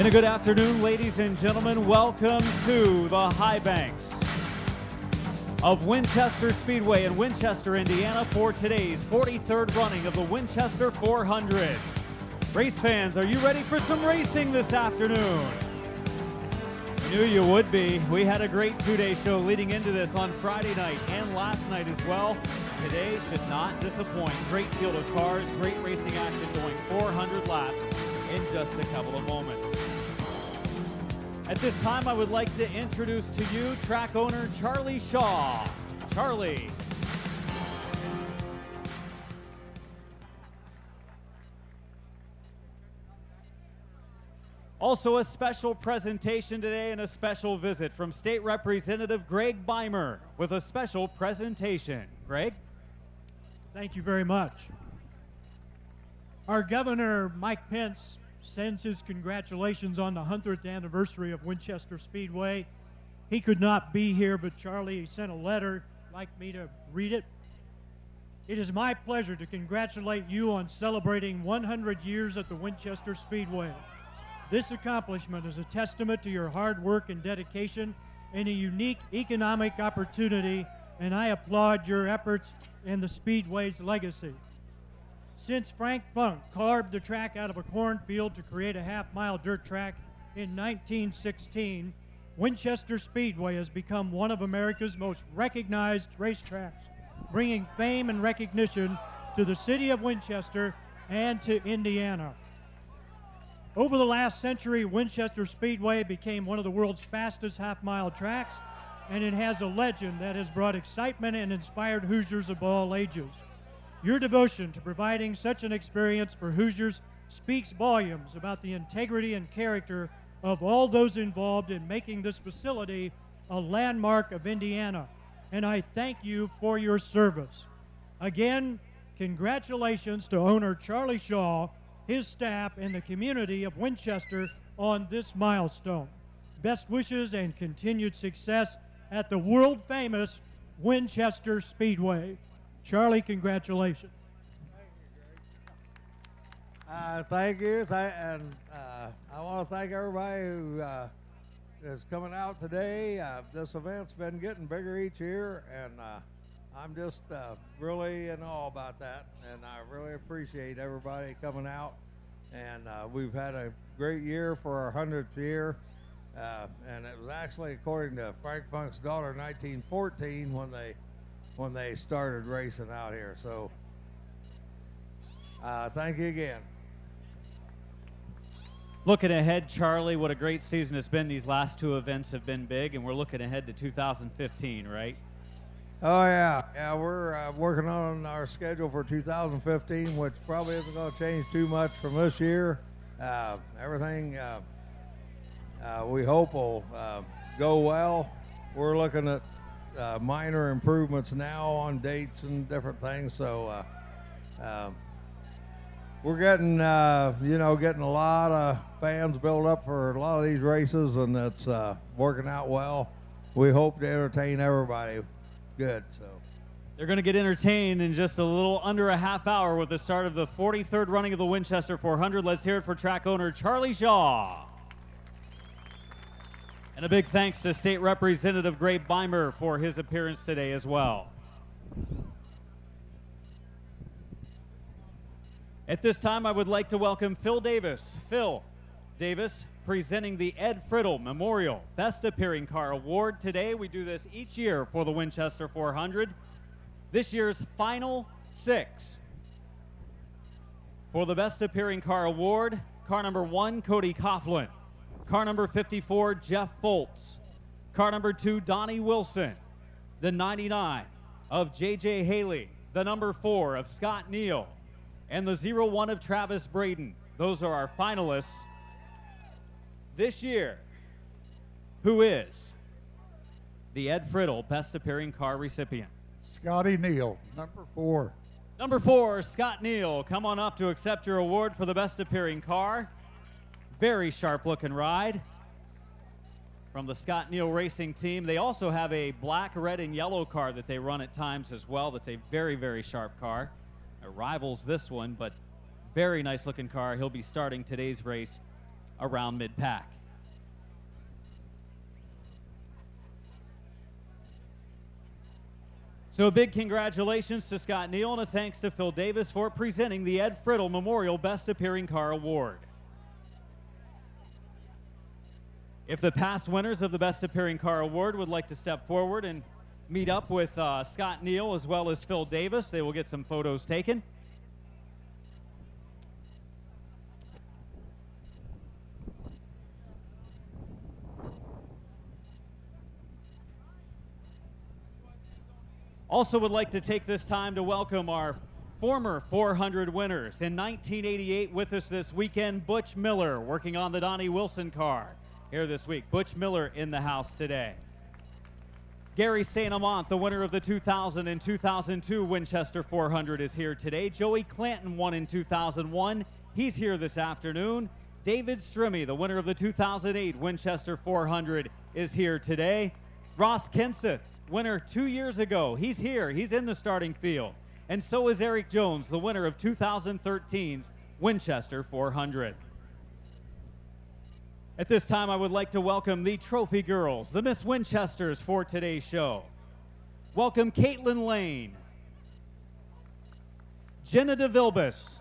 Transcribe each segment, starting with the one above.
And a good afternoon, ladies and gentlemen. Welcome to the high banks of Winchester Speedway in Winchester, Indiana for today's 43rd running of the Winchester 400. Race fans, are you ready for some racing this afternoon? I knew you would be. We had a great two-day show leading into this on Friday night and last night as well. Today should not disappoint. Great field of cars, great racing action going 400 laps in just a couple of moments. At this time, I would like to introduce to you track owner Charlie Shaw. Charlie. Also a special presentation today and a special visit from State Representative Greg Beimer with a special presentation. Greg? Thank you very much. Our Governor, Mike Pence, sends his congratulations on the 100th anniversary of Winchester Speedway. He could not be here, but Charlie sent a letter. He'd like me to read it. It is my pleasure to congratulate you on celebrating 100 years at the Winchester Speedway. This accomplishment is a testament to your hard work and dedication and a unique economic opportunity, and I applaud your efforts and the Speedway's legacy. Since Frank Funk carved the track out of a cornfield to create a half-mile dirt track in 1916, Winchester Speedway has become one of America's most recognized racetracks, bringing fame and recognition to the city of Winchester and to Indiana. Over the last century, Winchester Speedway became one of the world's fastest half-mile tracks, and it has a legend that has brought excitement and inspired Hoosiers of all ages. Your devotion to providing such an experience for Hoosiers speaks volumes about the integrity and character of all those involved in making this facility a landmark of Indiana, and I thank you for your service. Again, congratulations to owner Charlie Shaw, his staff, and the community of Winchester on this milestone. Best wishes and continued success at the world-famous Winchester Speedway. Charlie, congratulations. Thank you, and I want to thank everybody who is coming out today. This event's been getting bigger each year, and I'm just really in awe about that, and I really appreciate everybody coming out. And we've had a great year for our 100th year, and it was actually, according to Frank Funk's daughter, 1914 when they started racing out here. So thank you again. Looking ahead, Charlie, what a great season it's been. These last two events have been big, and we're looking ahead to 2015, right? Oh, yeah. Yeah, we're working on our schedule for 2015, which probably isn't going to change too much from this year. Everything we hope will go well. We're looking at minor improvements now on dates and different things. So we're getting, getting a lot of fans built up for a lot of these races, and it's working out well. We hope to entertain everybody good. So they're going to get entertained in just a little under a half hour with the start of the 43rd running of the Winchester 400. Let's hear it for track owner Charlie Shaw. And a big thanks to State Representative Greg Beimer for his appearance today as well. At this time, I would like to welcome Phil Davis. Phil Davis presenting the Ed Friddle Memorial Best Appearing Car Award. Today, we do this each year for the Winchester 400. This year's final 6. For the Best Appearing Car Award, car number 1, Cody Coughlin. Car number 54, Jeff Foltz. Car number 2, Donnie Wilson. The 99 of J.J. Haley. The number 4 of Scott Neal. And the 01 of Travis Braden. Those are our finalists this year. Who is the Ed Friddle Best Appearing Car recipient? Scotty Neal, number 4. Number 4, Scott Neal. Come on up to accept your award for the Best Appearing Car. Very sharp looking ride from the Scott Neal Racing team. They also have a black, red, and yellow car that they run at times as well. That's a very, very sharp car. It rivals this one, but very nice looking car. He'll be starting today's race around mid-pack. So a big congratulations to Scott Neal and a thanks to Phil Davis for presenting the Ed Friddle Memorial Best Appearing Car Award. If the past winners of the Best Appearing Car Award would like to step forward and meet up with Scott Neal as well as Phil Davis, they will get some photos taken. Also would like to take this time to welcome our former 400 winners. In 1988 with us this weekend, Butch Miller, working on the Donnie Wilson car here this week. Butch Miller in the house today. Gary St. Amant, the winner of the 2000 and 2002 Winchester 400, is here today. Joey Clanton won in 2001. He's here this afternoon. David Strimmy, the winner of the 2008 Winchester 400, is here today. Ross Kenseth, winner 2 years ago. He's here. He's in the starting field. And so is Eric Jones, the winner of 2013's Winchester 400. At this time, I would like to welcome the Trophy Girls, the Miss Winchesters, for today's show. Welcome Caitlin Lane, Jenna DeVilbus.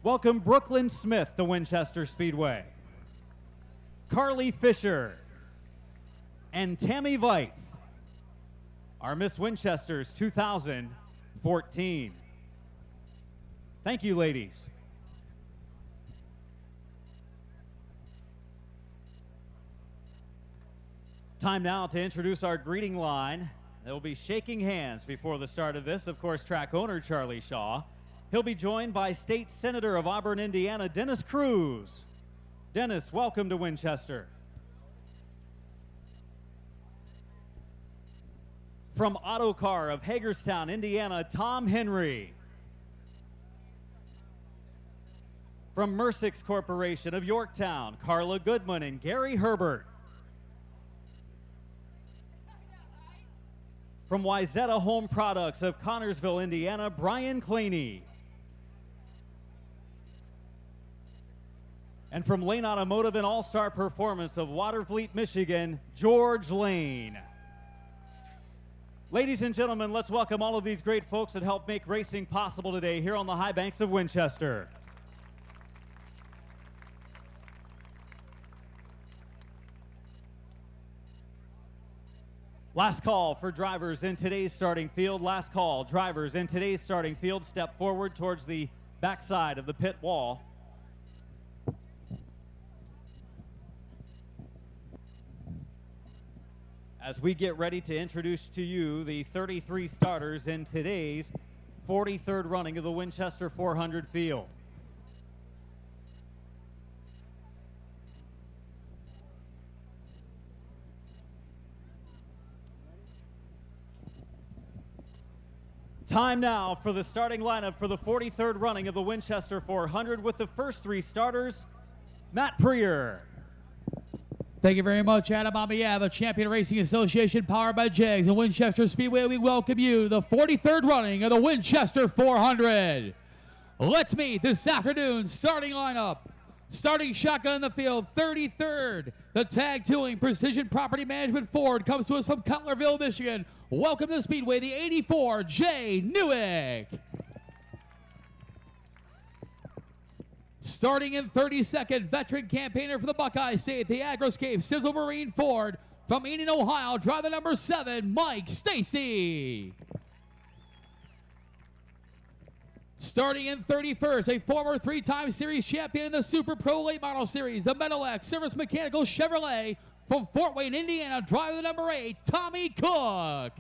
Welcome Brooklyn Smith, the Winchester Speedway. Carly Fisher and Tammy Veith, our Miss Winchesters 2014. Thank you, ladies. Time now to introduce our greeting line. They'll be shaking hands before the start of this. Of course, track owner Charlie Shaw. He'll be joined by State Senator of Auburn, Indiana, Dennis Cruz. Dennis, welcome to Winchester. From Autocar of Hagerstown, Indiana, Tom Henry. From Mersix Corporation of Yorktown, Carla Goodman and Gary Herbert. From Wyzetta Home Products of Connorsville, Indiana, Brian Claney. And from Lane Automotive and All-Star Performance of Watervliet, Michigan, George Lane. Ladies and gentlemen, let's welcome all of these great folks that helped make racing possible today here on the high banks of Winchester. Last call for drivers in today's starting field. Last call, drivers in today's starting field. Step forward towards the backside of the pit wall. As we get ready to introduce to you the 33 starters in today's 43rd running of the Winchester 400 field. Time now for the starting lineup for the 43rd running of the Winchester 400 with the first three starters. Matt Prier. Thank you very much, Adam. On behalf of Champion Racing Association, powered by Jags and Winchester Speedway, we welcome you to the 43rd running of the Winchester 400. Let's meet this afternoon's starting lineup. Starting shotgun in the field, 33rd. The tag tooling Precision Property Management Ford comes to us from Cutlerville, Michigan. Welcome to the Speedway, the 84, Jay Newick. Starting in 32nd, veteran campaigner for the Buckeye State, the Agroscape Sizzle Marine Ford from Eden, Ohio, driver number 7, Mike Stacy. Starting in 31st, a former 3-time series champion in the Super Pro Late Model Series, the Meadowlark Service Mechanical Chevrolet from Fort Wayne, Indiana, driver number 8, Tommy Cook.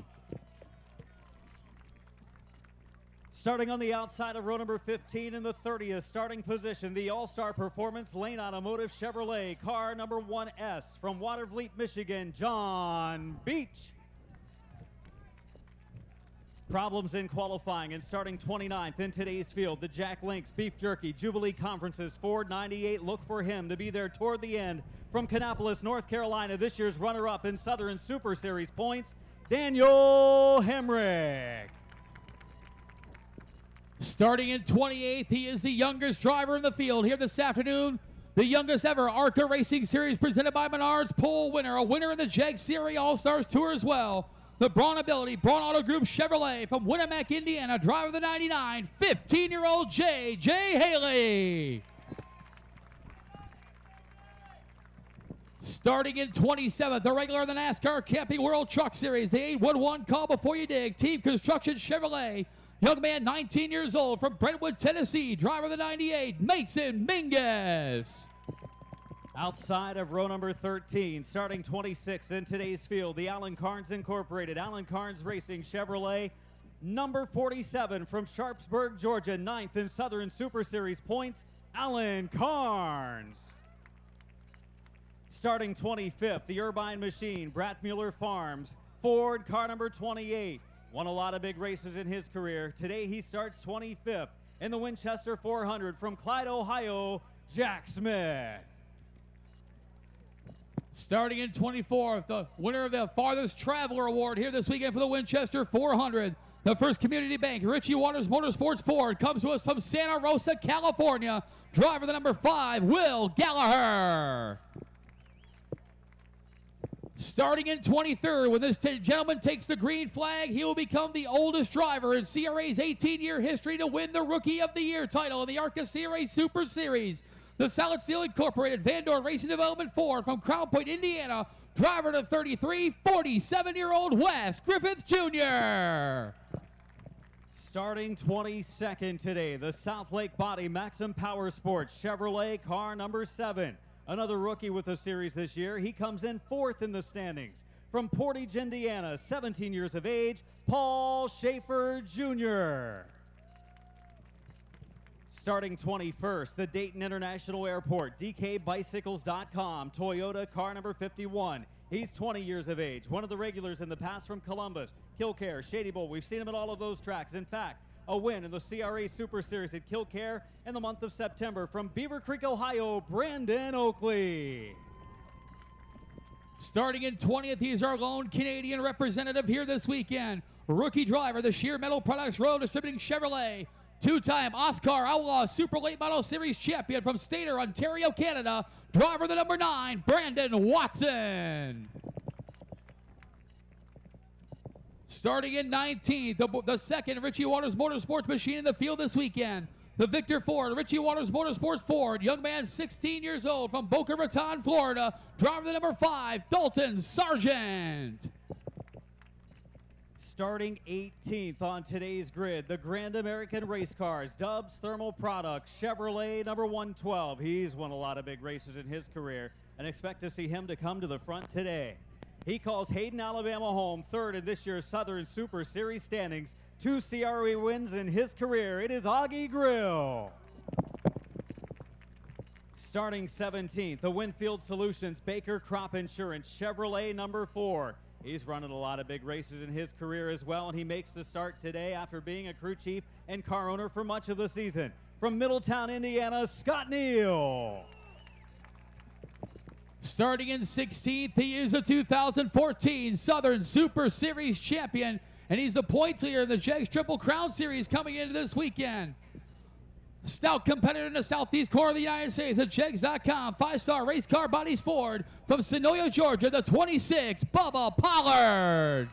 Starting on the outside of row number 15 in the 30th starting position, the All-Star Performance Lane Automotive Chevrolet, car number 1S from Watervliet, Michigan, John Beach. Problems in qualifying and starting 29th in today's field, the Jack Links Beef Jerky Jubilee Conferences Ford 98. Look for him to be there toward the end. From Kannapolis, North Carolina, this year's runner-up in Southern Super Series points, Daniel Hemrick. Starting in 28th, he is the youngest driver in the field here this afternoon the youngest ever ARCA Racing Series presented by Menards pole winner, a winner in the Jag CRA All-Stars Tour as well. The Braun Ability, Braun Auto Group Chevrolet from Winamac, Indiana, driver of the 99, 15-year-old J.J. Haley. Starting in 27th, the regular of the NASCAR Camping World Truck Series, the 811 Call Before You Dig, Team Construction Chevrolet. Young man, 19 years old, from Brentwood, Tennessee, driver of the 98, Mason Mingus. Outside of row number 13, starting 26th in today's field, the Alan Carnes Incorporated, Alan Carnes Racing Chevrolet, number 47 from Sharpsburg, Georgia, 9th in Southern Super Series points, Alan Carnes. Starting 25th, the Irvine Machine, Brat Mueller Farms, Ford, car number 28. Won a lot of big races in his career. Today he starts 25th in the Winchester 400 from Clyde, Ohio, Jack Smith. Starting in 24th, the winner of the Farthest Traveler Award here this weekend for the Winchester 400. The First Community Bank, Richie Waters Motorsports Ford, comes to us from Santa Rosa, California. Driver the number 5, Will Gallagher. Starting in 23rd, when this gentleman takes the green flag, he will become the oldest driver in CRA's 18-year history to win the Rookie of the Year title in the ARCA CRA Super Series. The Solid Steel Incorporated Van Dorn Racing Development Ford from Crown Point, Indiana, driver to 33, 47-year-old Wes Griffith Jr. Starting 22nd today, the South Lake Body Maxim Power Sports Chevrolet car number 7. Another rookie with the series this year. He comes in 4th in the standings. From Portage, Indiana, 17 years of age, Paul Schaefer Jr. Starting 21st, the Dayton International Airport, DKBicycles.com, Toyota car number 51. He's 20 years of age, one of the regulars in the past from Columbus, Kilcare, Shady Bowl. We've seen him at all of those tracks. In fact, a win in the CRA Super Series at Kilcare in the month of September. From Beaver Creek, Ohio, Brandon Oakley. Starting in 20th, he's our lone Canadian representative here this weekend. Rookie driver, the Sheer Metal Products Road Distributing Chevrolet. Two-time Oscar Outlaw Super Late Model Series champion from Stater, Ontario, Canada. Driver the number 9, Brandon Watson. Starting in 19th, the second Richie Waters Motorsports machine in the field this weekend. The Victor Ford, Richie Waters Motorsports Ford, young man 16 years old from Boca Raton, Florida. Driver the number 5, Dalton Sargent. Starting 18th on today's grid, the Grand American Race Cars, Dubs Thermal Products, Chevrolet number 112. He's won a lot of big races in his career and expect to see him to come to the front today. He calls Hayden, Alabama home, 3rd in this year's Southern Super Series standings. 2 CRA wins in his career. It is Augie Grill. Starting 17th, the Winfield Solutions Baker Crop Insurance Chevrolet number 4. He's running a lot of big races in his career as well, and he makes the start today after being a crew chief and car owner for much of the season. From Middletown, Indiana, Scott Neal. Starting in 16th, he is a 2014 Southern Super Series champion, and he's the points leader in the Jags Triple Crown Series coming into this weekend. Stout competitor in the southeast corner of the United States at Jegs.com. 5-star race car bodies Ford from Sonoya, Georgia, the 26, Bubba Pollard.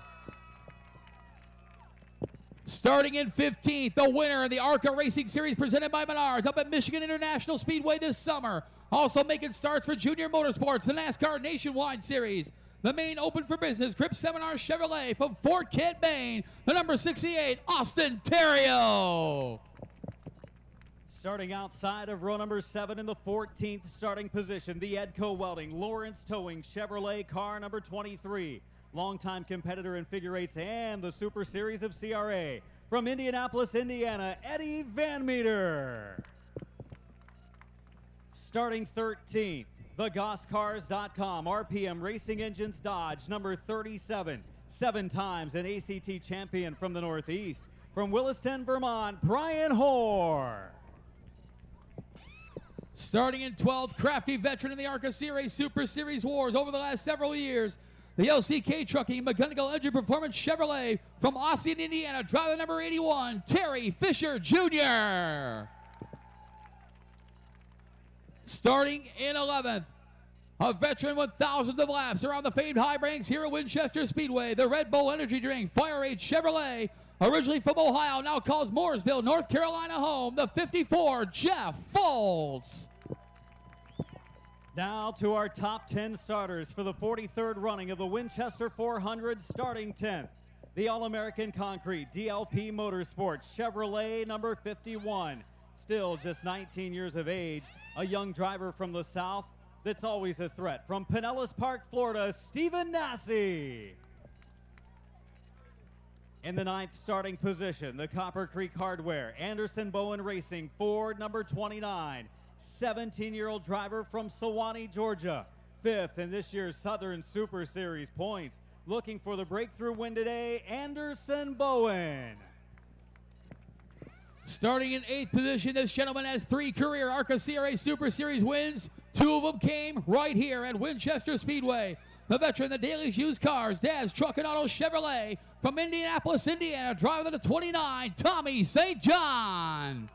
Starting in 15th, the winner of the ARCA Racing Series presented by Menards up at Michigan International Speedway this summer. Also making starts for Junior Motorsports, the NASCAR Nationwide Series. The main open for business, Grip Seminar Chevrolet from Fort Kent, Maine, the number 68, Austin Terrio. Starting outside of row number 7 in the 14th starting position, the Edco Welding, Lawrence Towing, Chevrolet car number 23. Longtime competitor in figure eights and the Super Series of CRA. From Indianapolis, Indiana, Eddie Van Meter. Starting 13th, the GossCars.com, RPM Racing Engines Dodge, number 37. 7 times an ACT champion from the Northeast. From Williston, Vermont, Brian Hoare. Starting in 12th, crafty veteran in the ARCA CRA Super Series Wars over the last several years. The LCK Trucking Mechanical Engine Performance Chevrolet from Austin, Indiana, driver number 81, Terry Fisher Jr. Starting in 11th, a veteran with thousands of laps around the famed high banks here at Winchester Speedway, the Red Bull Energy Drink Fire Age Chevrolet, originally from Ohio, now calls Mooresville, North Carolina home, the 54, Jeff Foltz. Now to our top 10 starters for the 43rd running of the Winchester 400, starting 10th. The All-American Concrete DLP Motorsports Chevrolet number 51. Still just 19 years of age, a young driver from the South that's always a threat. From Pinellas Park, Florida, Stephen Nassy. In the 9th starting position, the Copper Creek Hardware, Anderson Bowen Racing, Ford number 29. 17-year-old driver from Sewanee, Georgia. 5th in this year's Southern Super Series points. Looking for the breakthrough win today, Anderson Bowen. Starting in 8th position, this gentleman has 3 career ARCA CRA Super Series wins. 2 of them came right here at Winchester Speedway. The veteran, the Daly's Used Cars, Dad's Truck and Auto Chevrolet from Indianapolis, Indiana, driver the 29, Tommy St. John.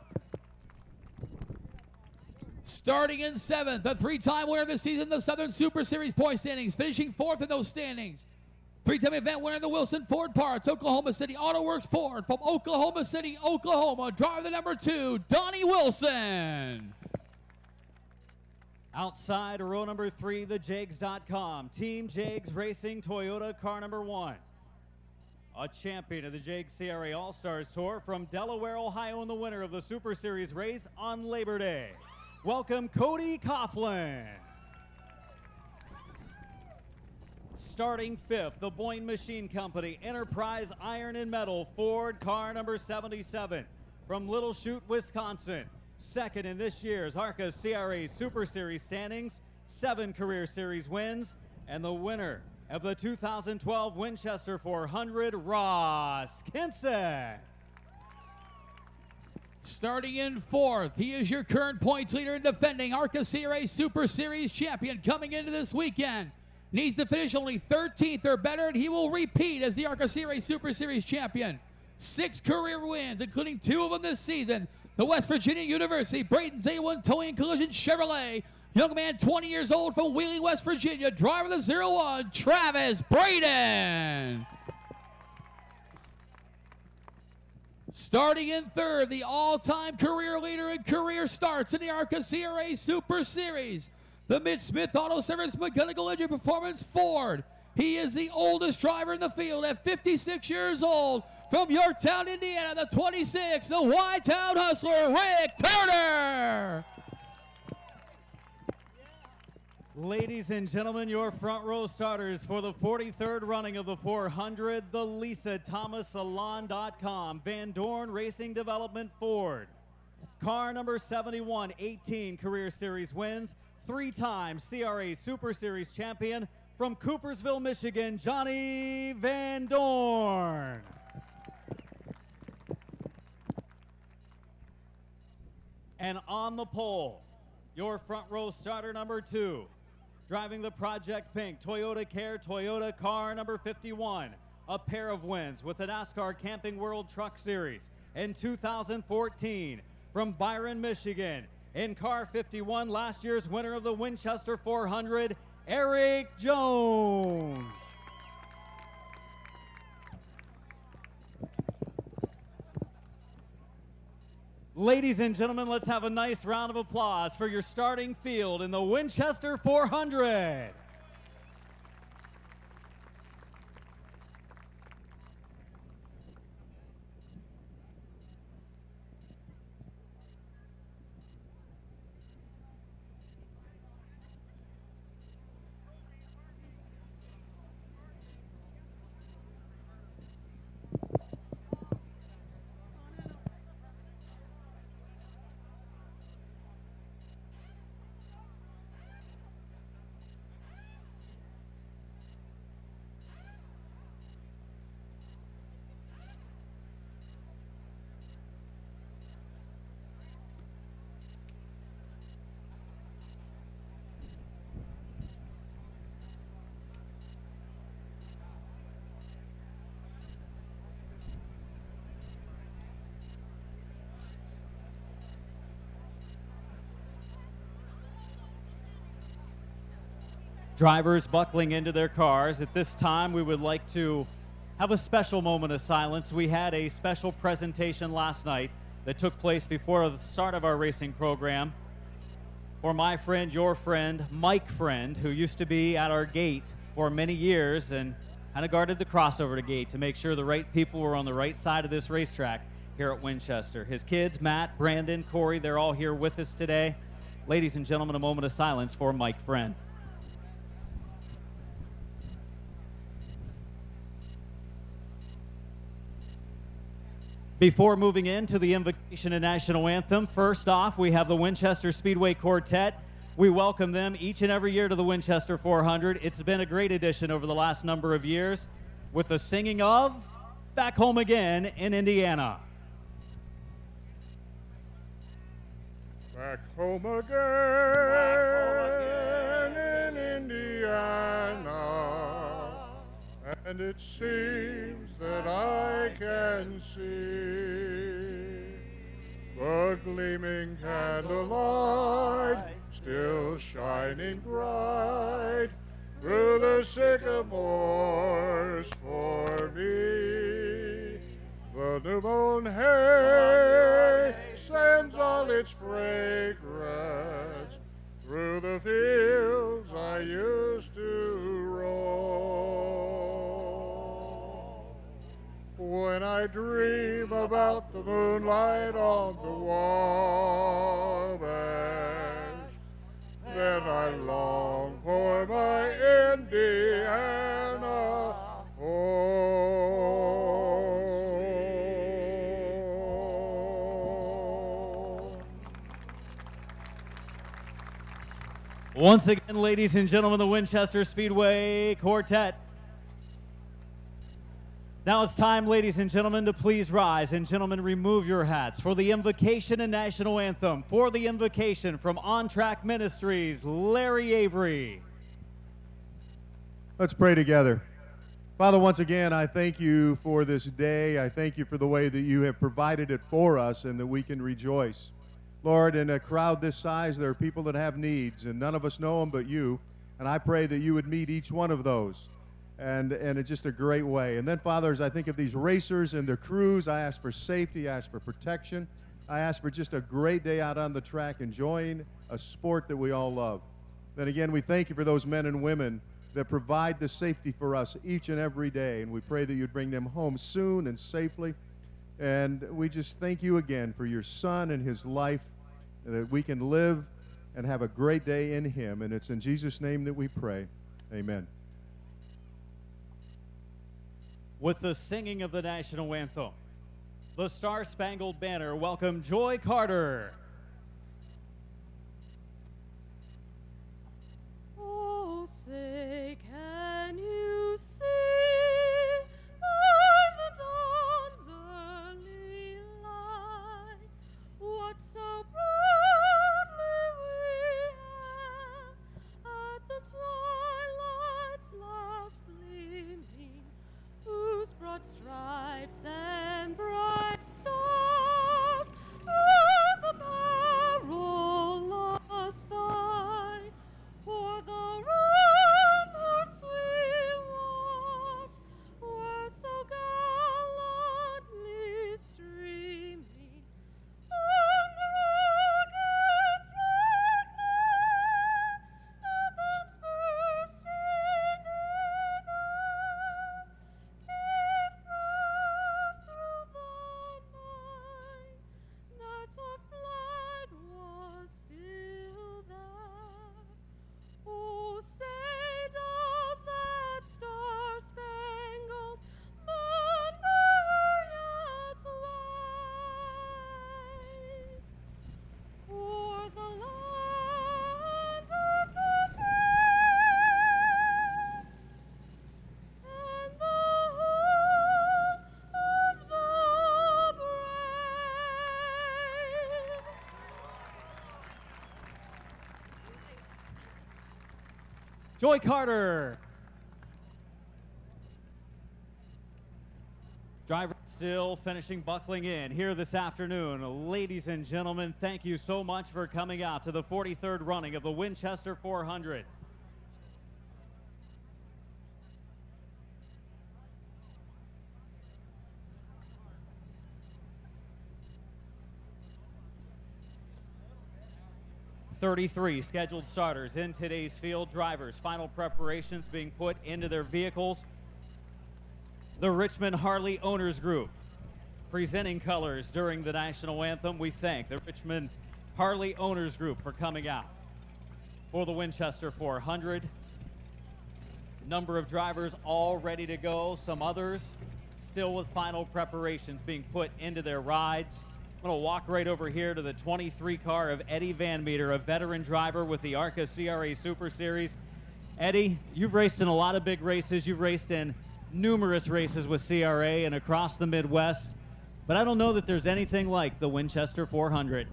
Starting in 7th, the 3-time winner this season, the Southern Super Series point standings, finishing 4th in those standings. 3-time event winner, the Wilson Ford Parts, Oklahoma City Auto Works Ford from Oklahoma City, Oklahoma. Driver the number 2, Donnie Wilson. Outside row number 3, the Jags.com. Team Jags Racing Toyota car number 1. A champion of the Jags CRA All-Stars Tour from Delaware, Ohio, and the winner of the Super Series race on Labor Day. Welcome, Cody Coughlin. Starting 5th, the Boyne Machine Company Enterprise Iron and Metal Ford car number 77 from Little Chute, Wisconsin. 2nd in this year's ARCA CRA Super Series standings, 7 career series wins, and the winner of the 2012 Winchester 400, Ross Kinsett. Starting in 4th, he is your current points leader and defending ARCA CRA Super Series champion coming into this weekend. Needs to finish only 13th or better, and he will repeat as the ARCA CRA Super Series champion. 6 career wins, including 2 of them this season. The West Virginia University Brayton's A1 Towing and Collision Chevrolet. Young man, 20 years old from Wheeling, West Virginia. Driver of the 01, Travis Braden. Starting in 3rd, the all-time career leader in career starts in the ARCA CRA Super Series. The Mitch Smith Auto Service Mechanical Engine Performance Ford. He is the oldest driver in the field at 56 years old. From Yorktown, Indiana, the 26, the Y-Town Hustler, Rick Turner. Ladies and gentlemen, your front row starters for the 43rd running of the 400, the Lisa Thomas Salon.com Van Dorn Racing Development Ford. Car number 71, 18 career series wins, 3-time CRA Super Series champion from Coopersville, Michigan, Johnny Van Dorn. And on the pole, your front row starter number 2, driving the Project Pink Toyota Care Toyota car number 51, a pair of wins with the NASCAR Camping World Truck Series in 2014 from Byron, Michigan. In car 51, last year's winner of the Winchester 400, Eric Jones. Ladies and gentlemen, let's have a nice round of applause for your starting field in the Winchester 400. Drivers buckling into their cars. At this time, we would like to have a special moment of silence. We had a special presentation last night that took place before the start of our racing program for my friend, your friend, Mike Friend, who used to be at our gate for many years and kind of guarded the crossover to gate to make sure the right people were on the right side of this racetrack here at Winchester. His kids, Matt, Brandon, Corey, they're all here with us today. Ladies and gentlemen, a moment of silence for Mike Friend. Before moving into the invocation and national anthem, first off, we have the Winchester Speedway Quartet. We welcome them each and every year to the Winchester 400. It's been a great addition over the last number of years with the singing of Back Home Again in Indiana. Back home again in Indiana, and it seems that I can see the gleaming candlelight still shining bright through the sycamores for me. The new mown hay sends all its fragrance through the fields I used to roam. When I dream about the moonlight on the Wabash, then I long for my Indiana home. Once again, ladies and gentlemen, the Winchester Speedway Quartet. Now it's time, ladies and gentlemen, to please rise. And gentlemen, remove your hats for the invocation and national anthem. For the invocation from On Track Ministries, Larry Avery. Let's pray together. Father, once again, I thank you for this day. I thank you for the way that you have provided it for us and that we can rejoice. Lord, in a crowd this size, there are people that have needs, and none of us know them but you. And I pray that you would meet each one of those, and in just a great way. And then, Father, as I think of these racers and their crews, I ask for safety, I ask for protection. I ask for just a great day out on the track, enjoying a sport that we all love. Then again, we thank you for those men and women that provide the safety for us each and every day. And we pray that you'd bring them home soon and safely. And we just thank you again for your son and his life, that we can live and have a great day in him. And it's in Jesus' name that we pray. Amen. With the singing of the national anthem, the Star-Spangled Banner, welcome Joy Carter. Oh, say, can you see by the dawn's early light what so proudly we have at the twilight's last gleaming, whose broad stripes and bright stars through the perilous fight o'er the ramparts we watched were so gallantly streaming, and the rockets reclaim the bombs bursting in air, gave proof through the night that our flag was still there. Oh, say does that star-spangled banner yet wave o'er the land of the free and the home of the brave? Joy Carter. Driver still finishing buckling in here this afternoon. Ladies and gentlemen, thank you so much for coming out to the 43rd running of the Winchester 400. 33 scheduled starters in today's field. Drivers, final preparations being put into their vehicles. The Richmond Harley Owners Group presenting colors during the national anthem. We thank the Richmond Harley Owners Group for coming out for the Winchester 400. Number of drivers all ready to go. Some others still with final preparations being put into their rides. I'm going to walk right over here to the 23 car of Eddie Van Meter, a veteran driver with the ARCA CRA Super Series. Eddie, you've raced in a lot of big races. You've raced in numerous races with CRA and across the Midwest, but I don't know that there's anything like the Winchester 400.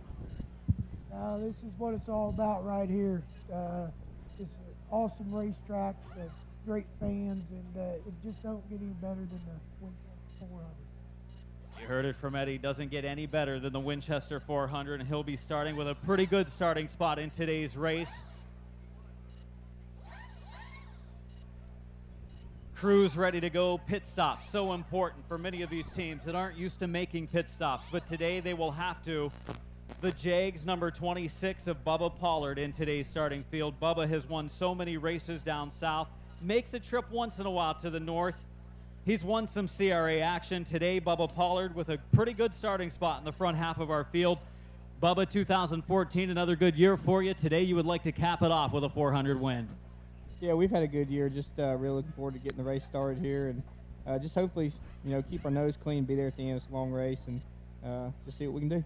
This is what it's all about right here. It's an awesome racetrack, great fans, and it just don't get any better than the Winchester 400. You heard it from Eddie. Doesn't get any better than the Winchester 400, and he'll be starting with a pretty good starting spot in today's race. Crews ready to go. Pit stops, so important for many of these teams that aren't used to making pit stops, but today they will have to. The Jags, number 26 of Bubba Pollard in today's starting field. Bubba has won so many races down south, makes a trip once in a while to the north. He's won some CRA action today. Bubba Pollard with a pretty good starting spot in the front half of our field. Bubba, 2014, another good year for you. Today you would like to cap it off with a 400 win. Yeah, we've had a good year. Just really looking forward to getting the race started here, and just hopefully, keep our nose clean, be there at the end of this long race, and just see what we can do.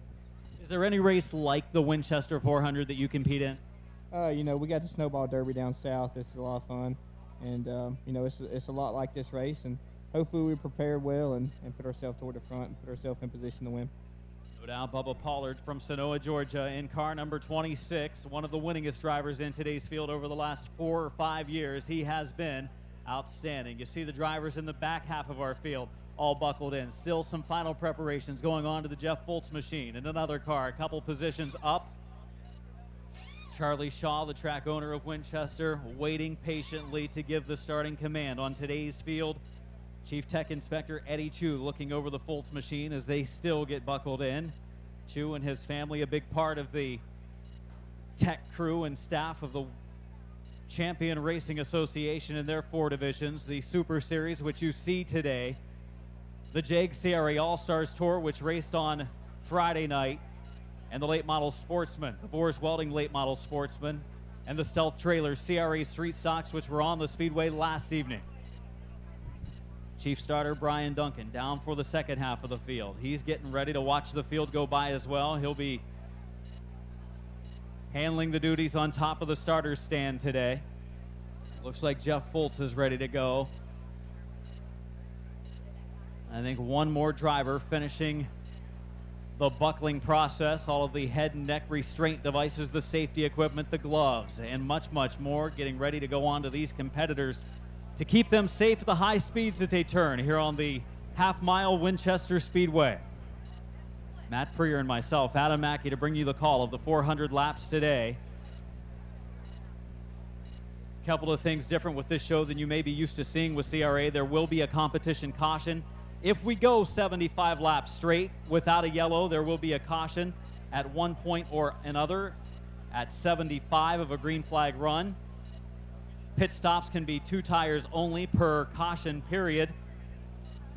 Is there any race like the Winchester 400 that you compete in? We got the Snowball Derby down south. It's a lot of fun, and it's a lot like this race, and hopefully we prepare well and put ourselves toward the front and put ourselves in position to win. No doubt. Bubba Pollard from Sonoa, Georgia, in car number 26, one of the winningest drivers in today's field over the last 4 or 5 years. He has been outstanding. You see the drivers in the back half of our field all buckled in. Still some final preparations going on to the Jeff Foltz machine. In another car, a couple positions up. Charlie Shaw, the track owner of Winchester, waiting patiently to give the starting command on today's field. Chief Tech Inspector Eddie Chu looking over the Foltz machine as they still get buckled in. Chu and his family, a big part of the tech crew and staff of the Champion Racing Association in their 4 divisions, the Super Series, which you see today, the JAG CRA All-Stars Tour, which raced on Friday night, and the Late Model Sportsman, the Boers Welding Late Model Sportsman, and the Stealth Trailers CRA Street Stocks, which were on the Speedway last evening. Chief starter Brian Duncan down for the second half of the field. He's getting ready to watch the field go by as well. He'll be handling the duties on top of the starter's stand today. Looks like Jeff Foltz is ready to go. I think one more driver finishing the buckling process, all of the head and neck restraint devices, the safety equipment, the gloves, and much, much more, getting ready to go on to these competitors to keep them safe at the high speeds that they turn here on the half-mile Winchester Speedway. Matt Freer and myself, Adam Mackey, to bring you the call of the 400 laps today. A couple of things different with this show than you may be used to seeing with CRA. There will be a competition caution. If we go 75 laps straight without a yellow, there will be a caution at one point or another at 75 of a green flag run. Pit stops can be 2 tires only per caution period,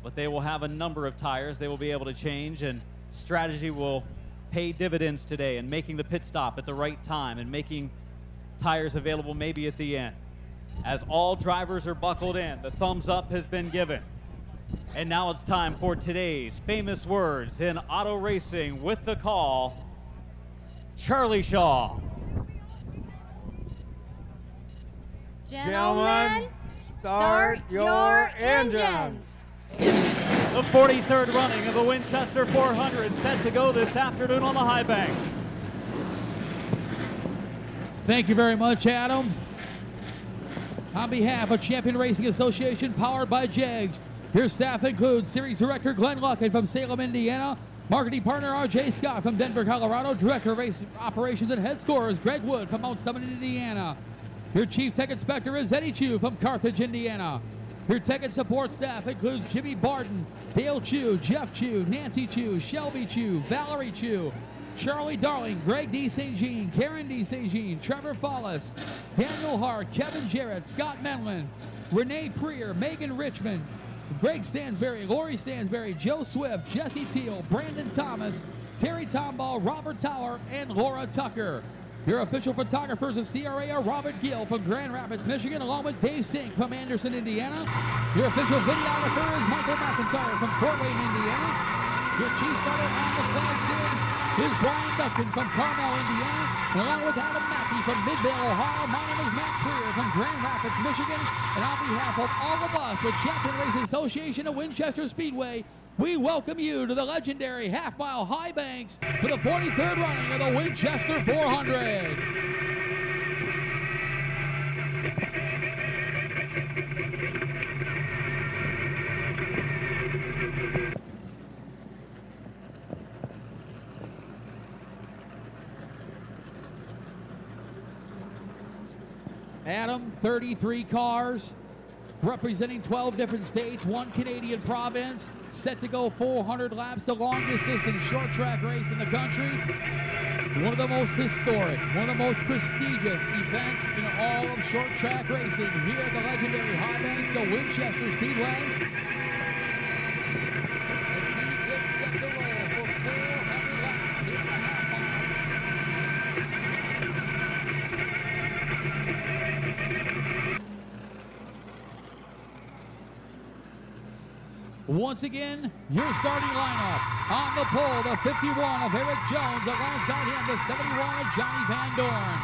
but they will have a number of tires they will be able to change, and strategy will pay dividends today in making the pit stop at the right time and making tires available maybe at the end. As all drivers are buckled in, the thumbs up has been given. And now it's time for today's famous words in auto racing with the call, Charlie Shaw. Gentlemen, start your engines. The 43rd running of the Winchester 400 set to go this afternoon on the high banks. Thank you very much, Adam. On behalf of Champion Racing Association, powered by JAGS, your staff includes Series Director Glenn Luckett from Salem, Indiana, Marketing Partner R.J. Scott from Denver, Colorado, Director of Race Operations and Head Scorers Greg Wood from Mount Summit, Indiana. Your Chief Tech Inspector is Eddie Chu from Carthage, Indiana. Your tech and support staff includes Jimmy Barton, Dale Chu, Jeff Chu, Nancy Chu, Shelby Chu, Valerie Chu, Charlie Darling, Greg D. St. Jean, Karen D. St. Jean, Trevor Follis, Daniel Hart, Kevin Jarrett, Scott Menlin, Renee Preer, Megan Richmond, Greg Stansberry, Lori Stansberry, Joe Swift, Jesse Teal, Brandon Thomas, Terry Tomball, Robert Tower, and Laura Tucker. Your official photographers of CRA are Robert Gill from Grand Rapids, Michigan, along with Dave Sink from Anderson, Indiana. Your official videographer is Michael McIntyre from Fort Wayne, Indiana. Your chief starter on the flag stand is Brian Duckton from Carmel, Indiana. And along with Adam Mackey from Midvale, Ohio, my name is Matt Preer from Grand Rapids, Michigan. And on behalf of all of us with Champion Race Association of Winchester Speedway, we welcome you to the legendary half-mile high banks for the 43rd running of the Winchester 400. Adam, 33 cars, representing 12 different states, 1 Canadian province, set to go 400 laps, the longest distance short track race in the country. One of the most historic, one of the most prestigious events in all of short track racing here at the legendary high banks of Winchester Speedway. As we get set to roll for 400 laps here in the half mile. Once again, your starting lineup. On the pole, the 51 of Eric Jones, alongside him, the 71 of Johnny Van Dorn.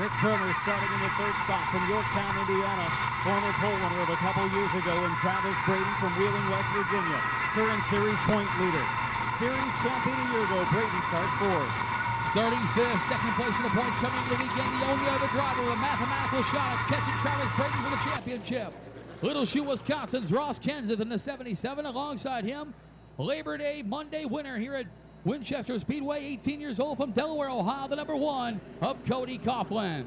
Rick Turner starting in the third spot from Yorktown, Indiana. Former pole winner of a couple years ago, and Travis Braden from Wheeling, West Virginia. Current series point leader. Series champion a year ago, Braden starts fourth. Starting fifth, second place in the points coming into the weekend, the only other driver with a mathematical shot at catching Travis Braden for the championship. Little Shoe, Wisconsin's Ross Kenseth in the 77. Alongside him, Labor Day Monday winner here at Winchester Speedway, 18 years old from Delaware, Ohio, the number 1 of Cody Coughlin.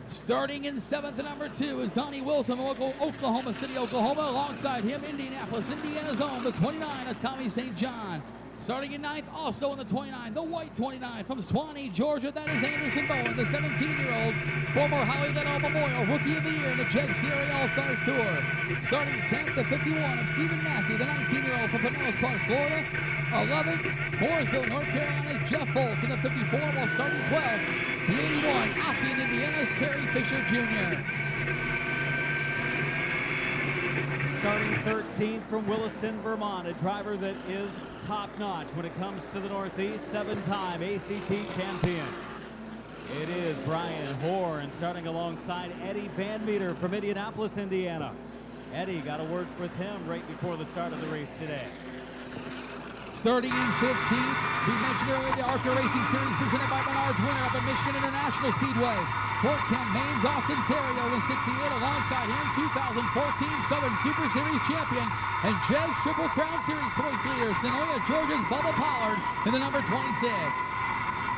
Starting in 7th, the number 2 is Donnie Wilson from Oklahoma City, Oklahoma. Alongside him, Indianapolis, Indiana's own, the 29 of Tommy St. John. Starting in 9th, also in the 29, the white 29 from Swanee, Georgia. That is Anderson Bowen, the 17-year-old former Howie Liddell Memorial Rookie of the Year in the Jeg CRA All-Stars Tour. Starting 10th, the 51 of Stephen Massey, the 19-year-old from Pinellas Park, Florida. 11th, Mooresville, North Carolina's Jeff Bolts in the 54, while starting 12th, the 81, Ossian, Indiana's Terry Fisher Jr. Starting 13th from Williston, Vermont, a driver that is top-notch when it comes to the Northeast, 7-time ACT champion. It is Brian Horn, starting alongside Eddie Van Meter from Indianapolis, Indiana. Eddie got a word with him right before the start of the race today. Starting in 15th, we mentioned earlier the ARCA Racing Series presented by Menards, winner up at Michigan International Speedway. Fort Kent, Maine's Austin Terrio in 68, alongside him 2014 Southern Super Series champion and Jag's Triple Crown Series points leader, Sonoya, Georgia's Bubba Pollard in the number 26.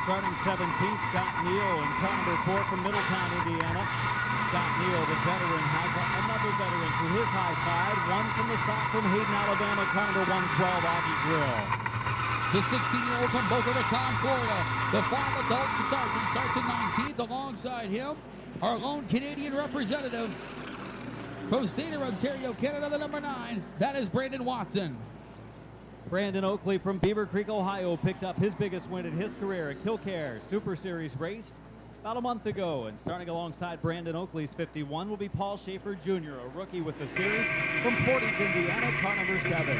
Starting 17th, Scott Neal in car number 4 from Middletown, Indiana. Scott Neal, the veteran, has another veteran to his high side. One from the south from Hayden, Alabama, car number 112, Augie Grill. The 16-year-old from Boca Raton, Florida. The 5 of Dalton Sargent starts in 19th. Alongside him, our lone Canadian representative from State of Ontario, Canada, the number 9. That is Brandon Watson. Brandon Oakley from Beaver Creek, Ohio, picked up his biggest win in his career at Kilcare Super Series race about a month ago. And starting alongside Brandon Oakley's 51 will be Paul Schaefer Jr., a rookie with the series from Portage, Indiana, car number 7.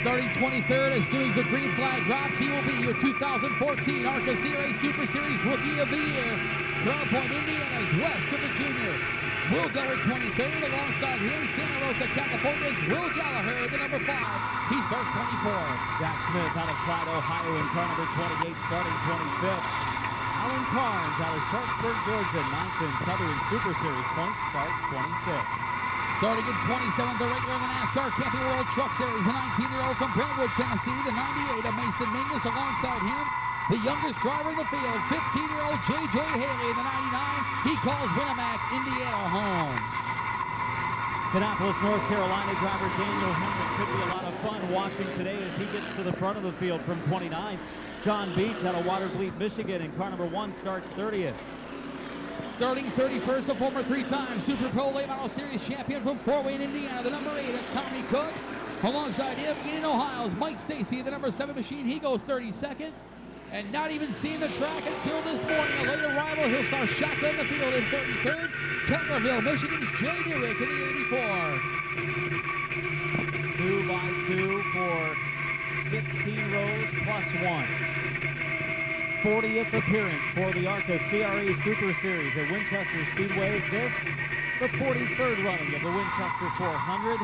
Starting 23rd, as soon as the green flag drops, he will be your 2014 ARCA CRA Super Series Rookie of the Year. Crown Point, Indiana's West of the Junior. Will Geller 23rd, alongside him, Santa Rosa, California's Will Gallagher, the number 5. He starts 24th. Jack Smith out of Clyde, Ohio, in car number 28, starting 25th. Alan Carnes out of Sharpsburg, Georgia, 9th in Southern Super Series points, starts 26th. Starting in 27th, the regular in the NASCAR Camping World Truck Series, the 19-year-old from Brentwood, Tennessee, the 98 of Mason Mingus. Alongside him, the youngest driver in the field, 15-year-old J.J. Haley, the 99. He calls Winnemac, Indiana home. Indianapolis, North Carolina driver Daniel Hendrick could be a lot of fun watching today as he gets to the front of the field from 29. John Beach out of Watervliet, Michigan, and car number 1 starts 30th. Starting 31st, a former 3-time Super Pro Late Model Series champion from Fort Wayne, Indiana, the number 8 is Tommy Cook. Alongside him, Eden, Ohio's Mike Stacy, the number 7 machine. He goes 32nd. And not even seeing the track until this morning. A late arrival, he'll start shotgun the field in 33rd. Cutlerville, Michigan's Jay Newick in the 84. 2 by 2 for 16 rows plus 1. 40th appearance for the ARCA CRA Super Series at Winchester Speedway. This, the 43rd running of the Winchester 400.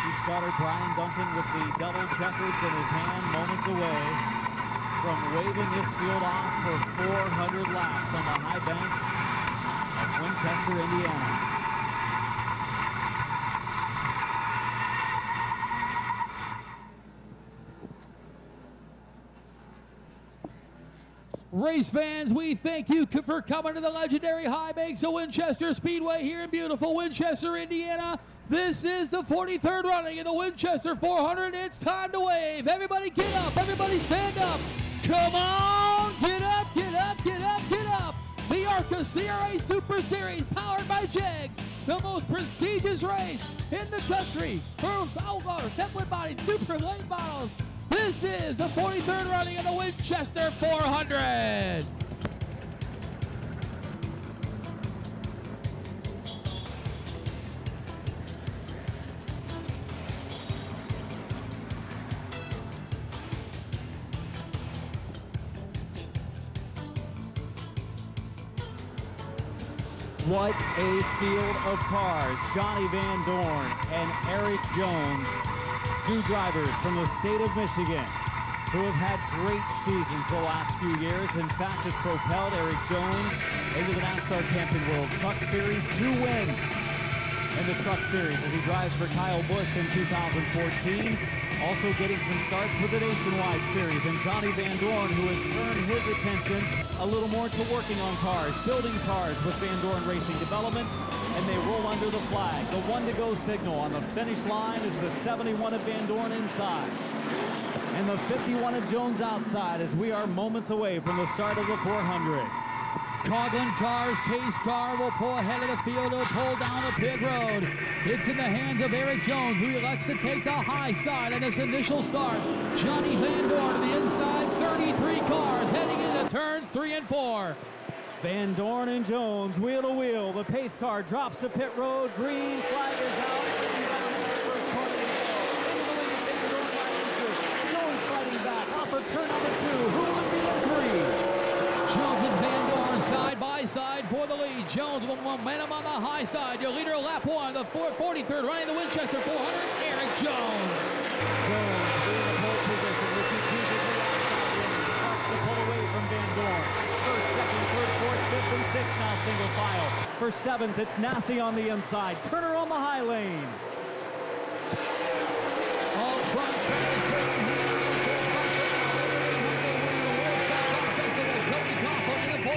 Chief starter Brian Duncan with the double checkers in his hand, moments away from waving this field off for 400 laps on the high banks of Winchester, Indiana. Race fans, we thank you for coming to the legendary high banks of Winchester Speedway here in beautiful Winchester, Indiana. This is the 43rd running of the Winchester 400. It's time to wave. Everybody get up. Everybody stand up. Come on. Get up, get up, get up, get up. The ARCA CRA Super Series powered by Jegs. The most prestigious race in the country for outlaw, template bodied, super late models. This is the 43rd running of the Winchester 400. What a field of cars. Johnny Van Dorn and Eric Jones, 2 drivers from the state of Michigan who have had great seasons the last few years. In fact, has propelled Eric Jones into the NASCAR Camping World Truck Series. 2 wins in the Truck Series as he drives for Kyle Busch in 2014. Also getting some starts with the Nationwide Series. And Johnny Van Dorn, who has turned his attention a little more to working on cars, building cars with Van Dorn Racing Development, and they roll under the flag. The 1-to-go signal on the finish line is the 71 of Van Dorn inside, and the 51 of Jones outside as we are moments away from the start of the 400. Coughlin Cars, pace car will pull ahead of the field. He'll pull down the pit road. It's in the hands of Eric Jones, who elects to take the high side on this initial start. Johnny Van Dorn to the inside, 33 cars heading into turns 3 and 4. Van Dorn and Jones, wheel to wheel. The pace car drops the pit road. Green flag is out. Jones fighting back off of turn number 2. Who will be in 3? Jones and Van Dorn side by side for the lead. Jones with momentum on the high side. Your leader, lap 1, the 43rd running the Winchester 400, Eric Jones. Jones in the pole position. Repeatedly starts to pull away from Van Dorn. First, second, third, fourth, fifth, and sixth now single file. For 7th, it's Nassie on the inside. Turner on the high lane. All front, Travis Burton here.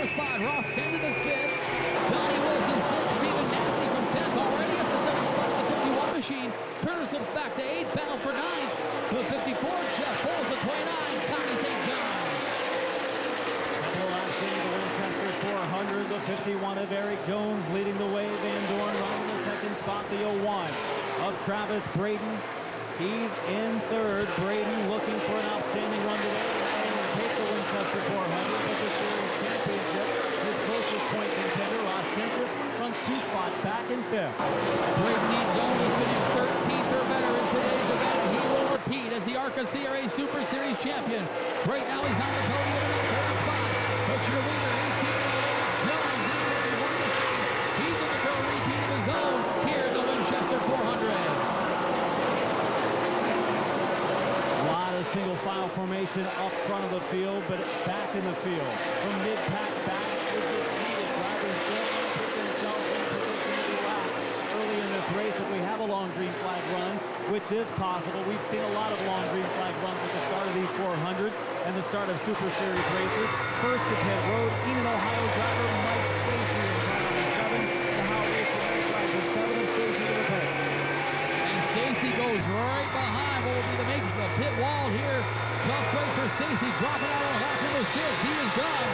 Spot. Ross 10 to the 5th. Donnie Wilson 6th. Stephen Nassie from 10th already up to 7th spot to the 51 machine. Turner slips back to 8th. Battle for 9th. To the 54. Jeff Bowles at 29. Tommy St. John. Couple laps into the Winchester 400. The 51 of Eric Jones leading the way. Van Dorn running the 2nd spot. The 01 of Travis Braden. He's in 3rd. Braden looking for an outstanding run today. Take the Winchester 400 with the series championship. His closest point contender, Ross Kenseth, runs 2 spots back in 5th. Braden needs only finish 13th or better in today's event. He will repeat as the ARCA CRA Super Series champion. Right now he's on the podium in the 4th spot. But your leader, 18 Jones, he's looking for a repeat of his own here in the Winchester 400. Single file formation up front of the field, but it's back in the field. From mid-pack back is defeated. Drivers don't want to put themselves in position to be last early in this race if we have a long green flag run, which is possible. We've seen a lot of long green flag runs at the start of these 400s and the start of Super Series races. First to pit road, Eden, Ohio driver Mike Stacy in car number 7. The How Racing drives the 7 of Stacy to the pit. And Stacy goes right behind what will be the Tough break for Stacy, dropping out on lap number 6. He was done.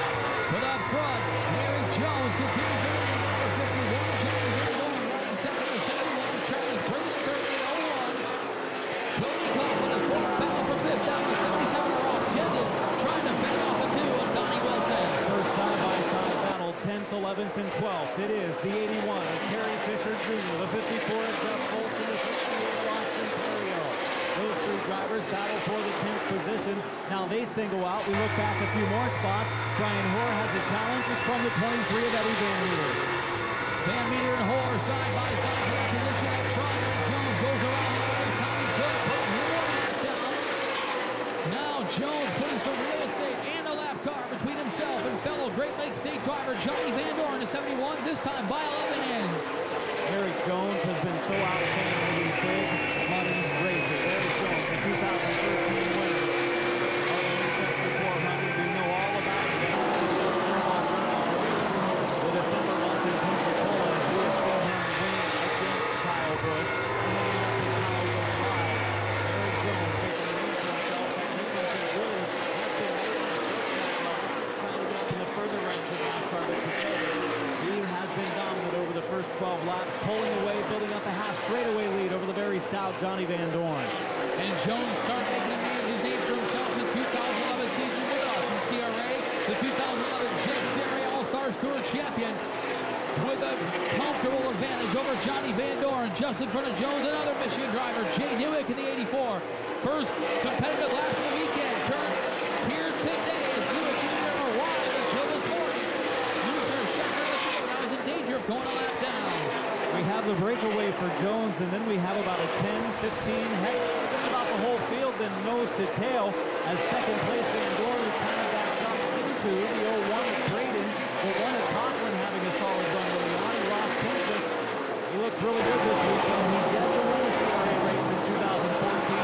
But up front, Eric Jones continues to lead number 51. Johnny Van Dorn running second to 71. Travis Brady third to 01. Cody Coughlin in fourth, battle for fifth down to 77. Ross Kendall trying to fend off a 2 of Donnie Wilson. First side-by-side battle, 10th, 11th, and 12th. It is the 81 of Kerry Fisher Jr., the 54 of Jeff Foltz, and the 68 of Austin Terrio. Those three drivers battle for the 10th position. Now they single out. We look back a few more spots. Brian Hoare has a challenge. It's from the 23 of Eddie Van Meter. Van Meter and Hoare side by side for that position up front. Eric Jones goes around the Tommy Cook, putting him on that down. Now Jones putting some real estate and a lap car between himself and fellow Great Lakes State driver Johnny Van Dorn to 71, this time by 11 in. Eric Jones has been so outstanding in these big money races. Eric Jones, the 2013 winner of the Winchester 400. We know all about it. The December month in Pensacola, as we have seen him win against Kyle Busch. And then we have to Kyle Busch live. Eric Jones taking the lead for himself. And he has been really has been able to trying to get up in the further ranks of NASCAR. But today, he has been dominant over the first 12 laps, pulling away, building up a half straightaway lead over the very stout Johnny Van Dorn. And Jones started making his name for himself in 2011 season with us in CRA, the 2011 CRA All-Stars Tour champion, with a comfortable advantage over Johnny Van Dorn. Just in front of Jones, another Michigan driver, Jay Newick in the 84. First competitive lap of the weekend. Turn here today as Newick didn't arrive until this morning. Used her shocker in the field. Now he's in danger of going a lap down. We have the breakaway for Jones, and then we have about a 10, 15, heck, just about the whole field, then nose to tail, as second place Van Dorn is kind of backed up into the 01 at Braden, the one at Coughlin having a solid run early on. Ross Kinsey, he looks really good this weekend. He's yet to win a CRA race in 2014.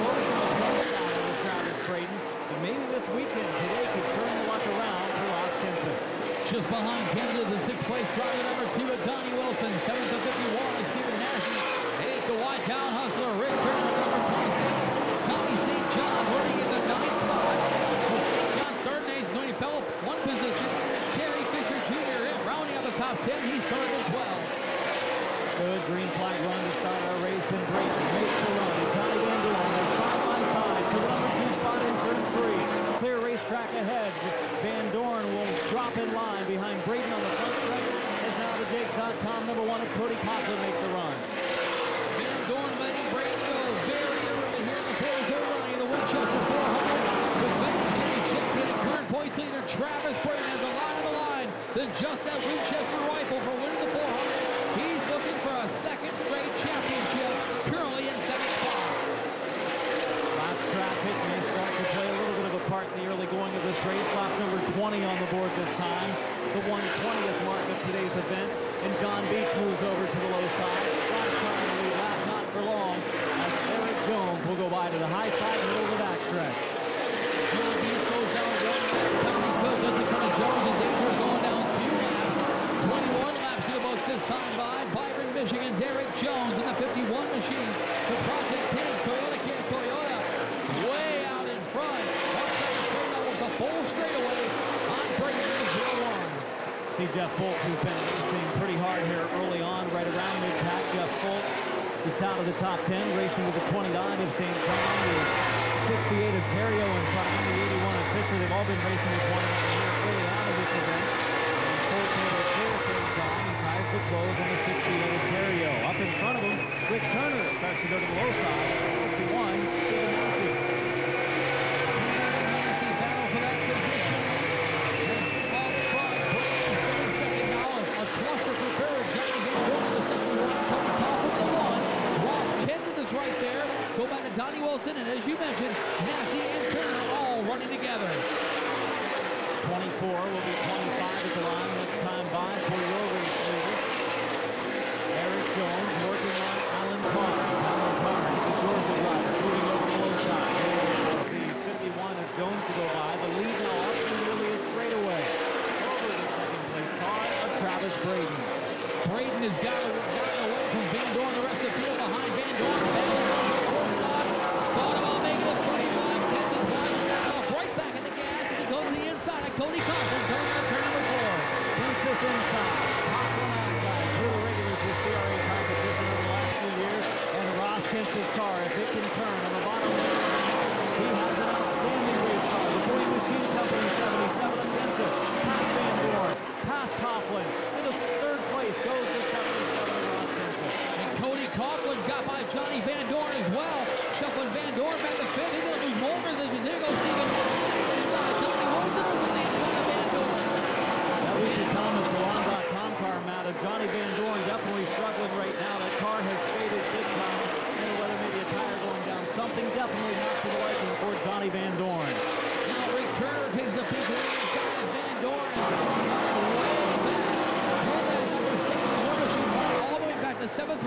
Close on the front side of Travis Braden, and maybe this weekend, today, could turn the luck around for Ross Kinsey. Just behind Kendall, the sixth place driver, number 2 at Donnie Wilson. 7th to 51 is Stephen Nash. 8th to Whitetown hustler Rick Turner, number 26. Tommy St. John running in the 9th spot. With St. John starting 8th, so he fell up one position. Terry Fisher Jr. rounding out the top 10. He's third at 12. Good green flag run to start our race, and Brayton makes the run. And Johnny Van Dorn is side by side to the number 2 spot in turn 3. Clear racetrack ahead. Van Dorn will drop in line behind Brayton on the front stretch. As now the Jakes.com number 1 of Cody Coughlin makes the run. Van Dorn letting Brayton go very early here in the 43rd running of the Winchester 400. The Vegas City champion and current points leader Travis Brayton has a lot on the line. Then just that Winchester rifle for winning the 400. He's looking for a second straight championship, currently in 7th spot. Lap traffic may start to play a little bit of a part in the early going of this race. Lap number 20 on the board this time. The 120th mark of today's event. And John Beach moves over to the low side. Ross trying to lead lap, not for long, as Eric Jones will go by to the high side, middle of the backstretch. John Beach goes down one lap. Tommy Cook does in front of Jones in danger of going down 2 laps. 21 laps to the books this time by Byron, Michigan's Eric Jones in the 51 machine. The Project Pink Toyota Care Toyota way out in front. With the full straightaways on Brayton in 01. See Jeff Foltz, who's been racing pretty hard here early on, right around mid-pack. Jeff Foltz is down to the top 10, racing with the 29 of St. John, the 68 of Terrio in front of him, the 81 of Fisher. They've all been racing with one another here early on in this event. And Foltz able to clear St. John and tries to close on the 68 of Terrio. Up in front of him, Rick Turner starts to go to the low side. 51, Stephen Massey. Massey battle for that position. Up front, Brayton is going second now. A cluster for third. Johnny Van Dorn to the 71. Coming top of the 1. Ross Kendall is right there. Go back to Donnie Wilson, and as you mentioned, Massey and Turner all running together. 24 will be 25 at the line next time by for your race leader. Eric Jones working on Alan Carr. Alan Carr is the Georgia driver, moving over the low side. The 51 of Jones to go by. The lead now up to nearly a straightaway. Over the second place car of Travis Brayton. Brayton has got away from Van Dorn. The rest of the field behind Van Dorn. Van Dorn thought about making a 3 wide. Kendall twice.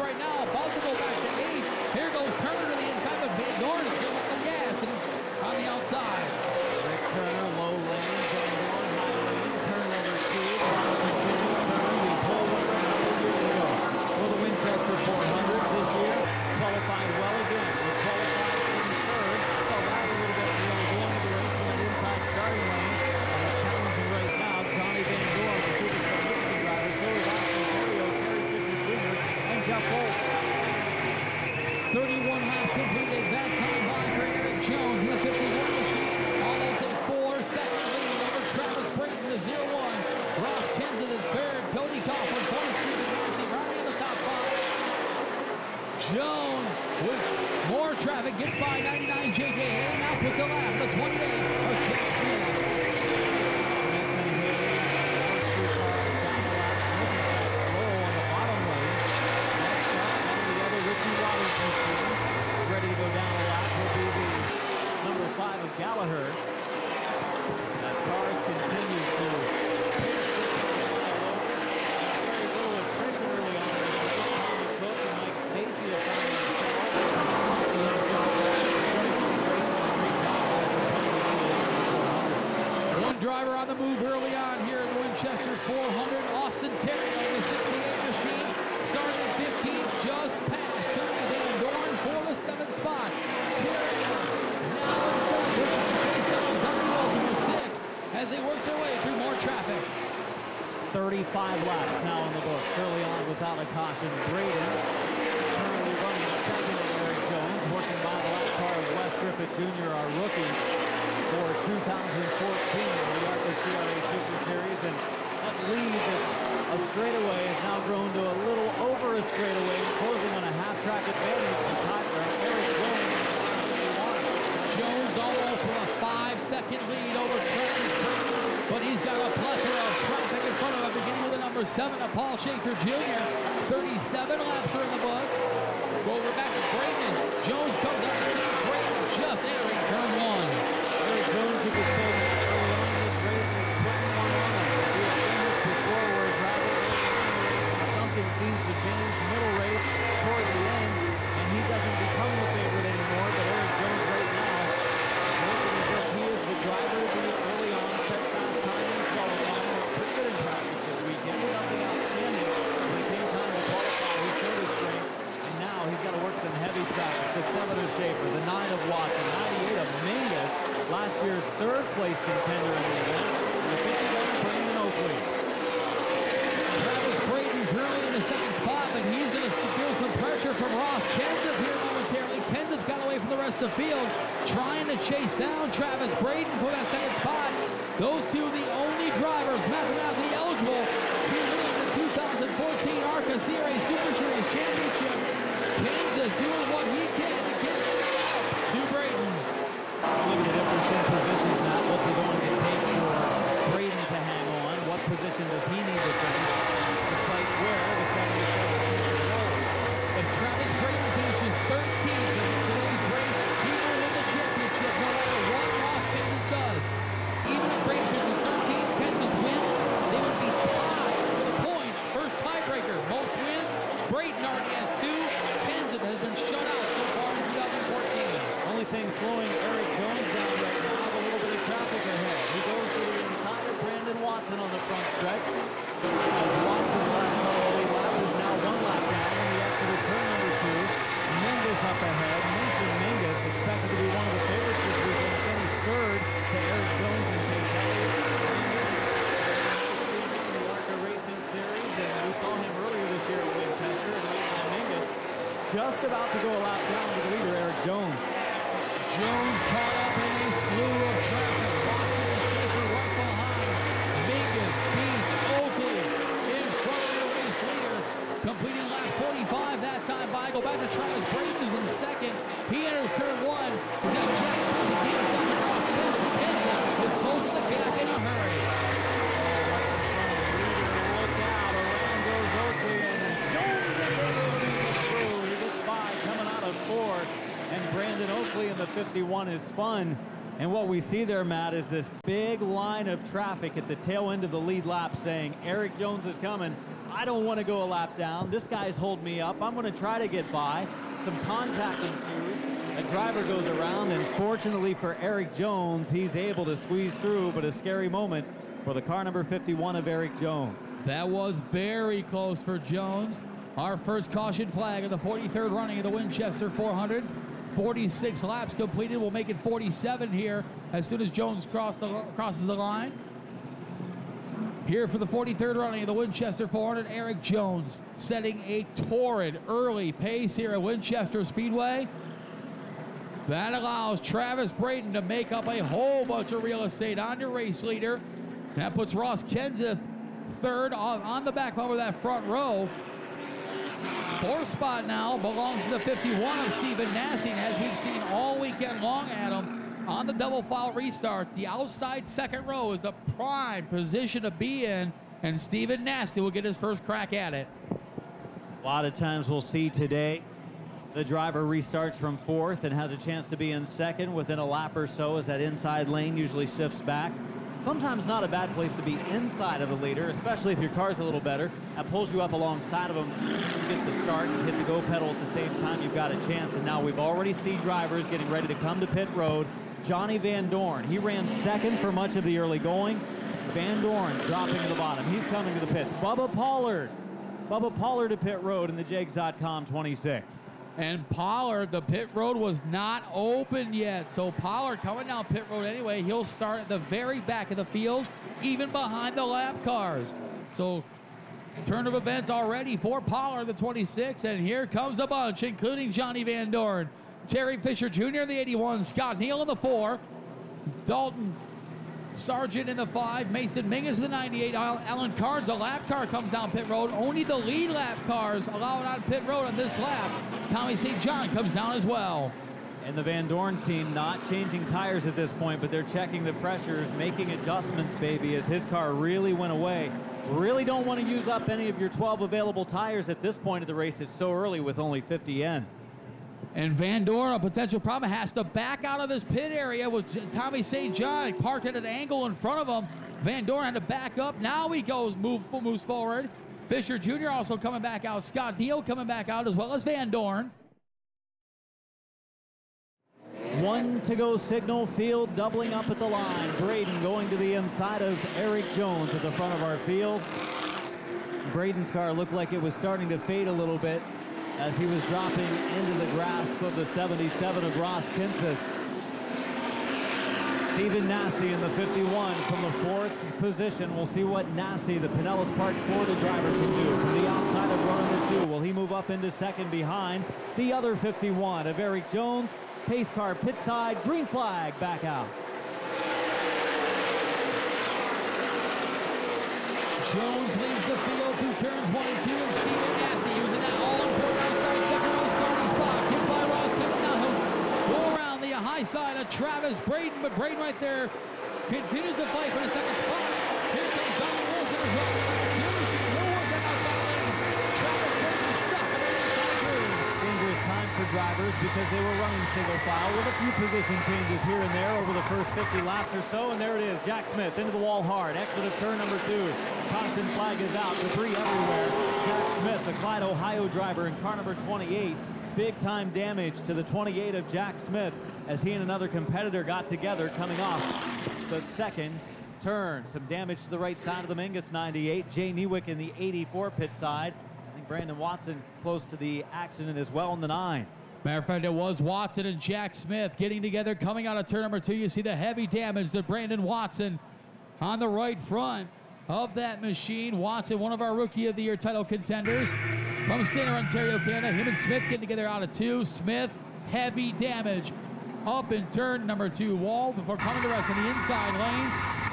right now. About to go back to 8. Here goes Turner to the inside, but Van Dorn is still on the gas and on the outside. Rick Turner, low lane, Van Dorn, high lane, turnover speed. Turner, we pulled one right a couple years ago for the Winchester 400 this year. Qualified well again. Was qualified in third. Fell back a little bit near the end of the race in that inside starting lane. Challenging right now, Johnny Van Dorn, the Superstar Michigan driver, Zoe Watson, Terry Fisher Jr., and Jeff Holt. 31 laps completed. That time by for Eric Jones in the 51 machine. Almost a 4-second lead over Travis Brayton, the 0-1. Ross Kenseth is third. Cody Coughlin, 22 to Rossi, Ronnie in the top 5. Jones with more traffic gets by 99 J.J. Hay. Now puts a lap. The 28 of Jack Smith. Ready to go down the lap will be the number 5 of Gallagher. As cars continue to very little attrition early on. Tommy Cook and Mike Stacy have found themselves. One driver on the move early on here in the Winchester 400. Austin Terry on the 68 machine. Started at 15, just past Johnny Van Dorn for the 7th spot. Terry now in 7th, chase down Donnie Wilson for 6 as they work their way through more traffic. 35 laps now in the books. Early on without a caution. Braden currently running second to Eric Jones, working by the lap car of Wes Griffith Jr., our rookie, for 2014 the ARCA CRA Super Series. And that lead that's a straightaway has now grown to a little over a straightaway, closing on a half-track advantage for Tyler. Eric Jones, Jones almost with a 5-second lead over Travis Brayton, but he's got a plethora of traffic in front of him, beginning with the number 7 of Paul Schaefer Jr. 37 laps are in the books. Go over back to Brayton. Jones comes up to Brayton just entering turn 1. Eric Jones, who was told early on in this race, is putting one on him. We have seen this before where a driver something seems to change middle race toward the end, and he doesn't become the favorite anymore. But Eric Jones right now, looking as if he is the driver to be early on, set fast time in qualifying. Pretty good in practice this weekend. Nothing outstanding. When it came time to qualify, he showed his strength, and now he's got to work some heavy traffic. The 7 of Schaefer, the 9 of Watson, 98 of Mingus, last year's 3rd place contender in the event, and the 51 of Brandon Oakley. Travis Brayton currently in the 2nd spot, but he's going to feel some pressure from Ross Kenseth here momentarily. Kenseth got away from the rest of the field, trying to chase down Travis Brayton for that 2nd spot. Those two the only drivers mathematically eligible to win the 2014 ARCA CRA Super Series Championship. Kenseth doing what he can to get up to Brayton. Look at the difference in positions, Matt. What's it going to take for Brayton to hang on? What position does he need to finish? Despite where the 77 is rolling. If Travis Brayton finishes 13th in today's race, he will win the championship no matter what Ross Kenseth does. Even if Brayton finishes 13th, Kenseth wins, they would be tied for the points. First tiebreaker, most wins. Brayton already has 2. Kenseth has been shut out so far in 2014. Only thing slowing Eric Jones down right now is a little bit of traffic ahead. He goes to the inside of Brandon Watson on the front stretch. As Watson's last early lap is now 1 lap down in the exit of turn number 2. Mingus up ahead. Mason Mingus expected to be one of the favorites this weekend. Finished 3rd to Eric Jones and Chase Elliott. The ARCA Racing Series, and we saw him earlier this year at Winchester. And Mingus just about to go a lap down to the leader, Eric Jones. Jones caught up in a slew of traffic. Watson and Schaefer right behind. Mingus beats Oakley in front of the race leader. Completing lap 45 that time by. Go back to Travis Brayton who's in 2nd. He enters turn 1. He's got Jack Smith the inside across Kenseth. Kenseth is closing the gap in a hurry. Look out, around goes Oakley, and Jones through. He gets by, coming out of 4. And Brandon Oakley in the 51 is spun. And what we see there, Matt, is this big line of traffic at the tail end of the lead lap saying Eric Jones is coming. I don't want to go a lap down. This guy's holding me up. I'm going to try to get by. Some contact ensues. The driver goes around, and fortunately for Eric Jones, he's able to squeeze through, but a scary moment for the car number 51 of Eric Jones. That was very close for Jones. Our first caution flag of the 43rd running of the Winchester 400. 46 laps completed. We'll make it 47 here as soon as Jones crosses the line. Here for the 43rd running of the Winchester 400, Eric Jones setting a torrid early pace here at Winchester Speedway. That allows Travis Braden to make up a whole bunch of real estate on your race leader. That puts Ross Kenseth third on the back bumper of that front row. Fourth spot now belongs to the 51 of Stephen Nassing, as we've seen all weekend long, Adam. On the double file restarts, the outside second row is the prime position to be in, and Stephen Nassing will get his first crack at it. A lot of times we'll see today the driver restarts from fourth and has a chance to be in second within a lap or so as that inside lane usually shifts back. Sometimes not a bad place to be inside of the leader, especially if your car's a little better. That pulls you up alongside of them. You get the start and hit the go pedal at the same time. You've got a chance. And now we've already seen drivers getting ready to come to pit road. Johnny Van Dorn, he ran second for much of the early going. Van Dorn dropping to the bottom. He's coming to the pits. Bubba Pollard to pit road in the Jegs.com 26. And Pollard, the pit road was not open yet. So Pollard coming down pit road anyway. He'll start at the very back of the field, even behind the lap cars. So turn of events already for Pollard, the 26. And here comes a bunch, including Johnny Van Dorn, Terry Fisher Jr. in the 81, Scott Neal in the 4, Dalton Sargent in the 5, Mason Mingus in the 98, Alan Carnes, the lap car comes down pit road. Only the lead lap cars allowed on pit road on this lap. Tommy St. John comes down as well. And the Van Dorn team not changing tires at this point, but they're checking the pressures, making adjustments, baby, as his car really went away. Really don't want to use up any of your 12 available tires at this point of the race. It's so early with only 50 in. And Van Dorn, a potential problem, has to back out of his pit area with Tommy St. John parked at an angle in front of him. Van Dorn had to back up. Now he moves forward. Fisher Jr. also coming back out. Scott Neal coming back out, as well as Van Dorn. 1 to go signal, field doubling up at the line. Braden going to the inside of Eric Jones at the front of our field. Braden's car looked like it was starting to fade a little bit as he was dropping into the grasp of the 77 of Ross Kenseth. Stephen Nassing in the 51 from the 4th position. We'll see what Nassing, the Pinellas Park Ford driver, can do. From the outside of row number 2, will he move up into second behind the other 51 of Eric Jones? Pace car pit side, green flag, back out. Jones leads the field through turns 1 and 2, and Stephen Nassing, he was in that all-important outside second row starting spot. Hit by Ross Kenseth. Now he'll go around the high side of Travis Braden, but Braden right there continues to fight for the second spot. Here comes Donald Wilson as well. No one got outside lane. Travis Braden stuck on the inside groove. Dangerous time for drivers because they were running single file with a few position changes here and there over the first 50 laps or so. And there it is, Jack Smith into the wall hard. Exit of turn number 2. Caution flag is out. Debris everywhere. Jack Smith, the Clyde, Ohio driver in car number 28. Big time damage to the 28 of Jack Smith as he and another competitor got together coming off the second turn. Some damage to the right side of the Mingus 98. Jay Newick in the 84 pit side. I think Brandon Watson close to the accident as well in the 9. Matter of fact, it was Watson and Jack Smith getting together coming out of turn number 2. You see the heavy damage to Brandon Watson on the right front of that machine. Watson, one of our Rookie of the Year title contenders from Stanner, Ontario, Canada. Him and Smith getting together out of 2. Smith, heavy damage up in turn number 2 wall before coming to rest in the inside lane.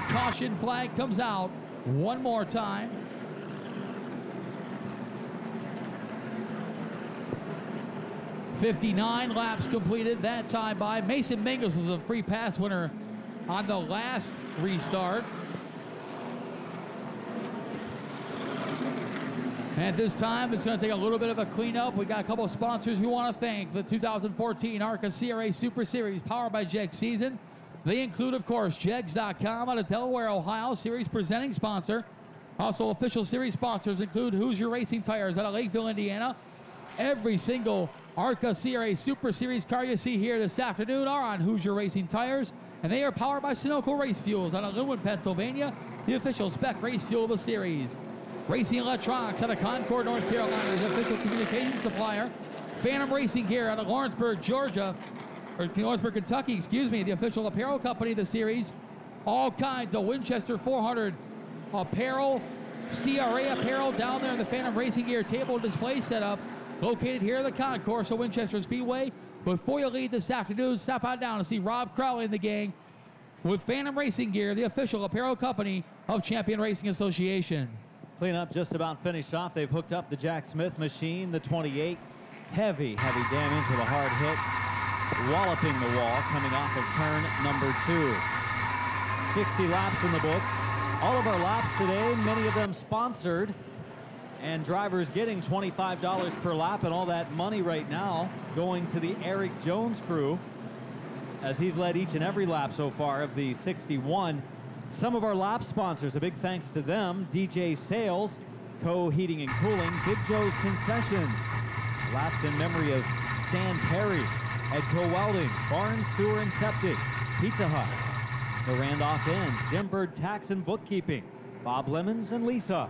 Caution flag comes out one more time. .59 laps completed that time by. Mason Mingus was a free pass winner on the last restart. And this time, it's going to take a little bit of a cleanup. We got a couple of sponsors we want to thank. The 2014 ARCA CRA Super Series powered by Jegs season. They include, of course, Jegs.com out of Delaware, Ohio, series presenting sponsor. Also, official series sponsors include Hoosier Racing Tires out of Lakeville, Indiana. Every single ARCA CRA Super Series car you see here this afternoon are on Hoosier Racing Tires, and they are powered by Sunoco Race Fuels out of Linwood, Pennsylvania, the official spec race fuel of the series. Racing Electronics out of Concord, North Carolina, is the official communication supplier. Phantom Racing Gear out of Lawrenceburg, Georgia, or Lawrenceburg, Kentucky, excuse me, the official apparel company of the series. All kinds of Winchester 400 apparel, CRA apparel down there in the Phantom Racing Gear table display setup, located here in the concourse of Winchester Speedway. Before you leave this afternoon, stop on down to see Rob Crowley and the gang with Phantom Racing Gear, the official apparel company of Champion Racing Association. Cleanup just about finished off. They've hooked up the Jack Smith machine, the 28. Heavy damage with a hard hit, walloping the wall coming off of turn number 2. 60 laps in the books. All of our laps today, many of them sponsored, and drivers getting $25 per lap, and all that money right now going to the Eric Jones crew as he's led each and every lap so far of the 61. Some of our lap sponsors, a big thanks to them: DJ Sales, Co Heating and Cooling, Big Joe's Concessions, laps in memory of Stan Perry, Edco Welding, Barnes Sewer and Septic, Pizza Hut, the Randolph Inn, Jim Bird Tax and Bookkeeping, Bob Lemons and Lisa,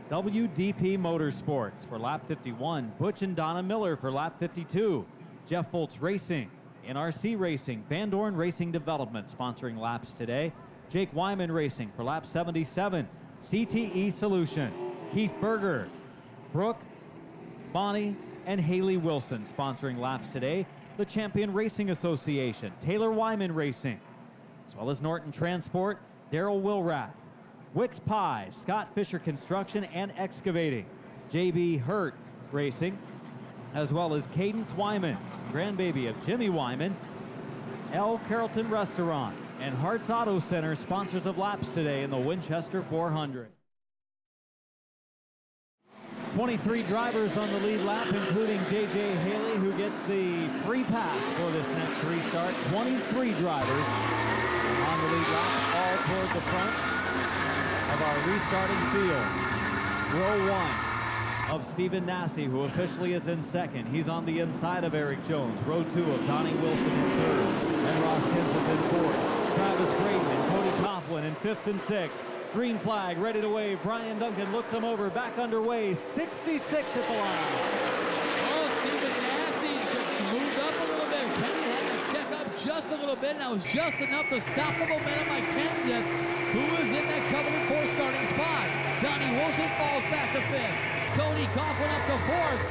WDP Motorsports for lap 51, Butch and Donna Miller for lap 52, Jeff Foltz Racing, NRC Racing, Van Dorn Racing Development sponsoring laps today, Jake Wyman Racing for lap 77, CTE Solution, Keith Berger, Brooke, Bonnie, and Haley Wilson sponsoring laps today, the Champion Racing Association, Taylor Wyman Racing, as well as Norton Transport, Daryl Wilrath, Wicks Pie, Scott Fisher Construction and Excavating, JB Hurt Racing, as well as Cadence Wyman, grandbaby of Jimmy Wyman, L. Carrollton Restaurant, and Hart's Auto Center, sponsors of laps today in the Winchester 400. 23 drivers on the lead lap, including J.J. Haley, who gets the free pass for this next restart. 23 drivers on the lead lap, all toward the front of our restarting field. Row 1 of Stephen Nassy, who officially is in second. He's on the inside of Eric Jones. Row 2 of Donnie Wilson in third, and Ross Kenseth in fourth. Travis Braden and Cody Coughlin in 5th and 6th. Green flag, ready to wave. Brian Duncan looks him over, back underway. 66 at the line. Oh, Stephen Nassy just moved up a little bit. Kenny had to check up just a little bit, and that was just enough to stop the momentum by Kenseth, who was in that coveted 4th starting spot. Donnie Wilson falls back to 5th. Cody Coughlin up to 4th.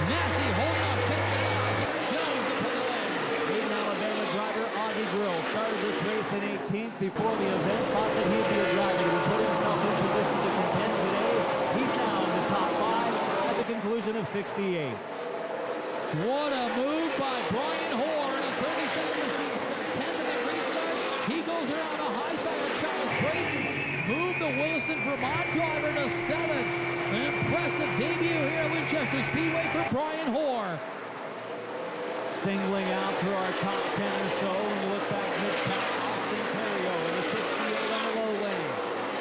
Nassy holding up Kenseth out. Jones to put away. Leading Alabama driver Augie Grill started this race in 18th before the event. Thought that he'd be a driver who would put himself in position to contend today. He's now in the top 5 at the conclusion of 68. What a move by Brian Hoare in a 30-second machine. 10th of the restart. He goes around the high side of Charles Brayton. Move the Williston Vermont driver to 7th. An impressive debut here at Winchester Speedway for Brian Hoare. Singling out through our top 10 or so, when you look back mid-pack, Austin Terrio in the 68 on the low lane.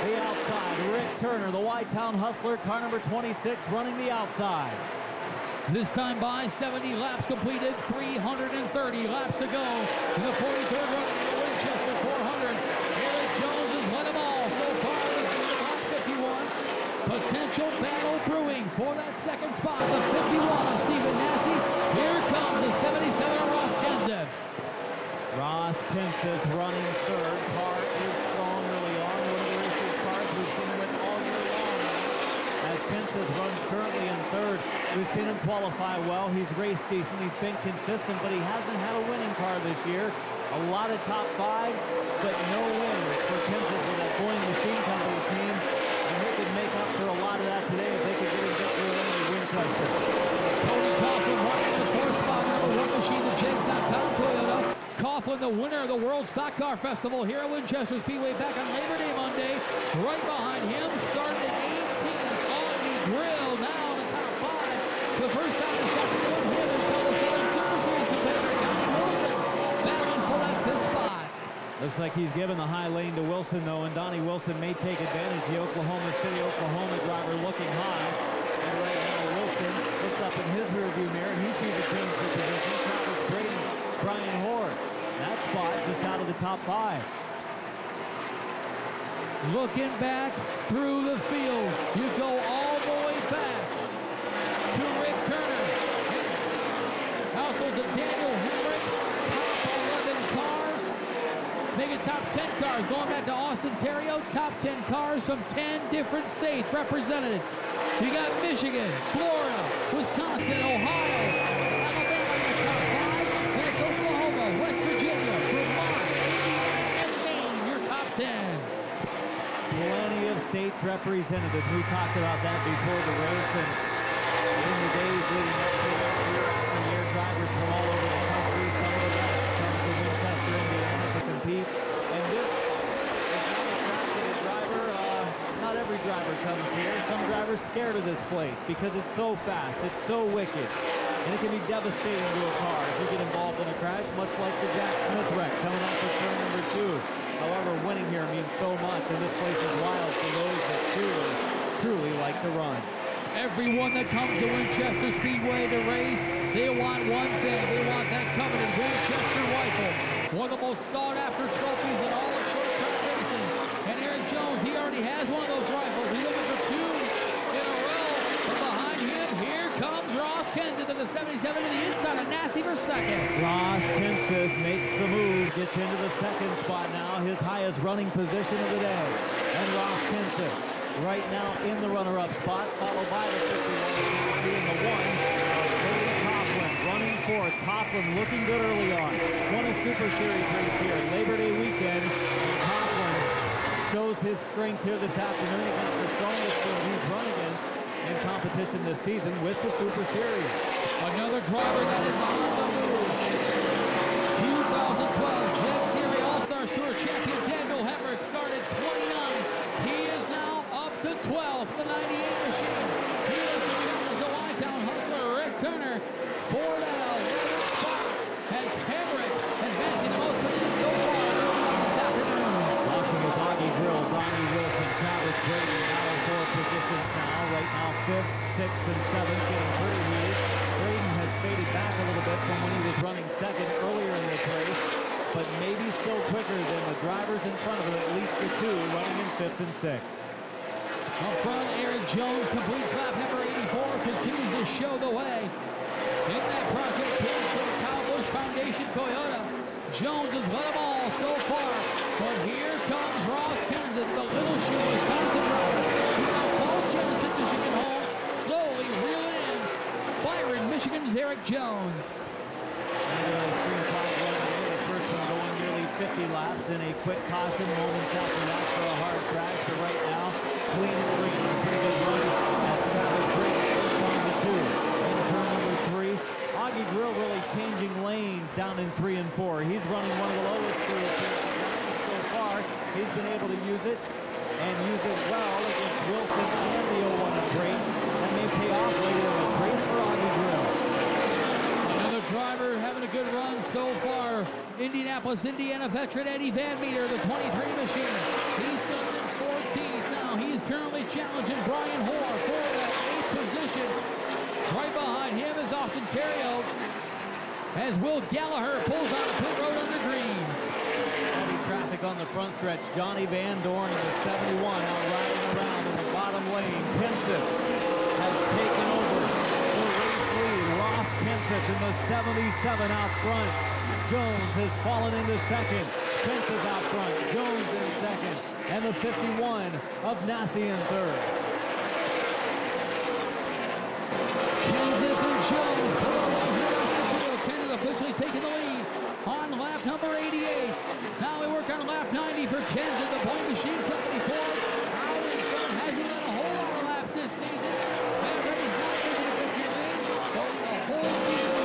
The outside, Rick Turner, the Y-Town Hustler, car number 26, running the outside. This time by 70 laps completed, 330 laps to go in the 43rd running of the Winchester 400. Eric Jones has led them all so far this is lap 51. Potential battle brewing for that second spot. The 51 of Stephen Nassy. Here comes the 77 of Ross Kenseth. Ross Kenseth running third. Car is strong early on. One of the race's cars we've seen him with all year long. As Kenseth runs currently in third, we've seen him qualify well. He's raced decent. He's been consistent, but he hasn't had a winning car this year. A lot of top 5s, but no wins for Kenseth with that Boeing Machine Company team. And he could make up for a lot of that today if they could get him victory in Winchester. Cody Coughlin running in the 4th spot. Number 1 machine, the James.com Toyota. Coughlin, the winner of the World Stock Car Festival here at Winchester Speedway back on Labor Day Monday. Right behind him, started at 18th, Augie Grill, now in the top 5. The first time this afternoon, him and fellow Southern Super Series competitor Donnie Wilson battling for that 5th spot. Looks like he's given the high lane to Wilson, though, and Donnie Wilson may take advantage. The Oklahoma City, Oklahoma driver looking high. And right now, Wilson looks up in his rearview mirror, and he sees a change for position. Travis Brayton, Brian Hoare. That spot just out of the top 5. Looking back through the field, you go all the way back to Rick Turner. Also to Daniel Henrik, top 11 cars. Make it top 10 cars. Going back to Austin Terrio, top 10 cars from 10 different states represented. You got Michigan, Florida, Wisconsin, Ohio, Alabama in the top 5. And it's Oklahoma, West Virginia, Vermont, and Maine, your top 10. Plenty of states represented. We talked about that before the race, and in the days leading up to that, year after year, drivers from all over the country, some of the best, come to Winchester, Indiana to compete. And this is not a track that a driver, not every driver comes here. Some drivers scared of this place because it's so fast, it's so wicked, and it can be devastating to a car if you get involved in a crash, much like the Jack Smith wreck coming off of turn number 2. However, winning here means so much, and this place is wild for those that truly like to run. Everyone that comes to Winchester Speedway to race, they want one thing. They want that coveted Winchester rifle. One of the most sought-after trophies in all of short track racing. And Eric Jones, he already has one of those rifles. He's looking for 2 in a row. But behind him, here comes Ross Kenseth in the 77 to the inside of Nassie for second. Ross Kenseth makes the move, gets into the second spot now, his highest running position of the day. And Ross Kenseth right now in the runner-up spot, followed by the 51 and the 1 of Cody Coughlin running fourth. Coughlin looking good early on. Won a Super Series race here, Labor Day weekend. Coughlin shows his strength here this afternoon against the strongest team he's run against in competition this season with the Super Series. Another driver that is on the move. 2012 Jet Series All-Star Tour champion Daniel Henrik started 29. He is now up to 12 for the 98 machine. He is the Jones of Y-Town hustler Rick Turner for that 11th spot as Henrik advancing the most positions so far this afternoon. Watching is Augie Grill, Donnie Wilson, Travis Brady, now in 4 positions now. Right now 5th, 6th, and 7th, getting pretty heated. Braden has faded back a little bit from when he was running 2nd earlier in this race, but maybe still quicker than the drivers in front of him, at least the 2 running in 5th and 6th. Up front, Eric Jones completes lap number 84, continues to show the way. In that project team for the Kyle Busch Foundation Toyota, Jones has led them all so far, but here comes Ross Kenseth, the Little Shoe Wisconsin driver. He's now Falls Jefferson, Michigan home, slowly reeling in Byron, Michigan's Eric Jones. The first one going nearly 50 laps in a quick caution moments after that for a hard crash, but right now, clean and green, pretty good run as Travis Brady on the 2. In turn number 3, Augie Grill really changing lanes down in 3 and 4. He's running one of the lowest groups so far. He's been able to use it and use it well against Wilson and the 01 of Brayton. That may pay off later in this race for Augie Grill. Another driver having a good run so far. Indianapolis, Indiana veteran Eddie Van Meter, the 23 machine. He's still in 14th now. He is currently challenging Brian Hoare for that 8th position. Right behind him is Austin Terrio as Will Gallagher pulls out of pit road under green. Heavy traffic on the front stretch. Johnny Van Dorn in the 71 out riding around in the bottom lane. Kenseth has taken over the race lead. Ross Kenseth in the 77 out front. Jones has fallen into 2nd. Kenseth out front. Jones in 2nd. And the 51 of Nassie in 3rd. Kenseth and Jones pull away from the field. Kenseth officially taking the lead on lap number 88. Now we work on lap 90 for Kenseth, the point machine company Ford. Out in front, hasn't led a whole lot of laps this season. Van Reddy's not into the victory lane, so the whole field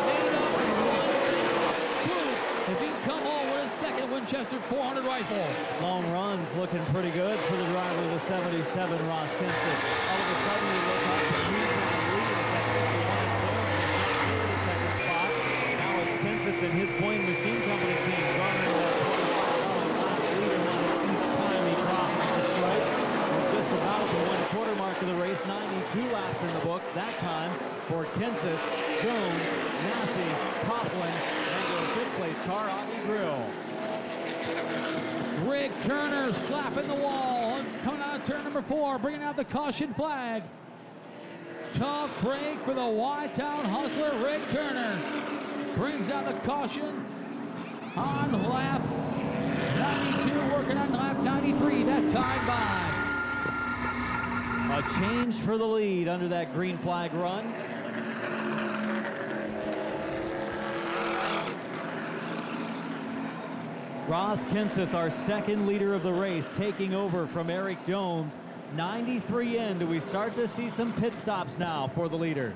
made up in 1, 2. If he can come home with his 2nd Winchester 400 rifle. Long runs looking pretty good for the driver of the 77, Ross Kenseth. All of a sudden we look up and he's in the lead at that 51 the 2nd spot. Now it's Kenseth and his point machine company team running at 25 Kenseth, Jones, Massey, Coughlin, and a fifth place car, Augie Grill. Rick Turner slapping the wall, coming out of turn number 4, bringing out the caution flag. Tough break for the Y-Town hustler, Rick Turner. Brings out the caution on lap 92, working on lap 93, that time by. A change for the lead under that green flag run. Ross Kenseth, our second leader of the race, taking over from Eric Jones. 93 in. Do we start to see some pit stops now for the leaders?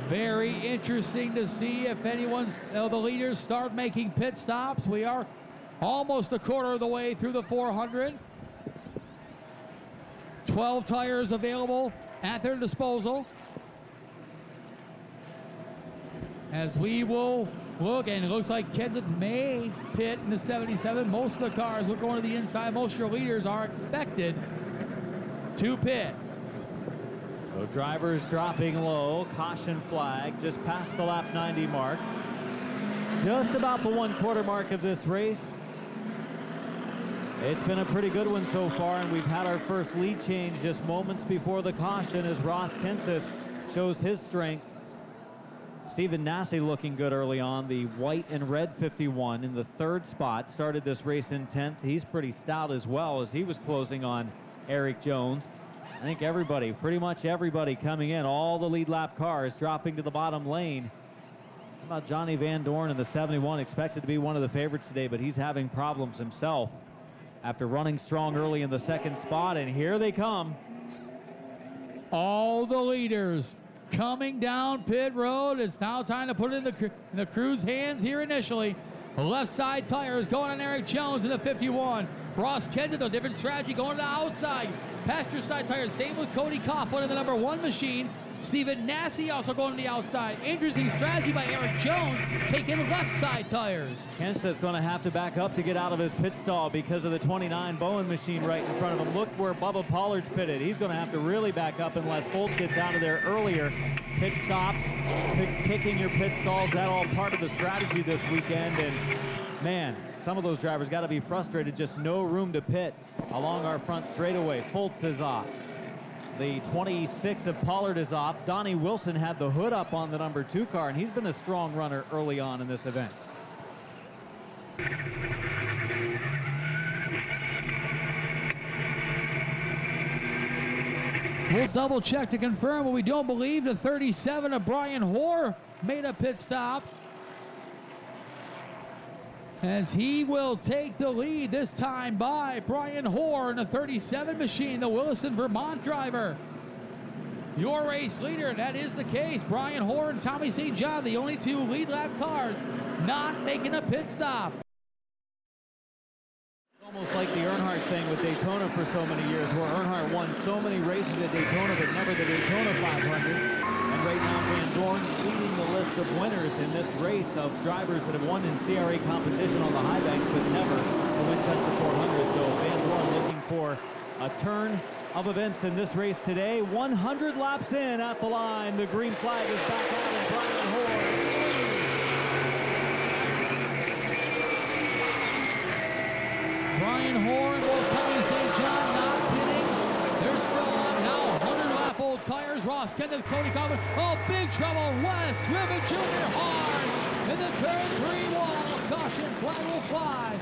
Very interesting to see if anyone's, the leaders start making pit stops. We are almost a quarter of the way through the 400. 12 tires available at their disposal. As we will look, and it looks like Kenseth may pit in the 77. Most of the cars will go to the inside. Most of your leaders are expected to pit. So drivers dropping low, caution flag just past the lap 90 mark. Just about the 1/4 mark of this race. It's been a pretty good one so far, and we've had our first lead change just moments before the caution as Ross Kenseth shows his strength. Stephen Nasse looking good early on, the white and red 51 in the 3rd spot. Started this race in 10th. He's pretty stout as well as he was closing on Eric Jones. I think everybody, pretty much everybody coming in, all the lead lap cars dropping to the bottom lane. How about Johnny Van Dorn in the 71, expected to be one of the favorites today, but he's having problems himself after running strong early in the 2nd spot, and here they come. All the leaders coming down pit road. It's now time to put it in the crew's hands here initially. Left side tires going on Eric Jones in the 51. Ross Kenseth, a different strategy, going to the outside. Passenger side tires, same with Cody Coughlin in the number 1 machine. Stephen Nasse also going to the outside. Interesting strategy by Eric Jones, taking left side tires. Kenseth going to have to back up to get out of his pit stall because of the 29 Bowen machine right in front of him. Look where Bubba Pollard's pitted. He's going to have to really back up unless Foltz gets out of there earlier. Pit stops, picking your pit stalls, that all part of the strategy this weekend. And man, some of those drivers got to be frustrated. Just no room to pit along our front straightaway. Foltz is off. The 26 of Pollard is off. Donnie Wilson had the hood up on the number 2 car, and he's been a strong runner early on in this event. We'll double check to confirm, but we don't believe the 37 of Brian Hoare made a pit stop, as he will take the lead this time by Brian Hoare in the 37 machine, the Williston, Vermont driver. Your race leader, that is the case. Brian Hoare and Tommy St. John, the only 2 lead lap cars not making a pit stop. Almost like the Earnhardt thing with Daytona for so many years, where Earnhardt won so many races at Daytona, but never the Daytona 500. And right now, Van Dorn leading the list of winners in this race of drivers that have won in CRA competition on the high banks, but never the Winchester 400. So Van Dorn looking for a turn of events in this race today. 100 laps in at the line. The green flag is back out, and Brian Hoare. Brian Hoare and both Tommy St. John not pitting. They're still on now. 100-lap-old tires. Ross Kenseth, Cody Coughlin. Oh, big trouble. Wes Rivet Jr. hard in the turn 3 wall. Caution flag will fly.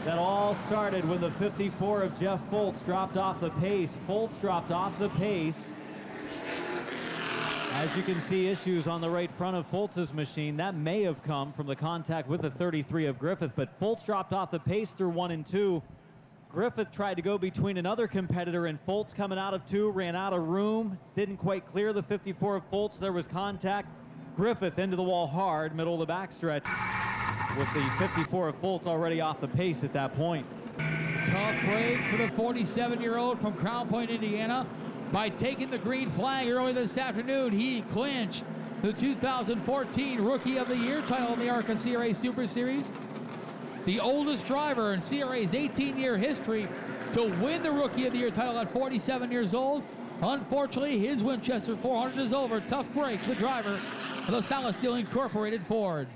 That all started when the 54 of Jeff Foltz dropped off the pace. Foltz dropped off the pace. As you can see, issues on the right front of Foltz's machine. That may have come from the contact with the 33 of Griffith, but Foltz dropped off the pace through 1 and 2. Griffith tried to go between another competitor, and Foltz coming out of 2, ran out of room, didn't quite clear the 54 of Foltz. There was contact. Griffith into the wall hard, middle of the backstretch, with the 54 of Foltz already off the pace at that point. Tough break for the 47-year-old from Crown Point, Indiana. By taking the green flag early this afternoon, he clinched the 2014 Rookie of the Year title in the ARCA CRA Super Series. The oldest driver in CRA's 18-year history to win the Rookie of the Year title at 47 years old. Unfortunately, his Winchester 400 is over. Tough break for the driver of the Solid Steel Incorporated Ford.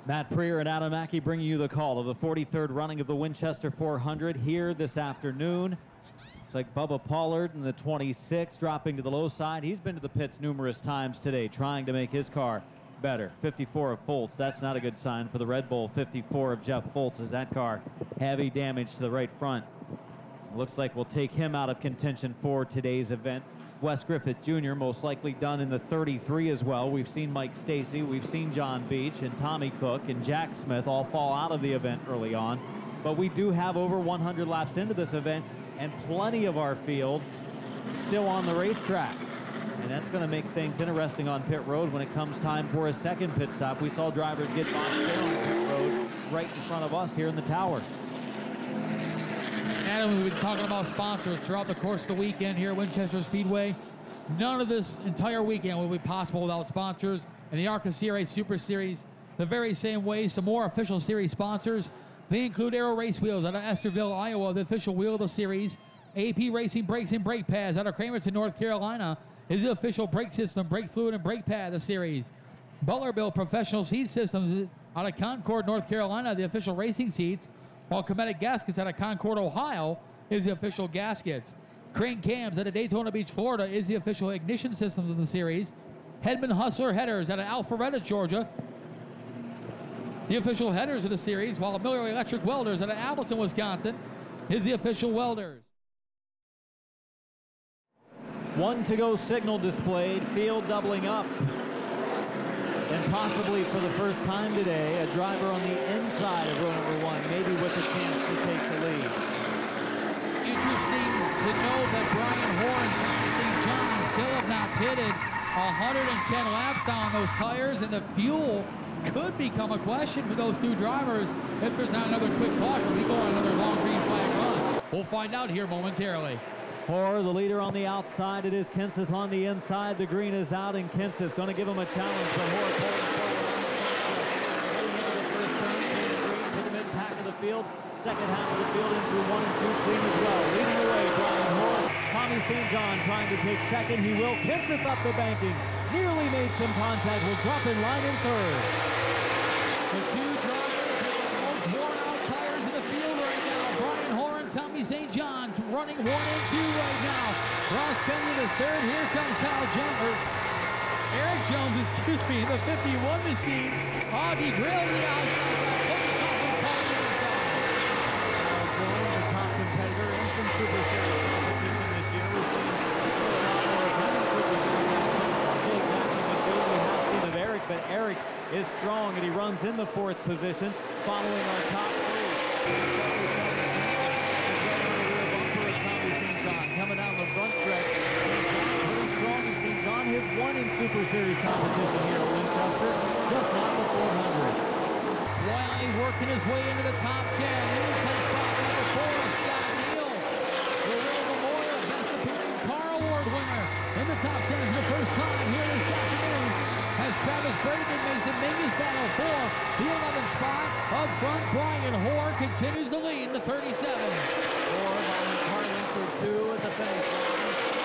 Matt Preer and Adam Mackey bringing you the call of the 43rd running of the Winchester 400 here this afternoon. It's like Bubba Pollard in the 26 dropping to the low side. He's been to the pits numerous times today trying to make his car better. 54 of Foltz, that's not a good sign for the Red Bull. 54 of Jeff Foltz as that car heavy damage to the right front. Looks like we'll take him out of contention for today's event. Wes Griffith Jr. most likely done in the 33 as well. We've seen Mike Stacy, we've seen John Beach and Tommy Cook and Jack Smith all fall out of the event early on. But we do have over 100 laps into this event and plenty of our field still on the racetrack. And that's going to make things interesting on pit road when it comes time for a second pit stop. We saw drivers get boxed in on pit road right in front of us here in the tower. Adam, we've been talking about sponsors throughout the course of the weekend here at Winchester Speedway. None of this entire weekend will be possible without sponsors. And the ARCA CRA Super Series, the very same way, some more official series sponsors. They include Aero Race Wheels out of Esterville, Iowa, the official wheel of the series. AP Racing Brakes and Brake Pads out of Cramerton, North Carolina, is the official brake system, brake fluid, and brake pad of the series. Butlerville Professional Seat Systems out of Concord, North Carolina, the official racing seats. While Cometic Gaskets out of Concord, Ohio, is the official gaskets. Crane Cams out of Daytona Beach, Florida, is the official ignition systems of the series. Hedman Hustler Headers out of Alpharetta, Georgia, the official headers of the series, while Miller Electric Welders out of Appleton, Wisconsin, is the official welders. 1 to go signal displayed, field doubling up. And possibly for the first time today, a driver on the inside of row number 1, maybe with a chance to take the lead. Interesting to know that Brian Horn and St. John still have not pitted. 110 laps down those tires, and the fuel could become a question for those two drivers if there's not another quick caution. We go on another long green flag run. We'll find out here momentarily. Hoare, the leader on the outside. It is Kenseth on the inside. The green is out, and Kenseth going to give him a challenge. For Hoare pulling forward. Getting into the first turn, green to the mid-pack of the field. Second half of the field in through 1 and 2, clean as well. Leading away, Brian Hoare. Tommy St. John trying to take second. He will. Kenseth up the banking. Nearly made some contact. Will drop in line in third. The two drivers with the most worn-out tires in the field right now. Brian Hoare and Tommy St. John running 1 and 2 right now. Ross Kenyon is third. Here comes Eric Jones, excuse me, the 51 machine. Augie Grill the outside. Jones, the top competitor in some Super Series competition this year. We've seen actually a lot more of him in Super Series action. The exact machine we have seen of Eric, but Eric is strong and he runs in the 4th position following our top 3. Coming down the front stretch. Pretty strong, and St. John has won in Super Series competition here at Winchester, just not the 400. Wiley working his way into the top 10. Here's spot number 4, Scott Neal, the Will Memorial Best Appearing Car Award winner in the top 10 for the first time here this afternoon. As Travis Braden and Mason Mingus battle for the 11th spot. Up front, Brian Hoare continues the lead in the 37. Hoare by Carlin for 2 at the finish line.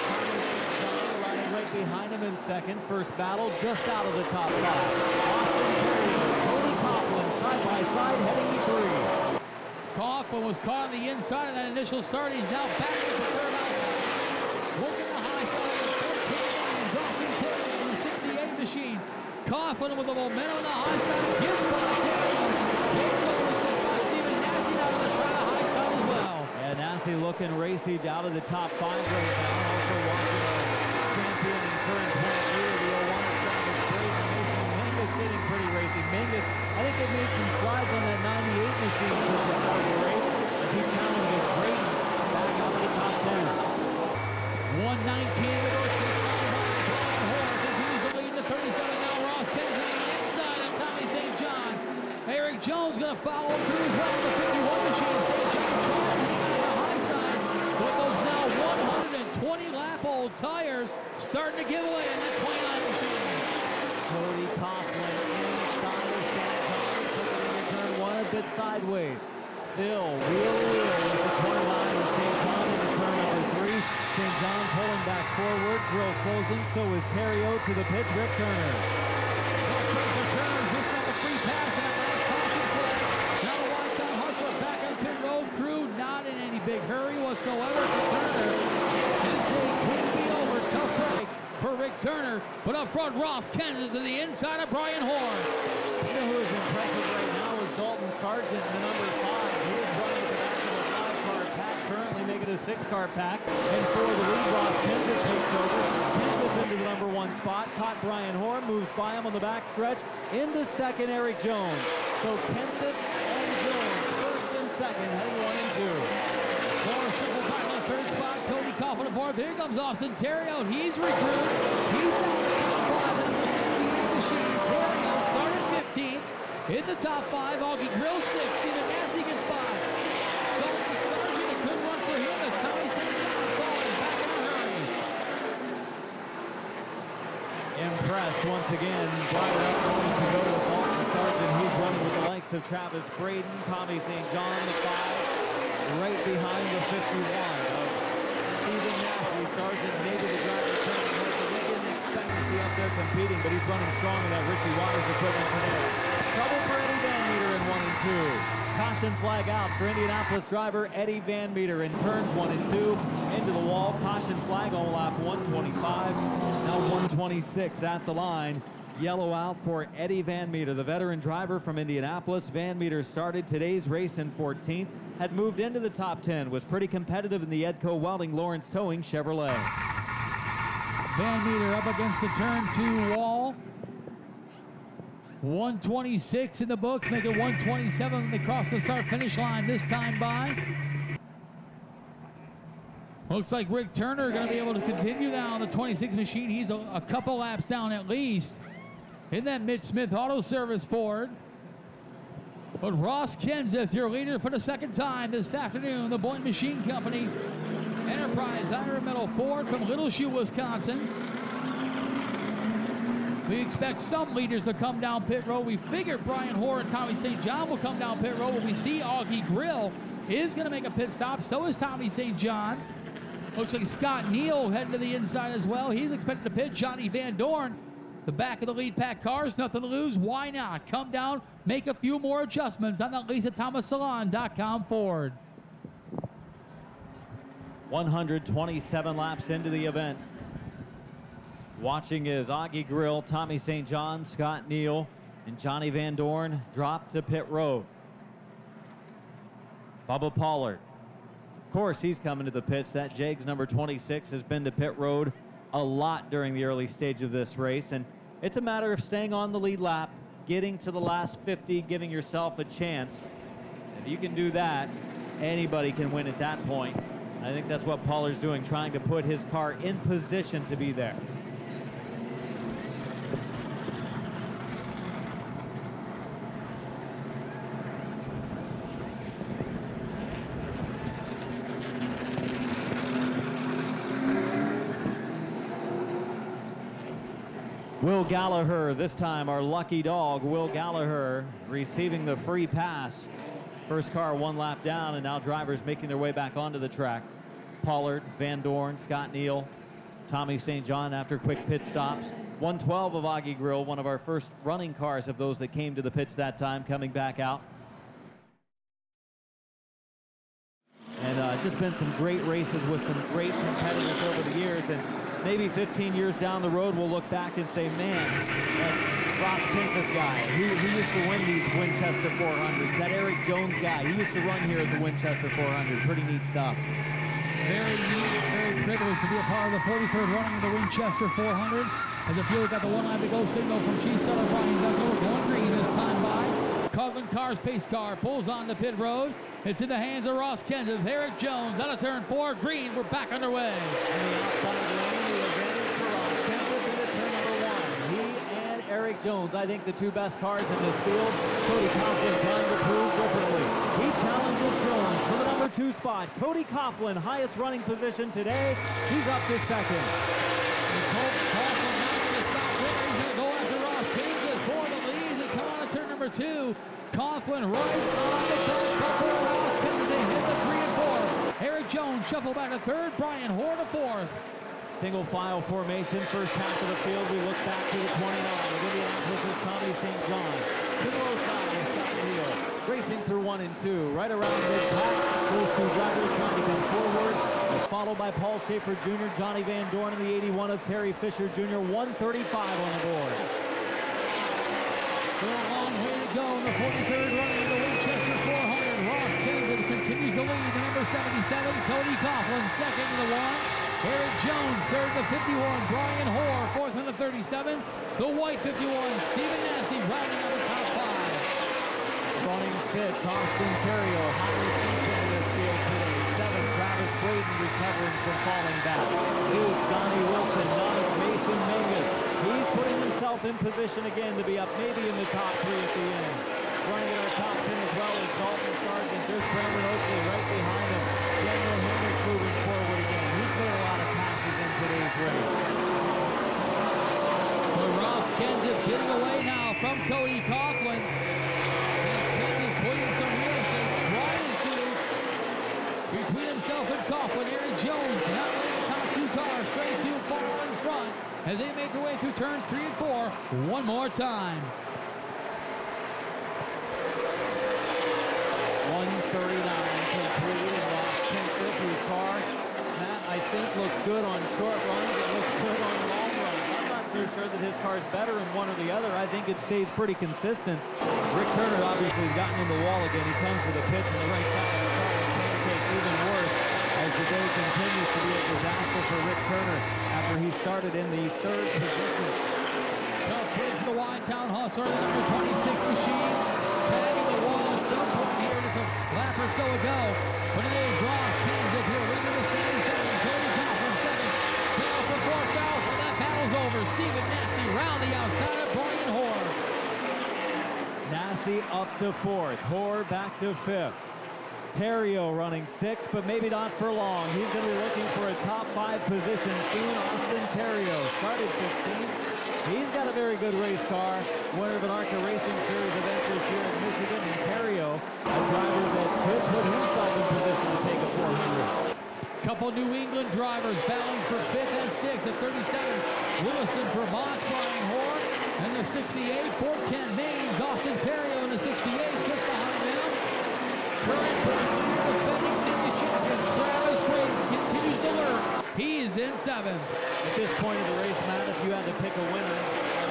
Tommy St. John riding right behind him in second. First battle just out of the top 5. Austin Terry and Cody Coughlin side by side heading to 3. Coughlin was caught on the inside of that initial start. He's now back to the third outside. Working the high side of the 14 line. Austin Terry on the 68 machine. Coughlin with the momentum on the high side. Gets by Terry. Takes over the 6 Stephen Nassy out of the try to high side as well. Yeah, Nassy looking racy out of the top 5 right now. Also watching our champion and current point leader, the 01 Travis Braden. Mason Mingus getting pretty racy. Mingus, I think they made some strides on that 98 machine since the start of the race as he challenges Braden back out of the top 10. 119 with those 6 down by Brian Hoare. Continues to lead in the 37 now. Ross Kennedy on the inside of Tommy St. John. Eric Jones going to follow him through as well. The 51 machine. St. John charging on the high side with those now 120-lap-old tires starting to give away in that 29 machine. Cody Coughlin inside of St. John. Took it into turn 1 a bit sideways. Still wheel to wheel with the 29 of St. John into turn number 3. St. John pulling back forward, Grill closing, so is Terrio to the pits, Rick Turner. Just got the free pass and a nice caution play. Now the one-time hustler back on pit road crew, not in any big hurry whatsoever for Turner. His day couldn't be over. Tough break for Rick Turner, but up front, Ross Kenseth to the inside of Brian Horn. You know who is impressive right now is Dalton Sargent, the number 5. He is running at the back of a 5-car pack, currently making a 6-car pack. And for the lead, Ross Kenseth takes over. Kenseth into the number 1 spot, caught Brian Horn, moves by him on the back stretch. Into second, Eric Jones. So Kenseth and Jones, first and second, heading 1 and 2. Horn shuffles back on the 3rd spot. Cody Coughlin in 4th. Here comes Austin Terrio. He's regrouped. He's down the top 5, the number 68 machine. Terrio started 15th. In the top 5, Augie Grill 6. Stephen Massey gets 5. Dalton Sargent, a good run for him as Tommy St. John falling back in a hurry. Impressed once again. Driver up going to go with Dalton Sargent. He's running with the likes of Travis Braden, Tommy St. John, the 5, right behind the 51 of Stephen Massey. Sargent maybe the driver turning right, but we didn't expect to see up there competing, but he's running strong with that Richie Waters equipment today. Trouble for Eddie Van Meter in 1 and 2. Caution flag out for Indianapolis driver Eddie Van Meter in turns 1 and 2. Into the wall, caution flag on lap 125. Now 126 at the line. Yellow out for Eddie Van Meter, the veteran driver from Indianapolis. Van Meter started today's race in 14th, had moved into the top 10, was pretty competitive in the Edco Welding Lawrence Towing Chevrolet. Van Meter up against the turn 2 wall. 126 in the books, make it 127 when they cross the start-finish line this time by. Looks like Rick Turner going to be able to continue now on the 26 machine. He's a couple laps down at least in that Mitch Smith Auto Service Ford. But Ross Kenseth, your leader for the 2nd time this afternoon, the Boynton Machine Company Enterprise Iron Metal Ford from Little Shoe, Wisconsin. We expect some leaders to come down pit road. We figured Brian Hoare and Tommy St. John will come down pit road, but we see Augie Grill is going to make a pit stop. So is Tommy St. John. Looks like Scott Neal heading to the inside as well. He's expected to pit. Johnny Van Dorn, the back of the lead pack cars, nothing to lose. Why not? Come down, make a few more adjustments on that LisaThomasSalon.com Ford. 127 laps into the event. Watching is Augie Grill, Tommy St. John, Scott Neal, and Johnny Van Dorn drop to pit road. Bubba Pollard. Of course, he's coming to the pits. That Jags number 26 has been to pit road a lot during the early stage of this race, and it's a matter of staying on the lead lap, getting to the last 50, giving yourself a chance. If you can do that, anybody can win at that point. I think that's what Pollard's doing, trying to put his car in position to be there. Will Gallagher, this time our lucky dog, Will Gallagher, receiving the free pass. First car 1 lap down, and now drivers making their way back onto the track. Pollard, Van Dorn, Scott Neal, Tommy St. John after quick pit stops. 112 of Augie Grill, one of our first running cars of those that came to the pits that time, coming back out. And just been some great races with some great competitors over the years. And maybe 15 years down the road, we'll look back and say, man, that Ross Kenseth guy, he used to win these Winchester 400s. That Eric Jones guy, he used to run here at the Winchester 400. Pretty neat stuff. Very neat, very privileged to be a part of the 43rd running of the Winchester 400. As the field got the 1 line to go signal from Chief Sutter, Brian Duncan, going green this time by. Coughlin Cars pace car pulls on the pit road. It's in the hands of Ross Kenseth. Eric Jones out of turn 4. Green, we're back underway. On the outside lane, the advantage for Ross Kenseth into turn number 1. He and Eric Jones, I think the 2 best cars in this field. Cody Coughlin trying to prove differently. He challenges Jones for the number 2 spot. Cody Coughlin, highest running position today. He's up to second. Coughlin not going to stop there. He's going to go after Ross Kenseth for the lead. They come on to turn number 2. Coughlin right on the turn. Ross Kenseth, they hit the 3 and 4. Eric Jones shuffle back to third. Brian Hoare to fourth. Single file formation, first half of the field. We look back to the 29 of Indianapolis is Tommy St. John. To the low side is Scott Neal. Racing through 1 and 2. Right around mid-pack, those two drivers trying to come forward. Followed by Paul Schaefer Jr., Johnny Van Dorn, and the 81 of Terry Fisher Jr. 135 on the board. Still a long way to go in the 43rd running of the Winchester 400. Ross Kennedy continues to lead. The number 77, Cody Coughlin, second in the 1. Eric Jones, third in the 51. Brian Hoare, fourth in the 37. The white 51, Stephen Massey, rounding out the top 5. Running 6, Austin Terrio, highly featured in this field today. 7, Travis Braden recovering from falling back. 8, Donnie Wilson. 9, Mason Mingus. He's putting himself in position again to be up maybe in the top 3 at the end. Running in our top 10 as well as Dalton Sargent. There's Brandon Oakley right behind him. Daniel Henrik moving forward again. He's made a lot of passes in today's race. So Ross Kenseth getting away now from Cody Coughlin. And Kenseth putting some real estate, trying to between himself and Coughlin. Aaron Jones not letting the top 2 cars straight too far in front as they make their way through turns 3 and 4 one more time. 139 complete, and Ross Kenseth, whose car, Matt, I think looks good on short runs. It looks good on long runs. I'm not so sure that his car's better in one or the other. I think it stays pretty consistent. Rick Turner obviously has gotten in the wall again. He comes to the pits on the right side of the car and pancake even worse as the day continues to be a disaster for Rick Turner after he started in the 3rd position. Tough pitch to the wide town hustler, the number 26 machine. Tagging the wall at some point here just a lap or so ago. But it is Ross Kenseth here, leading the 77. Cody Coughlin second. Tail for 4th out, and that battle's over. Stephen Nasty round the outside of Brian Hoare. Nasty up to 4th. Hoare back to 5th. Terrio running 6th, but maybe not for long. He's going to be looking for a top 5 position soon. Austin Terrio started 15th. He's got a very good race car, winner of an ARCA Racing Series event this year in Michigan, and Terrio, a driver that could put himself in position to take a 400. Couple New England drivers battling for 5th and 6th at 37. Lewiston, Vermont, Brian Hoare, and the 68, Fort Kent, Maine, Austin Terrio in the 68, just behind them. Current defending series champion Travis Braden continues to lurk. He is in 7th. At this point of the race, Matt, if you had to pick a winner,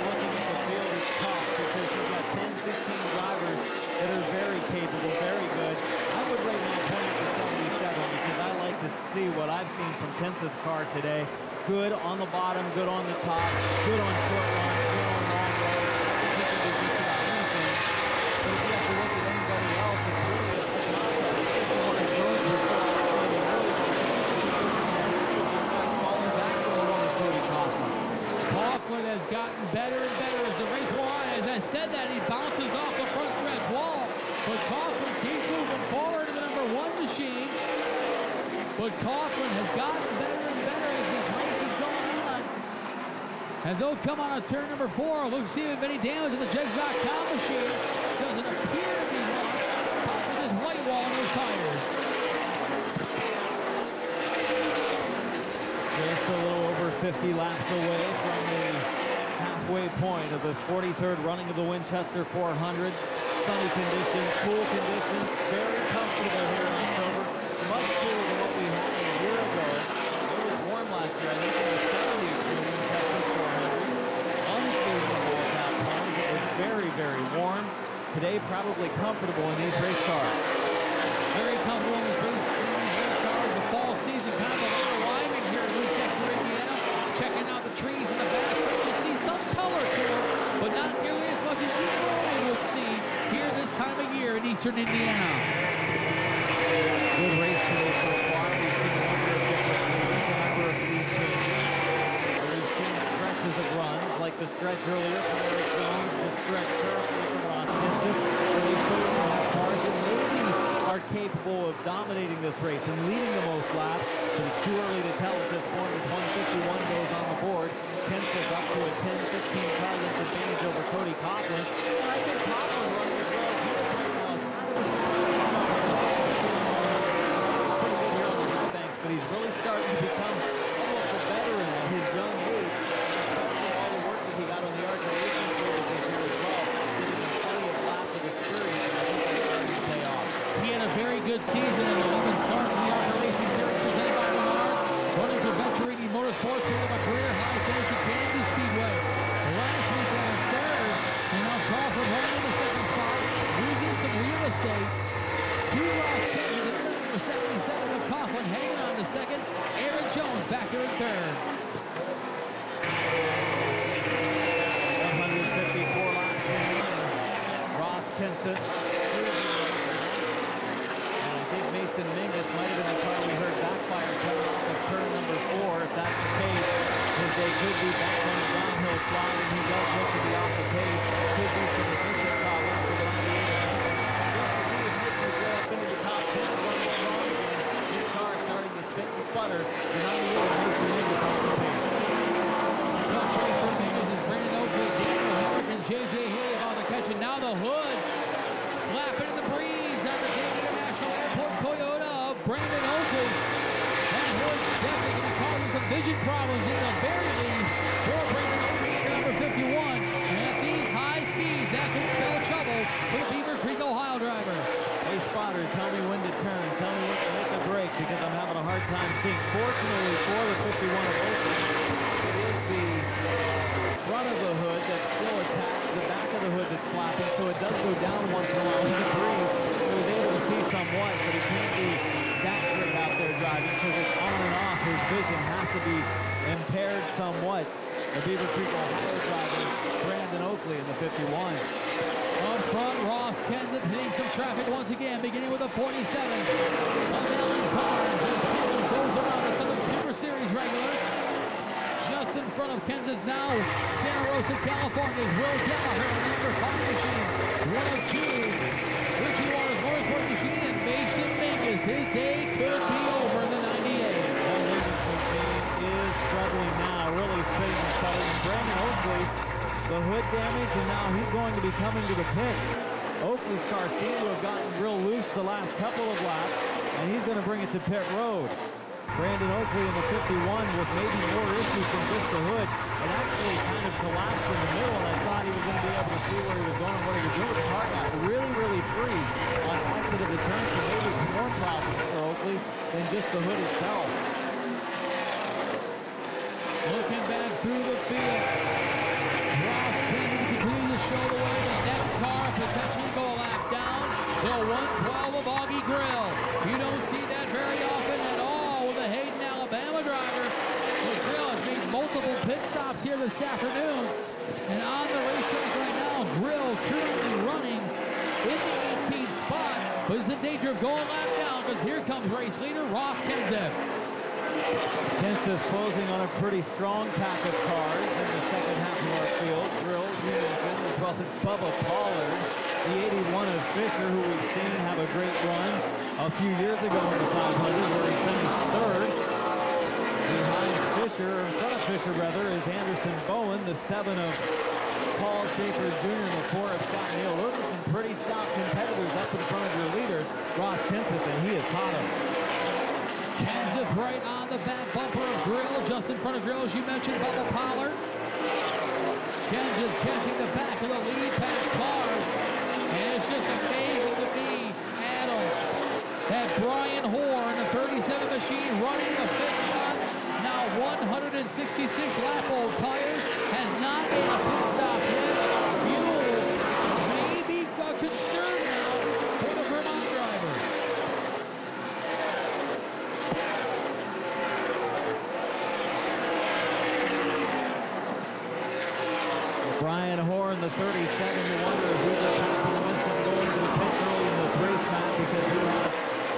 looking at the field, it's tough because you've got 10, 15 drivers that are very capable, very good. I would rate my point at 77 because I like to see what I've seen from Kenseth's car today. Good on the bottom, good on the top, good on short runs, good on long runs. I think he can do just about anything. But if you have to look at anybody else, it's really a toss-up. If you want to go to the side, Coughlin has gotten better and better as the race wore on. As I said that, he bounces off the front stretch wall. But Coughlin keeps moving forward to the number 1 machine. But Coughlin has gotten better and better as this race is going on. As they'll come on turn number 4, look see if any damage to the Jegs.com machine. Doesn't appear to be lost. Top of this white wall on those tires. Just a little over 50 laps away from the halfway point of the 43rd running of the Winchester 400. Sunny conditions, cool conditions, very comfortable here in October. Much cooler than what we had a year ago. It was warm last year. I think it was 70s for the Winchester 400. Unseasonable at that point. It was very, very warm. Today, probably comfortable in these race cars. Very comfortable in these race cars. The fall season kind of a lot of rhyming here in Winchester, Indiana. Checking out the trees in the back. You see some color to them, but not nearly as much as you normally would see here this time of year in eastern Indiana. Good race today so far. We've seen a number of different movements, a number of lead changes. We've seen stretches of runs, like the stretch earlier from Eric Jones, the stretch currently from Ross Kenseth, where they show you have cars that maybe are capable of dominating this race and leading the most laps, but it's too early to tell at this point as 151 goes on the board. Kenseth up to a 10-15 car length advantage over Cody Coughlin. And I think Coughlin running as well as he is right now is kind of a surprise. Pretty good here on the high banks, but he's a very good season and 11 starts in the ARCA Racing Series presented by Menard. Running for Venturini Motorsports, picked up a career-high finish at Kansas Speedway. Last weekend in third, and now Crawford running in the second spot, losing some real estate. Two Ross Kenseth and number 77 of Coughlin hanging on to second. Aaron Jones back there in third. 154 laps remaining. Ross Kenseth. And I think Mason Mingus might have been the car we heard backfire coming off of turn number 4. If that's the case, his day could be back on the downhill slide, and he does look to be off the pace. Could be some initial problems for the 98. Just to see if Nick was way up into the top 10 running strong again. His car starting to spit and sputter. The 98 Mason Mingus off the pace. J.J. Haley on the catch, and now the hood flapping in the breeze on the Dayton International Airport Toyota of Brandon Oakley. That hood definitely going to cause some vision problems in the very least for Brandon Oakley at number 51. And at these high speeds, that could spell trouble for the Beaver Creek, Ohio driver. Hey, spotter, tell me when to turn. Tell me when to make a break because I'm having a hard time seeing. Fortunately for the 51 of Oakley, it is the front of the hood that's still attached, the back of the hood that's flapping, so it does go down once in a while. He breathes. He was able to see somewhat, but he can't be that straight out there driving because it's on and off. His vision has to be impaired somewhat. The Beaver Creek, Ohio driver, Brandon Oakley in the 51. Up front, Ross Kenseth hitting some traffic once again, beginning with a 47 of Alan Carnes. As goes around the Southern Super Series regular. Just in front of Kenseth now, Santa Rosa, California's Will Gallagher, number 5 machine. 1 of 2. Richie Waters Motorsport machine and Mason Mingus. His day could be over in the 98. That Mingus machine is struggling now, really spinning and sputtering. Brandon Oakley, the hood damage, and now he's going to be coming to the pits. Oakley's car seemed to have gotten real loose the last couple of laps, and he's going to bring it to pit road. Brandon Oakley in the 51 with maybe more issues than just the hood. It actually kind of collapsed in the middle, and I thought he was going to be able to see where he was going and what he was doing. The car got really, really free on exit of the turn, so maybe more problems for Oakley than just the hood itself. Looking back through the field, Ross Kenseth continues to show the way. The next car potentially go a lap down. The 112 of Augie Grill. You don't see that very often at all with a Hayden, Alabama driver. So Grill has made multiple pit stops here this afternoon. And on the racetrack right now, Grill currently running in the 18th spot, but is in danger of going a lap down because here comes race leader Ross Kenseth. Kenseth closing on a pretty strong pack of cars in the second half of our field. Grill, you mentioned, as well as Bubba Pollard, the 81 of Fisher, who we've seen have a great run a few years ago in the 500, where he finished third. Behind Fisher, in front of Fisher, rather, is Anderson Bowen, the 7 of Paul Schaefer Jr. and the 4 of Scott Neal. Those are some pretty stout competitors up in front of your leader, Ross Kenseth, and he has caught him. Kenseth right on the back bumper of Grill, just in front of Grill, as you mentioned, Bubba Pollard. Kenseth catching the back of the lead pack cars. And it's just amazing to me, Adam, that Brian Hoare in the 37 machine running the fifth spot, now 166 lap old tires, has not made a pit stop yet. Fuel may be a concern now for the Vermont driver. Brian Hoare in the 37, you wonder if we just happen to miss him going to the pits early in this race, Matt, because he has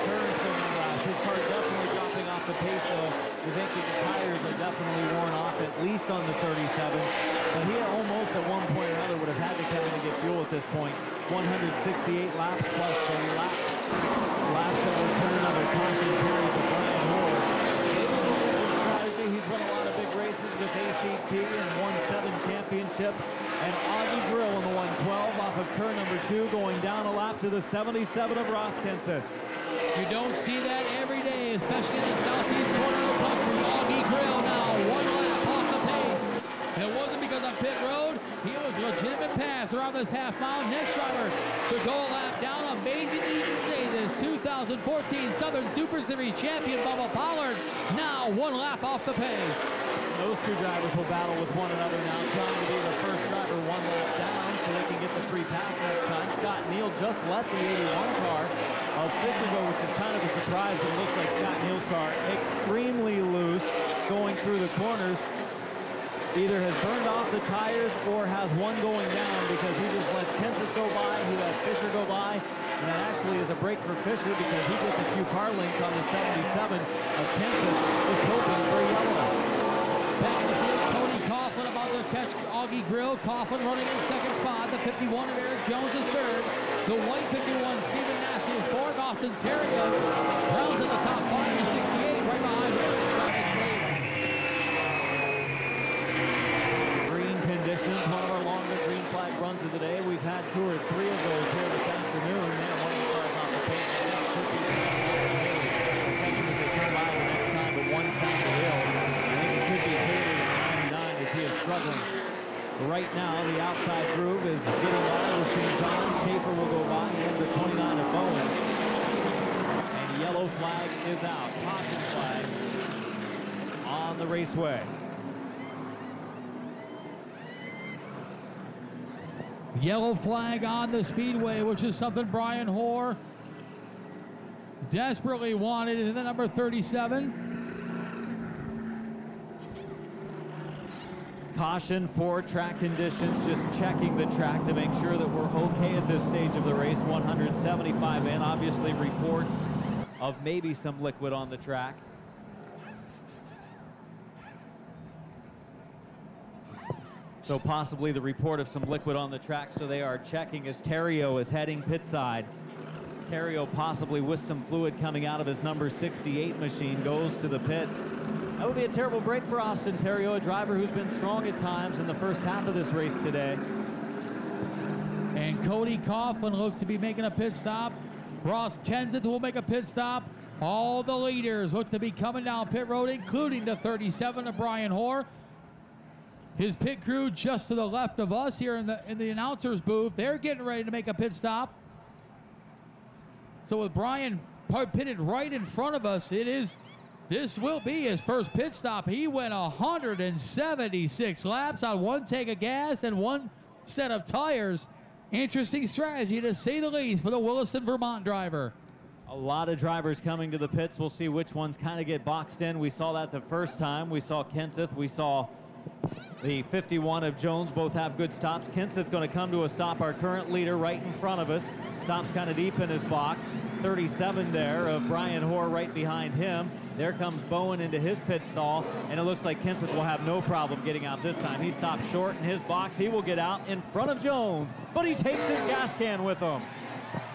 turned so many laps. His car definitely dropping off the pace, though. You think the tires are definitely worn off, at least on the 37. But he almost at one point or another would have had to come in and get fuel at this point. 168 laps plus the laps that were turned under caution period for Brian Hoare. He's run a lot of big races with ACT and won 7 championships. And Augie Grill in the 112 off of turn number 2, going down a lap to the 77 of Ross Kenseth. You don't see that every day, especially in the southeast corner of the country. Augie Grill now 1 lap off the pace. It wasn't because on pit road. He was a legitimate pass around this half mile. Next driver to go a lap down. Amazing to even say this. 2014 Southern Super Series champion Bubba Pollard, now 1 lap off the pace. Those two drivers will battle with one another now, trying to be the first driver 1 lap down so they can get the free pass next time. Scott Neal just let the 81 car of Fisher go, which is kind of a surprise, but it looks like Scott Neal's car extremely loose going through the corners. Either has burned off the tires or has one going down because he just lets Kenseth go by, he lets Fisher go by, and that actually is a break for Fisher because he gets a few car lengths on the 77 of Kenseth is hoping for a yellow. Back in the field, Cody Coughlin about to catch Augie Grill. Coughlin running in second spot. The 51 of Eric Jones is third. The white 51, Stephen Massey is fourth. Austin Terrio rounds in the top 5 to 68, right behind him. Conditions, one of our longer green flag runs of the day. We've had 2 or 3 of those here this afternoon. Man, one of the cars off the pace. Catch them as they come by the next time, but one sounds the hill. I think it could be Haley at 99 as he is struggling. Right now, the outside groove is getting by with St. John. Schaefer will go by and the 29 of Bowen. And the yellow flag is out. Caution flag on the raceway. Yellow flag on the speedway, which is something Brian Hoare desperately wanted in the number 37. Caution for track conditions, just checking the track to make sure that we're okay at this stage of the race. 175 in, obviously report of maybe some liquid on the track. So possibly the report of some liquid on the track, so they are checking as Terrio is heading pit side. Terrio possibly with some fluid coming out of his number 68 machine goes to the pit. That would be a terrible break for Austin Terrio, a driver who's been strong at times in the first half of this race today. And Cody Coughlin looks to be making a pit stop. Ross Kenseth will make a pit stop. All the leaders look to be coming down pit road, including the 37 of Brian Hoare. His pit crew just to the left of us here in the announcer's booth. They're getting ready to make a pit stop. So with Brian pitted right in front of us, this will be his first pit stop. He went 176 laps on 1 tank of gas and 1 set of tires. Interesting strategy, to say the least, for the Williston, Vermont driver. A lot of drivers coming to the pits. We'll see which ones kind of get boxed in. We saw that the first time. We saw Kenseth. We saw the 51 of Jones. Both have good stops. Kenseth's going to come to a stop, our current leader right in front of us. Stops kind of deep in his box. 37 there of Brian Hoare right behind him. There comes Bowen into his pit stall, and it looks like Kenseth will have no problem getting out this time. He stops short in his box. He will get out in front of Jones, but he takes his gas can with him.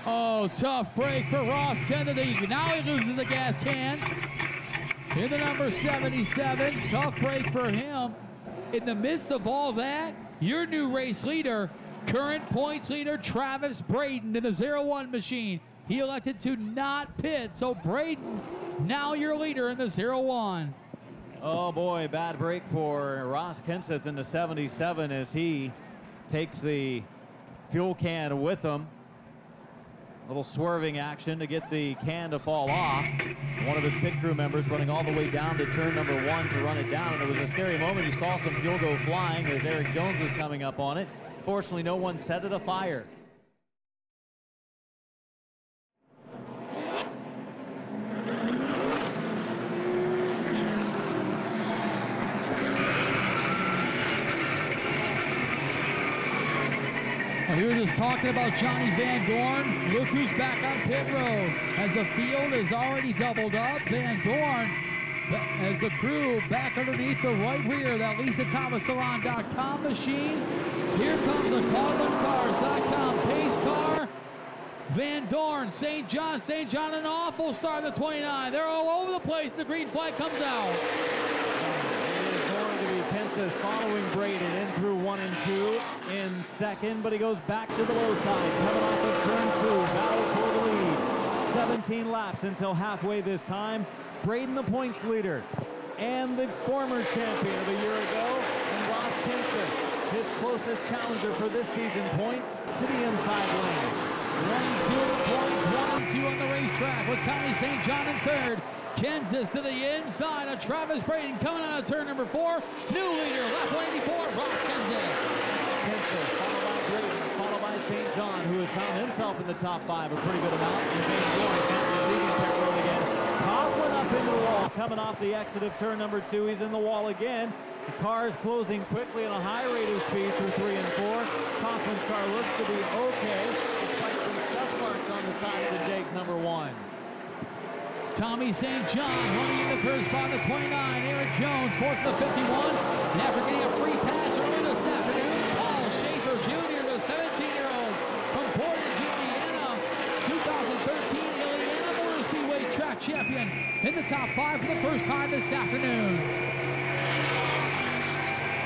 Oh, tough break for Ross Kennedy. Now he loses the gas can. In the number 77, tough break for him. In the midst of all that, your new race leader, current points leader Travis Braden in the 01 machine. He elected to not pit, so Braden, now your leader in the 01. Oh boy, bad break for Ross Kenseth in the 77 as he takes the fuel can with him. Little swerving action to get the can to fall off. One of his pit crew members running all the way down to turn number 1 to run it down, and it was a scary moment. You saw some fuel go flying as Eric Jones was coming up on it. Fortunately, no one set it afire. And we were just talking about Johnny Van Dorn. Look who's back on pit road. As the field is already doubled up, Van Dorn, as the crew back underneath the right rear of that LisaThomasSalon.com machine. Here comes the CarbonCars.com pace car. Van Dorn, St. John, an awful start of the 29. They're all over the place. The green flag comes out. Kenseth following Braden in through 1 and 2 in second, but he goes back to the low side, coming off of turn 2, battle for the lead. 17 laps until halfway this time. Braden the points leader and the former champion of a year ago, and Ross Kenseth, his closest challenger for this season, points to the inside lane. 1 and 2 points, 1 and 2 on the racetrack. track with Tommy St. John in third. Kansas to the inside of Travis Braden coming out of turn number 4. New leader, lap 184, Ross Kansas. Kansas, followed by Braden, followed by St. John, who has found himself in the top 5 a pretty good amount. And Van Dorn currently leading pit road again. Coughlin up into the wall, coming off the exit of turn number 2. He's in the wall again. The car is closing quickly at a high rate of speed through 3 and 4. Coughlin's car looks to be okay, despite some scuff marks on the side of the Jegs number 1. Tommy St. John running in the third spot, the 29. Eric Jones, fourth to the 51. And after getting a free pass early this afternoon, Paul Schaefer Jr., the 17-year-old from Portage, Indiana, 2013 Indiana Motor Speedway track champion in the top 5 for the first time this afternoon.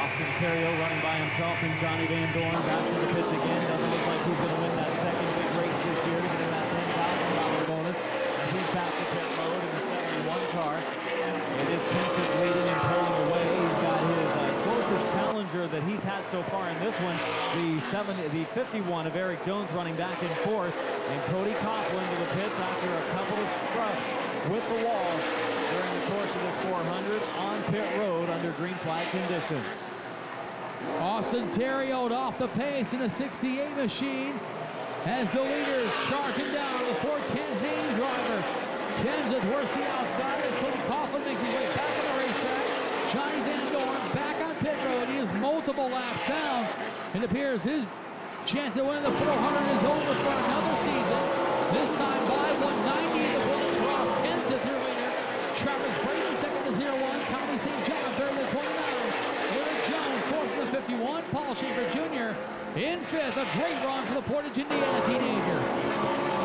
Austin Terrio running by himself, and Johnny Van Dorn back to the pits again. Doesn't look like he's going to win that second big race this year to get him that $10,000 bonus. He's back to pit road in the 71 car. It is Pensive leading and pulling away. He's got his closest challenger that he's had so far in this one, the 51 of Eric Jones running back and forth. And Cody Coughlin to the pits after a couple of scruffs with the wall during the course of this 400 on pit road under green flag conditions. Austin Terrio off the pace in a 68 machine as the leaders charging down the Ford campaign driver. Kansas works the outside as Cody Coughlin makes his way back on the racetrack. Johnny Van Dorn back on pit road. He is multiple laps down. It appears his chance at winning the 400 is over for another season. This time by 190 in the points. Ross Kansas your leader. Travis Braden second to 01. Tommy St. John third to 29. Eric Jones fourth to 51. Paul Schaefer Jr. in fifth. A great run for the Portage, Indiana teenager.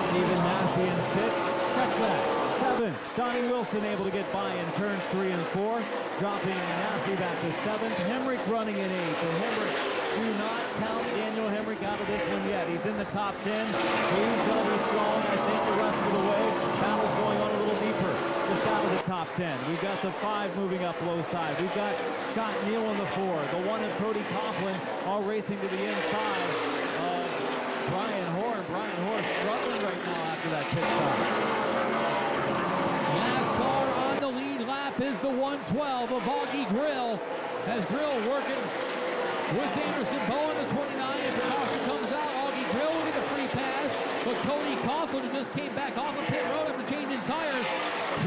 Stephen Massey in 6th. Check that. 7th. Donnie Wilson able to get by in turns 3 and 4. Dropping Massey back to 7th. Hemrick running in 8th. And Hemrick, do not count Daniel Hemrick out of this one yet. He's in the top 10. He's going to be strong, I think, the rest of the way. Battle's going on a little deeper. Just out of the top 10. We've got the 5 moving up low side. We've got Scott Neal in the 4. The 1 of Cody Coughlin all racing to the inside of Brian Horn. Brian Horn struggling right now after that pit stop. Last car on the lead lap is the 112 of Augie Grill. As Grill working with Anderson Bowen, the 29. If the caution comes out, Augie Grill will get the free pass. But Cody Coughlin, who just came back off the pit road after changing tires,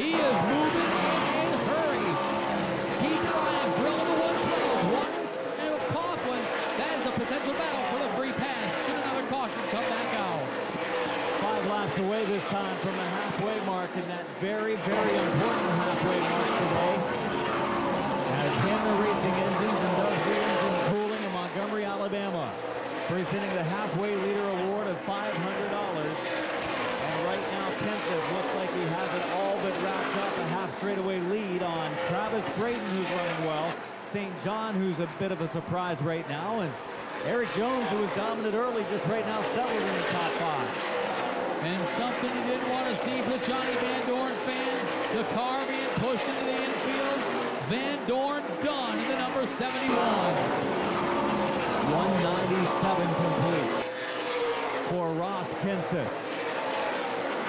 he is moving in a hurry. Keep your eye on Grill in the 112. And with Coughlin, that is a potential battle for the free pass. Should another caution come back out. 5 laps away this time from the halfway mark, and that very, very important halfway mark today. As Hammer Racing Engines and Doug's Engine Cooling in Montgomery, Alabama, presenting the halfway leader award of $500. And right now, Pensive looks like he has it all but wrapped up. A half straightaway lead on Travis Braden, who's running well. St. John, who's a bit of a surprise right now. And Eric Jones, who was dominant early, just right now settled in the top 5. And something you didn't want to see for the Johnny Van Dorn fans, the car being pushed into the infield. Van Dorn done in the number 71. 197 complete for Ross Kenseth.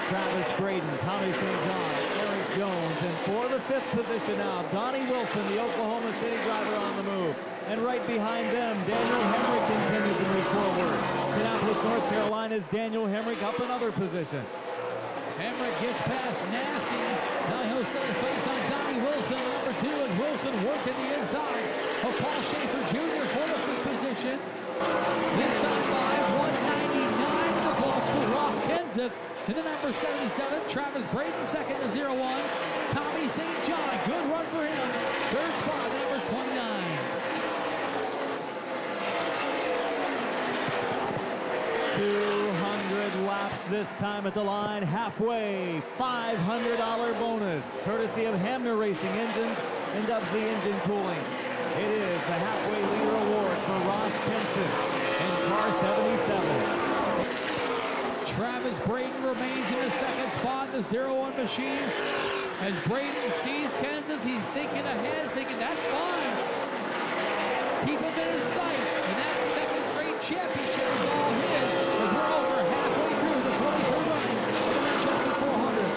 Travis Braden, Tommy St. John, Eric Jones, and for the 5th position now, Donnie Wilson, the Oklahoma City driver on the move. And right behind them, Daniel Hemrick continues to move forward. Indianapolis, North Carolina's Daniel Hemrick up another position. Hemrick gets past Massey. Now he'll set his sights on Donnie Wilson, number 2, and Wilson working the inside of Paul Schaefer Jr. for the 5th position. This time by 199 in the books for Ross Kenseth. In the number 77, Travis Braden second to 01. Tommy St. John, good run for him. Third spot, number 29. 200 laps this time at the line. Halfway, $500 bonus, courtesy of Hamner Racing Engines and Dubsy Engine Cooling. It is the halfway leader award for Ross Kenseth in car 77. Travis Braden remains in the second spot, the 01 machine. As Braden sees Kansas, he's thinking ahead, thinking that's fine. Keep him in his sight, and that second straight championship is all his. As we're over halfway through the 23rd running of the Winchester 400.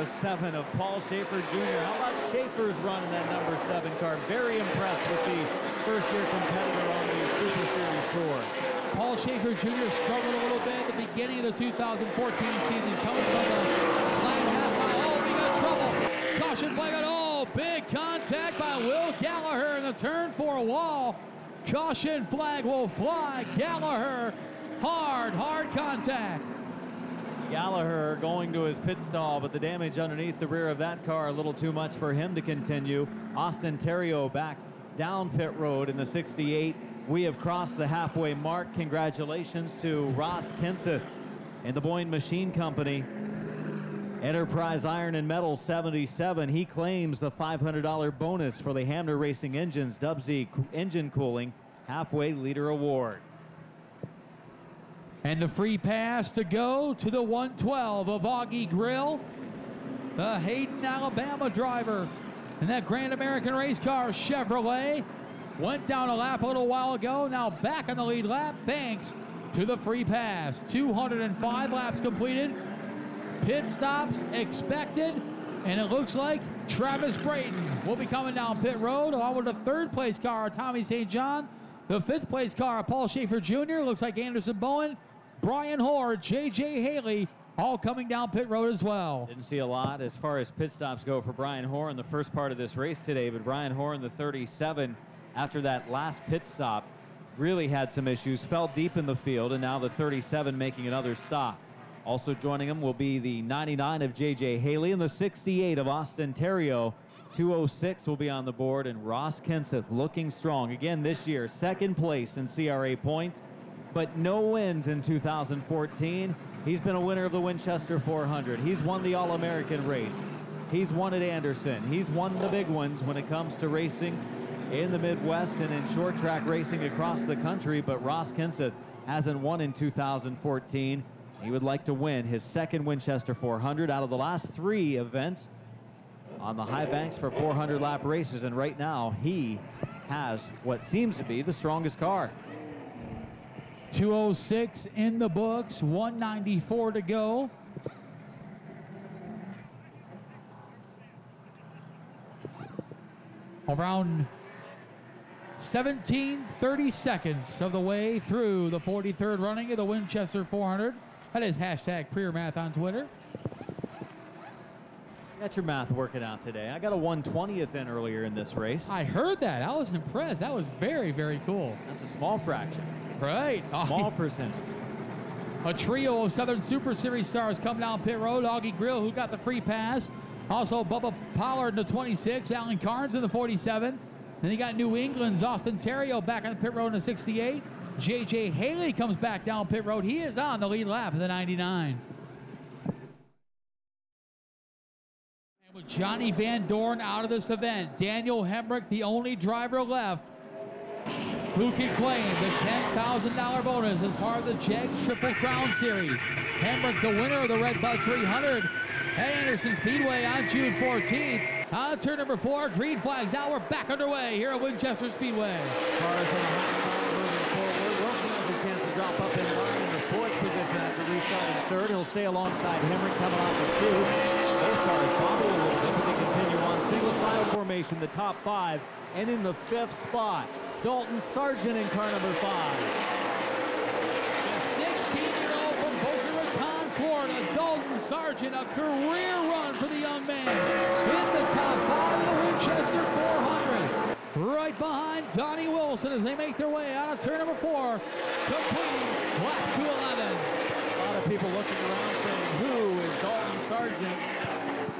the 7 of Paul Schaefer Jr. How about Schaefer's run in that number 7 car? Very impressed with the first-year competitor on the Super Series Tour. Paul Schaefer Jr. struggled a little bit at the beginning of the 2014 season. Coming from the flat half mile. Oh, we got trouble. Caution flag on. Oh, big contact by Will Gallagher in the turn 4 wall. Caution flag will fly. Gallagher, hard contact. Gallagher going to his pit stall, but the damage underneath the rear of that car a little too much for him to continue. Austin Terrio back down pit road in the 68. We have crossed the halfway mark. Congratulations to Ross Kenseth and the Boyne Machine Company. Enterprise Iron and Metal 77. He claims the $500 bonus for the Hamner Racing engines. Dubsy Engine Cooling halfway leader award. And the free pass to go to the 112 of Augie Grill, the Hayden, Alabama driver. And that Grand American race car Chevrolet went down a lap a little while ago, now back on the lead lap thanks to the free pass. 205 laps completed, pit stops expected, and it looks like Travis Brayton will be coming down pit road along with the 3rd place car, Tommy St. John, the 5th place car, Paul Schaefer Jr., looks like Anderson Bowen, Brian Hoare, J.J. Haley, all coming down pit road as well. Didn't see a lot as far as pit stops go for Brian Hoare in the first part of this race today, but Brian Hoare in the 37, after that last pit stop, really had some issues, fell deep in the field, and now the 37 making another stop. Also joining him will be the 99 of J.J. Haley and the 68 of Austin Terrio. 206 will be on the board, and Ross Kenseth looking strong again this year, 2nd place in CRA points, but no wins in 2014. He's been a winner of the Winchester 400. He's won the All-American race. He's won at Anderson. He's won the big ones when it comes to racing in the Midwest and in short track racing across the country, but Ross Kenseth hasn't won in 2014. He would like to win his 2nd Winchester 400 out of the last 3 events on the high banks for 400 lap races, and right now he has what seems to be the strongest car. 206 in the books, 194 to go. Around 17-30 seconds of the way through the 43rd running of the Winchester 400. That is hashtag PrearMath on Twitter. Got your math working out today. I got a 1/20th in earlier in this race. I heard that. I was impressed. That was very, very cool. That's a small fraction. Right. Small percentage. A trio of Southern Super Series stars come down pit road. Augie Grill, who got the free pass. Also Bubba Pollard in the 26. Alan Carnes in the 47. Then you got New England's Austin Terrio back on the pit road in the 68. J.J. Haley comes back down pit road. He is on the lead lap of the 99. And with Johnny Van Dorn out of this event, Daniel Hemrick, the only driver left, who can claim the $10,000 bonus as part of the Jegs Triple Crown Series. Hemrick, the winner of the Red Bud 300 at Anderson Speedway on June 14th. On turn number 4, green flags out. We're back underway here at Winchester Speedway. Cars on the high side moving forward. Wilson has a chance to drop up in line in the 4th position after restarting 3rd. He'll stay alongside Hemrick coming off of 2. Both cars bobble a little bit, but they continue on single file formation, the top 5. And in the 5th spot, Dalton Sargent in car number 5. The 16-year-old from Boca Raton, Florida, Dalton Sargent, a career run for the young man. In the top 5 of the Winchester 400. Right behind Donnie Wilson as they make their way out of turn number 4, completing lap to 11. A lot of people looking around saying, who is Dalton Sargent?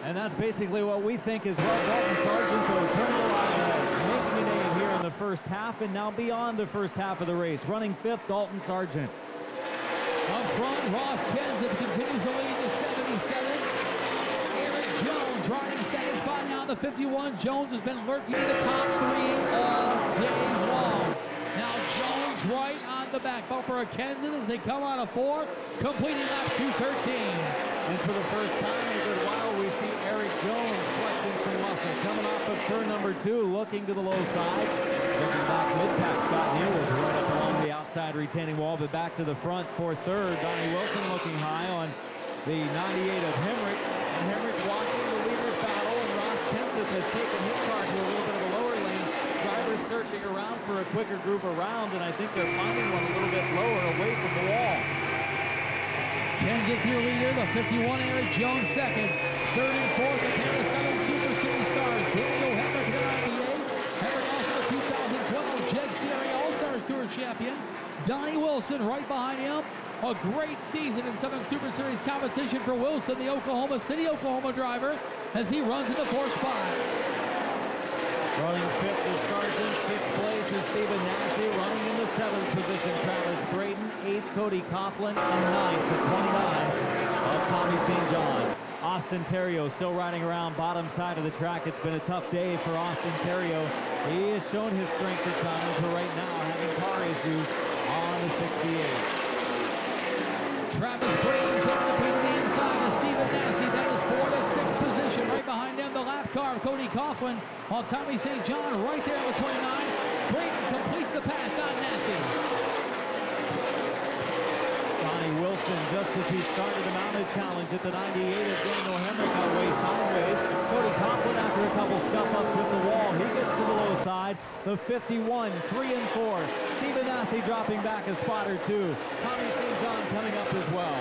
And that's basically what we think as well. Dalton Sargent, though, turning a lot ahead, making a name here in the first half and now beyond the first half of the race. Running 5th, Dalton Sargent. Up front, Ross Kenseth continues to lead the 77. Eric Jones riding 2nd spot now, the 51. Jones has been lurking in the top 3 all day long. Now Jones right on the back bumper of Kenseth as they come out of 4, completing lap 213. And for the first time in a good while, we see Eric Jones flexing some muscle. Coming off of turn number 2, looking to the low side. Looking back mid-pack, Scott Neal was right up along the outside retaining wall, but back to the front for 3rd. Donnie Wilson looking high on the 98 of Hemrick. And Hemrick watching the leaders battle, and Ross Kenseth has taken his car to a little bit of a lower lane. Drivers searching around for a quicker group around, and I think they're finding one a little bit lower away from the wall. Kenseth, your leader, the 51 Eric Jones second. Third and fourth, a pair of 7 Super City stars. Daniel Hemrick, the 98. Hemrick also the 2012 Jeg CRA All-Stars Tour champion. Donnie Wilson right behind him. A great season in Southern Super Series competition for Wilson, the Oklahoma City, Oklahoma driver, as he runs in the 4th spot. Running 5th is Sargent, 6th place is Stephen Nassy, running in the 7th position, Travis Braden, 8th Cody Coughlin, and 9th, the 29 of Tommy St. John. Austin Terrio still riding around bottom side of the track. It's been a tough day for Austin Terrio. He has shown his strength at times, but right now having car issues on the 68. Travis Braden taking the pin to the inside of Stephen Nassy. That is 4th to 6th position. Right behind them, the lap car of Cody Coughlin. While Tommy St. John right there on the 29. Braden completes the pass on Nassy. Donnie Wilson, just as he started a mounted challenge at the 98 of Daniel Hemrick got way sideways. Cody Coughlin, after a couple scuff-ups with the wall, he gets to the low side. The 51, 3 and 4. Stephen Nassy dropping back a spot or two. Tommy St. John coming up as well.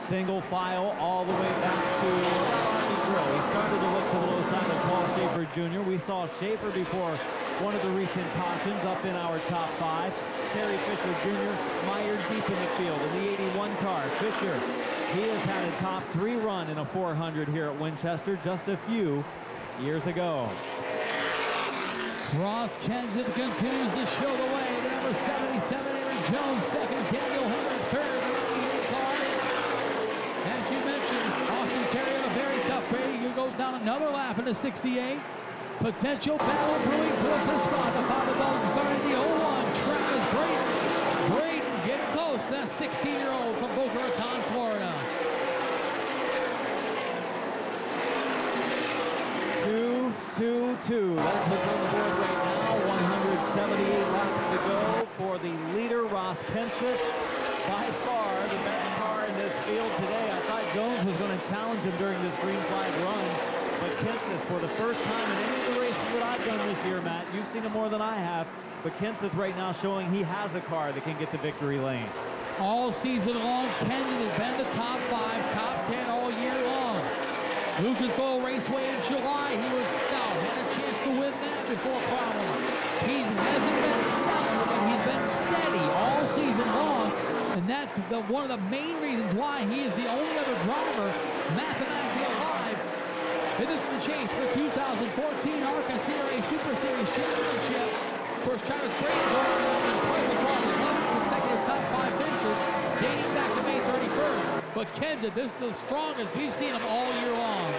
Single file all the way back to Army Grill. He started to look to the low side of Paul Schaefer Jr. We saw Schaefer before one of the recent cautions up in our top 5. Terry Fisher Jr. mired deep in the field in the 81 car. Fisher, he has had a top 3 run in a 400 here at Winchester just a few years ago. Ross Kenseth continues to show the way. The number 77, Aaron Jones, second. Daniel Hemrick, third. The 98 car. As you mentioned, Austin Terry on a very tough rating. He goes down another lap in the 68. Potential battle brewing for the 5th spot. The 5 adults starting the 01. Travis Braden. Braden getting close. That 16-year-old from Boca Raton, Florida. 2-2-2. That's what's on the board right now. 178 laps to go for the leader, Ross Kenseth. By far the best car in this field today. I thought Jones was going to challenge him during this green flag run. But Kenseth, for the first time in any of the races that I've done this year, Matt, you've seen him more than I have, but Kenseth right now showing he has a car that can get to victory lane. All season long, Kenseth has been the top 5, top 10 all year long. Lucas Oil Raceway in July, he was stout, had a chance to win that before problems. He hasn't been stellar, but he's been steady all season long, and that's one of the main reasons why he is the only other driver mathematically alive. And this is the chase for 2014 ARCA CRA Super Series Championship. Of course, Travis Braden going on in perfect run, 11 consecutive top 5 finishes, dating back to May 31st. But Kenseth, this is the strongest we've seen him all year long.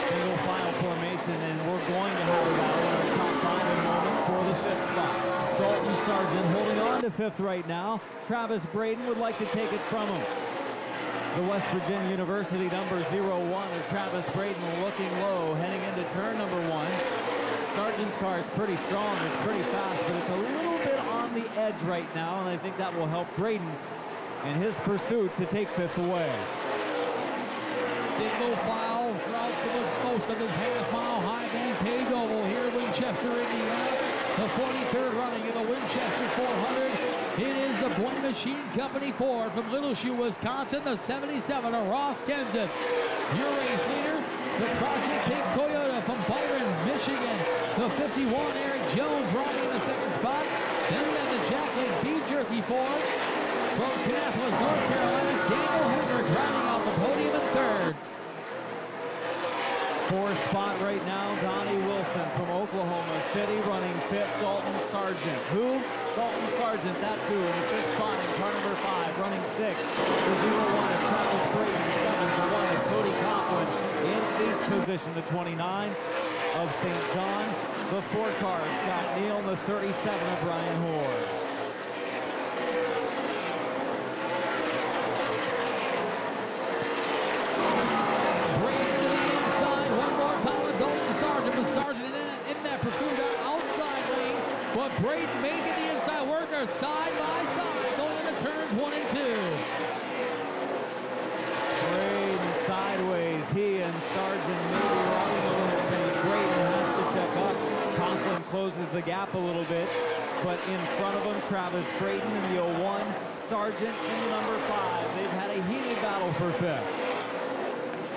Single file formation, and we're going to have a battle in our top 5 in moments for the 5th spot. Dalton Sargent holding on to 5th right now. Travis Braden would like to take it from him. The West Virginia University number 01 of Travis Braden looking low, heading into turn number 1. Sargent's car is pretty strong, it's pretty fast, but it's a little bit on the edge right now, and I think that will help Braden in his pursuit to take 5th away. Single file route to the most of this half-mile high-beam paved oval here in Winchester, Indiana. The 43rd running of the Winchester 400. It is the Boy Machine Company Ford from Little Shoe, Wisconsin. The 77 of Ross Kenseth. Your race leader, the Project Pink Toyota from Byron, Michigan. The 51, Eric Jones, riding in the 2nd spot. Then we have the Jacqueline Beef Jerky Ford from Kannapolis, North Carolina. Daniel Hemrick riding off the podium in 3rd. 4th spot right now, Donnie Wilson from Oklahoma City running 5th, Dalton Sargent. Who? Dalton Sargent, that's who, in the 5th spot in car number 5, running 6th. The 01 of Travis Braden, 7th, the 1 of Cody Coughlin in 8th position, the 29 of St. John. The 4 car, Scott Neal, and the 37 of Brian Hoare. Braden making the inside work. They're side by side going into turns 1 and 2. Braden sideways. He and Sargent maybe running a little bit. Braden has to check up. Conklin closes the gap a little bit. But in front of him, Travis Braden in the 01. Sargent in the number 5. They've had a heated battle for 5th.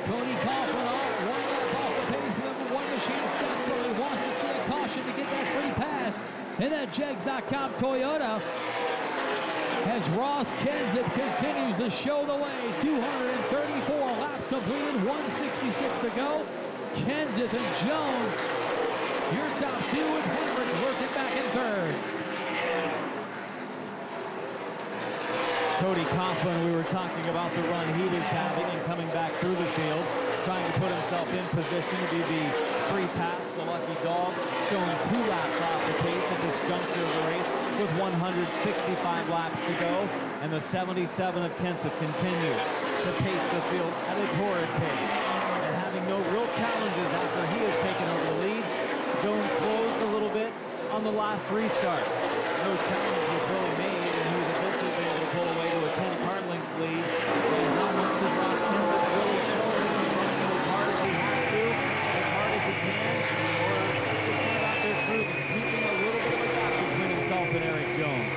Cody Conklin off, 1 lap off the pace. Number 1 machine desperately wants to see a caution to get that free pass. And that Jegs.com Toyota as Ross Kenseth continues to show the way. 234 laps completed, 166 to go. Kenseth and Jones, your top 2 with Henrik lurking back in 3rd. Cody Conklin, we were talking about the run he was having and coming back through the field, trying to put himself in position to be the free pass, the lucky dog, showing 2 laps off the pace at this juncture of the race with 165 laps to go. And the 77 of Kenseth continues to pace the field at a torrid pace. And having no real challenges after he has taken over the lead. Jones closed a little bit on the last restart. No challenge was really made, and he was eventually able to pull away to a 10-car length lead. And how much does Ross Kenseth really show him as hard as he has to, as hard as he can, or just kind of out there cruising, keeping a little bit of a gap between himself and Eric Jones.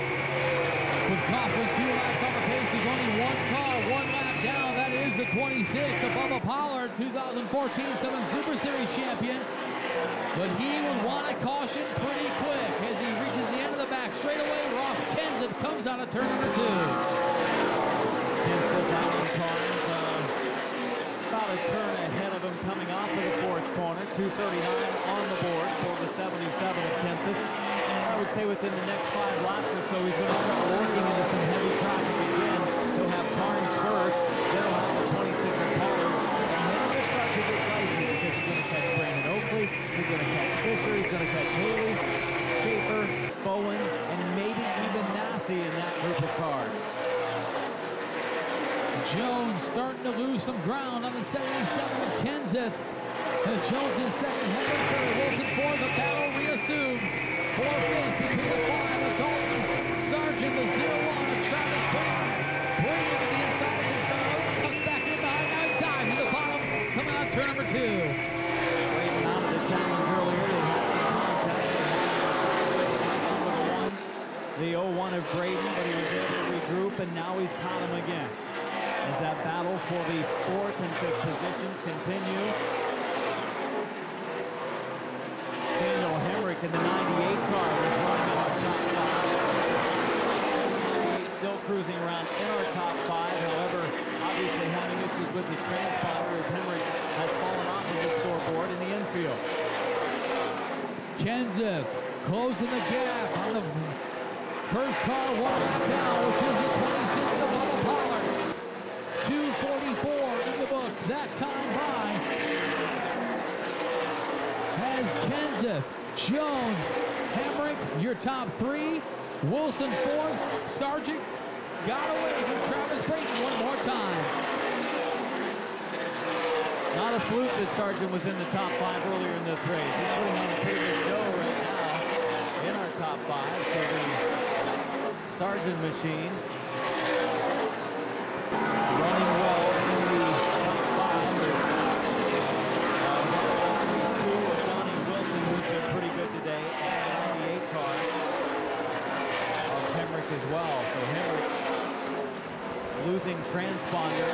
With Conklin 2 laps on the pace, there's only 1 car, 1 lap down. That is the 26 of Bubba Pollard, 2014-7 Super Series champion. But he would want a caution pretty quick as he reaches the end of the back straightaway. Ross Kenseth comes out of turn number 2. Kenseth out in cars, about a turn ahead of him coming off of the 4th corner. 2:39 on the board for the 77 of Kenseth. I would say within the next 5 laps or so, he's going to start working into some heavy traffic again. He'll have Carnes first, then he'll have the 26 of Pollard, and then he'll start to get dicey because he's going to catch Brandon Oakley, he's going to catch Fisher, he's going to catch Haley, Schaefer, Bowen, and maybe even Massey in that group of cars. Jones starting to lose some ground on the 77 of Kenseth. And Jones is second, Henrik third, Wilson fourth. The battle reassumes. 4th, 5th between the 5 of Dalton, Sargent, the 0-1 of Travis Braden. Braden to the inside of his fellow, tucks back in behind, now he dives to the bottom, coming out of turn number 2. Braden out of the challenge earlier. They had some contact. The 0-1 of Braden, but he was able to regroup, and now he's caught him again. As that battle for the 4th and 5th positions continue. Daniel Hemrick in the 98 car was running in our top 5. Still cruising around in our top 5. However, obviously having issues with his transponder as Hemrick has fallen off of the scoreboard in the infield. Kenseth closing the gap on the first car, 1 lap down, which is the 26 of Bubba Pollard. 2:44 in the books that time by. Has Kenseth, Jones, Hemrick, your top 3. Wilson 4th. Sargent got away from Travis Braden 1 more time. Not a fluke that Sargent was in the top 5 earlier in this race. He's putting on a pretty good show right now in our top 5. So the Sargent machine running well in the top 5. 2 of Johnny Wilson, who's been pretty good today, and the 98 car of Hemrick as well. So Hemrick losing transponder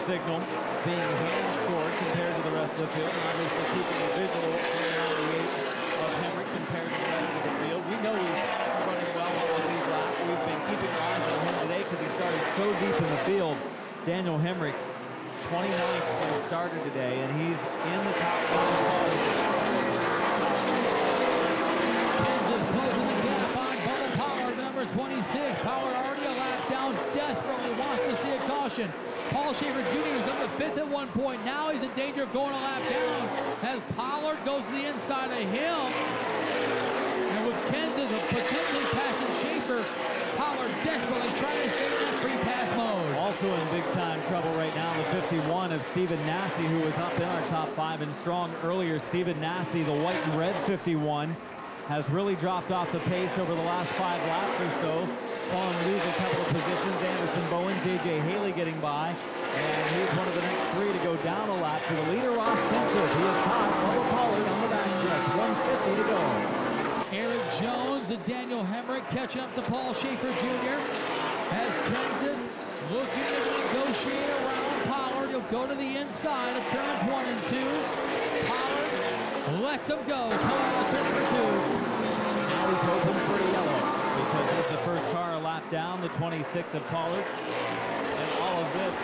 signal, being hand scored compared to the rest of the field, and obviously keeping a visual on the 98 of Hemrick compared to the rest of the field. We know he's running well on the lead lap. We've been keeping our eyes on him today because he started so deep in the field. Daniel Hemrick, 29th when he started today, and he's in the top 5 cars. Kenseth closing the gap on Bubba Pollard, number 26. Pollard already a lap down, desperately wants to see a caution. Paul Schaefer Jr. was up to 5th at one point. Now he's in danger of going a lap down as Pollard goes to the inside of him. And with Kenseth potentially passing Schaefer, Pollard desperately trying to stay in that free pass mode. Also in big time trouble right now, the 51 of Stephen Nasse, who was up in our top 5 and strong earlier. Stephen Nasse, the white and red 51, has really dropped off the pace over the last 5 laps or so. Saw him lose a couple of positions. Anderson Bowen, J.J. Haley getting by, and he's one of the next 3 to go down a lap to the leader, Ross Kenseth. He is caught Bubba Pollard on the backstretch, 150 to go. Eric Jones and Daniel Hemrick catching up to Paul Schaefer Jr. As Kenseth looking to negotiate around Pollard. He'll go to the inside of turns 1 and 2. Pollard lets him go. Come on to turn number 2. Now he's hoping for a yellow because it's the first car a lap down, the 26 of Pollard. And all of this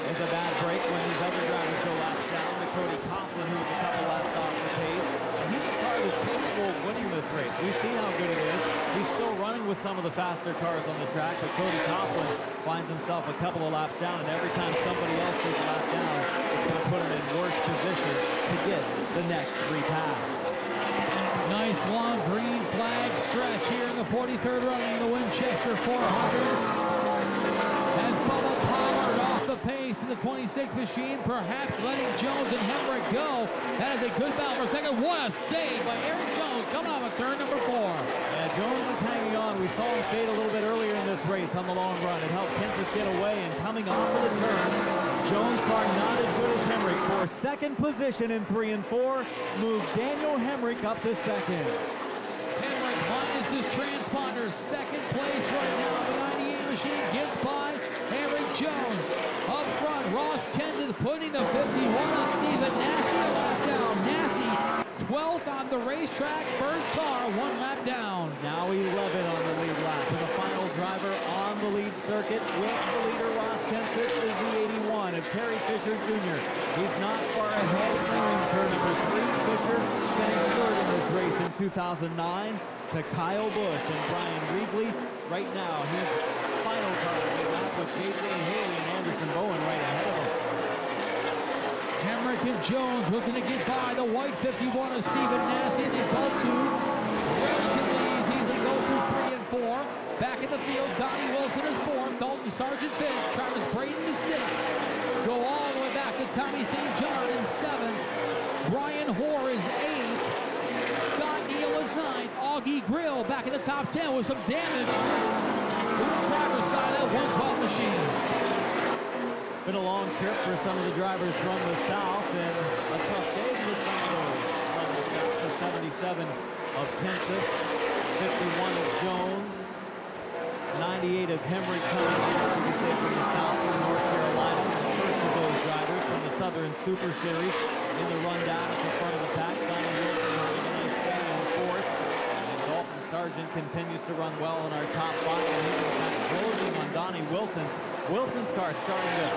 is a bad break when these other drivers go laps down. To Cody Coughlin, who's a couple laps off the pace. And he's a car that's capable of winning this race. We've seen how good it is. He's still running with some of the faster cars on the track, but Cody Coughlin finds himself a couple of laps down, and every time somebody else goes a lap down, it's going to put him in worse position to get the next 3 passes. Nice long green flag stretch here in the 43rd running of the Winchester 400. As Bubba Pollard off the pace in the 26 machine, perhaps letting Jones and Hemrick go. That is a good battle for a second. What a save by Eric Jones coming off of turn number 4. Yeah, Jones is hanging on. We saw him fade a little bit earlier in this race on the long run. It helped Kenseth get away, and coming off of the turn, Jones' car not as good as Hemrick. For second position in 3 and 4, moved Daniel Hemrick up to second. Hemrick minus his transponder, second place right now. The 98 machine gets by Eric Jones. Up front, Ross Kenseth putting the 51 on Stephen Nassy a lap down. Nassy 12th on the racetrack, first car, 1 lap down. Now 11 on the lead lap. And the final driver on the lead circuit with the leader, Ross Kenseth, is the 81 of Terry Fisher Jr. He's not far ahead entering turn number 3. Fisher finished 3rd in this race in 2009 to Kyle Busch and Brian Reedley. Right now, he's final car of the lap with J.J. Haley and Anderson Bowen right ahead of him. Hemrick and Jones looking to get by the white 51 of Stephen Nassy. They both do relatively easy. They go through 3 and 4. Back in the field, Donnie Wilson is 4th. Dalton Sargent 5th. Travis Braden is 6th. Go all the way back to Tommy St. John in 7th. Brian Hoare is 8th. Scott Neal is 9th. Augie Grill back in the top 10 with some damage to the driver's side of that 112 machine. Been a long trip for some of the drivers from the south, and a tough day for some of those from the south. The 77 of Kenseth, 51 of Jones, 98 of Hemrick coming in, as you can say, from the south from North Carolina. The first of those drivers from the Southern Super Series in the rundown at the front of the pack. Donnie Wilson having a nice day in 4th. And Dalton Sargent continues to run well in our top 5. And he's in fact closing on Donnie Wilson. Wilson's car starting to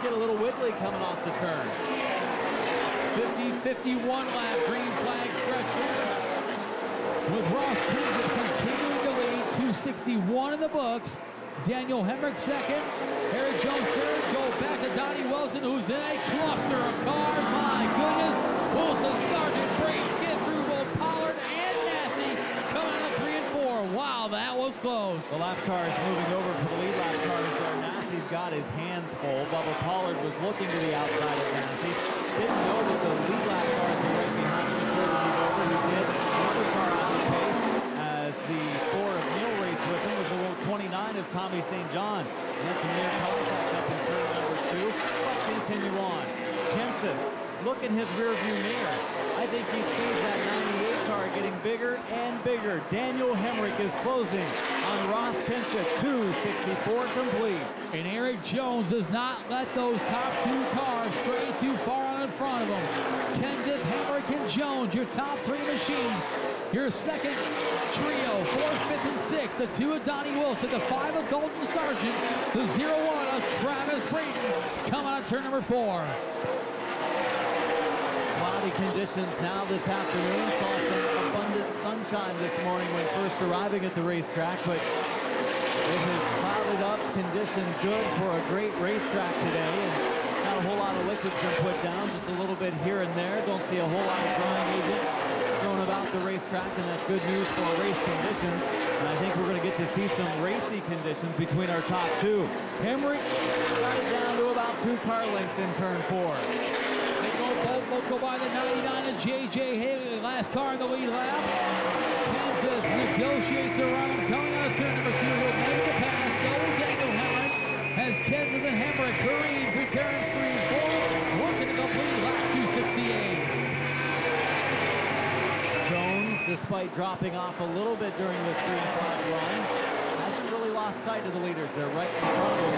get a little wiggly coming off the turn. 50-51 lap green flag stretch here. With Ross Kenseth continuing to lead, 261 in the books. Daniel Hemrick 2nd. Eric Jones 3rd. Go back to Donnie Wilson, who's in a cluster of cars. My goodness. Wilson, Sargent, Braden get through both Pollard and Nassy. Coming out of 3 and 4. Wow, that was close. The lap car is moving over for the lead lap cars there. Nassy's got his hands full. Bubba Pollard was looking to the outside of Nassy. Didn't know that the lead lap cars were right behind him. He started to move over. He did. Another car on the pace as the 4 of Neal raced with him was the 29 of Tommy St. John. And that's a near contact up in turn number 2. But continue on. Kenseth, look in his rearview mirror. I think he sees that 98 car getting bigger and bigger. Daniel Hemrick is closing on Ross Kenseth, 264 complete. And Eric Jones does not let those top 2 cars stray too far on in front of him. Kenseth, Hemrick, and Jones, your top 3 machines. Your second trio, 4th, 5th, and 6th. The 2 of Donnie Wilson, the 5 of Dalton Sargent, the 0-1 of Travis Braden. Coming on turn number 4. Cloudy conditions now this afternoon. Saw some abundant sunshine this morning when first arriving at the racetrack, but it has clouded up conditions good for a great racetrack today. And not a whole lot of liquids been put down, just a little bit here and there. Don't see a whole lot of drying agent thrown about the racetrack, and that's good news for race conditions. And I think we're going to get to see some racy conditions between our top 2. Hemrick got it down to about 2 car lengths in turn 4. They both go by the 99 of J.J. Haley. Last Last car in the lead lap. Kansas negotiates around him coming out of turn number 2. He'll make the pass. So Daniel Hemrick has Kendall and Hemrick. Kareem preparing 3-4. Working to complete lap 268. Jones, despite dropping off a little bit during this green flag run, hasn't really lost sight of the leaders. They're right in front of him.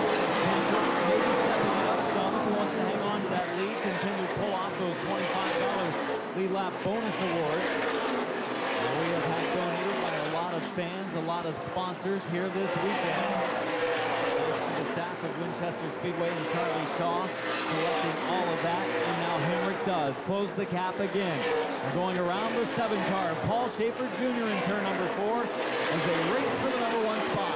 Maybe stepping it up some if he wants to hang on to that lead, continue to pull off those $25 lead lap bonus awards. We have had donated by a lot of fans, a lot of sponsors here this weekend. Thanks to the staff of Winchester Speedway and Charlie Shaw collecting all of that, and now Hemrick does close the cap again. We're going around the 7 car. Paul Schaefer Jr. in turn number 4 as they race for the number 1 spot.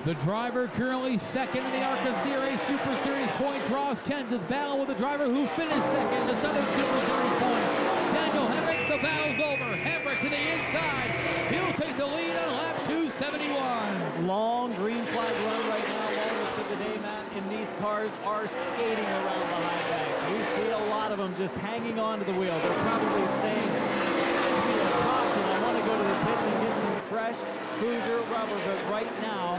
The driver currently second in the ARCA CRA Super Series points. Ross Kenseth battle with the driver who finished second in the Southern Super Series points. Daniel Hemrick, the battle's over. Hemrick to the inside. He'll take the lead on lap 271. Long green flag run right now, longest of the day, Matt, and these cars are skating around the high bank. You see a lot of them just hanging on to the wheel. They're probably saying, caution, I want to go to the pits and get some fresh Hoosier rubber, but right now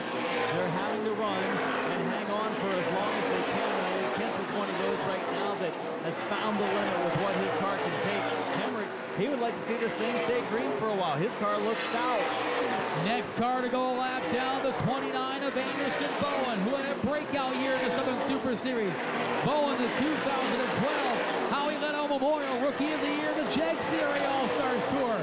they're having to run and hang on for as long as they can. Kenseth's one of those right now that has found the limit with what his car can take. Hemrick, he would like to see this thing stay green for a while. His car looks stout. Next car to go a lap down, the 29 of Anderson Bowen, who had a breakout year in the Southern Super Series. Bowen, the 2012 Howie Leno Memorial Rookie of the Year, the Jag CRA All-Stars Tour.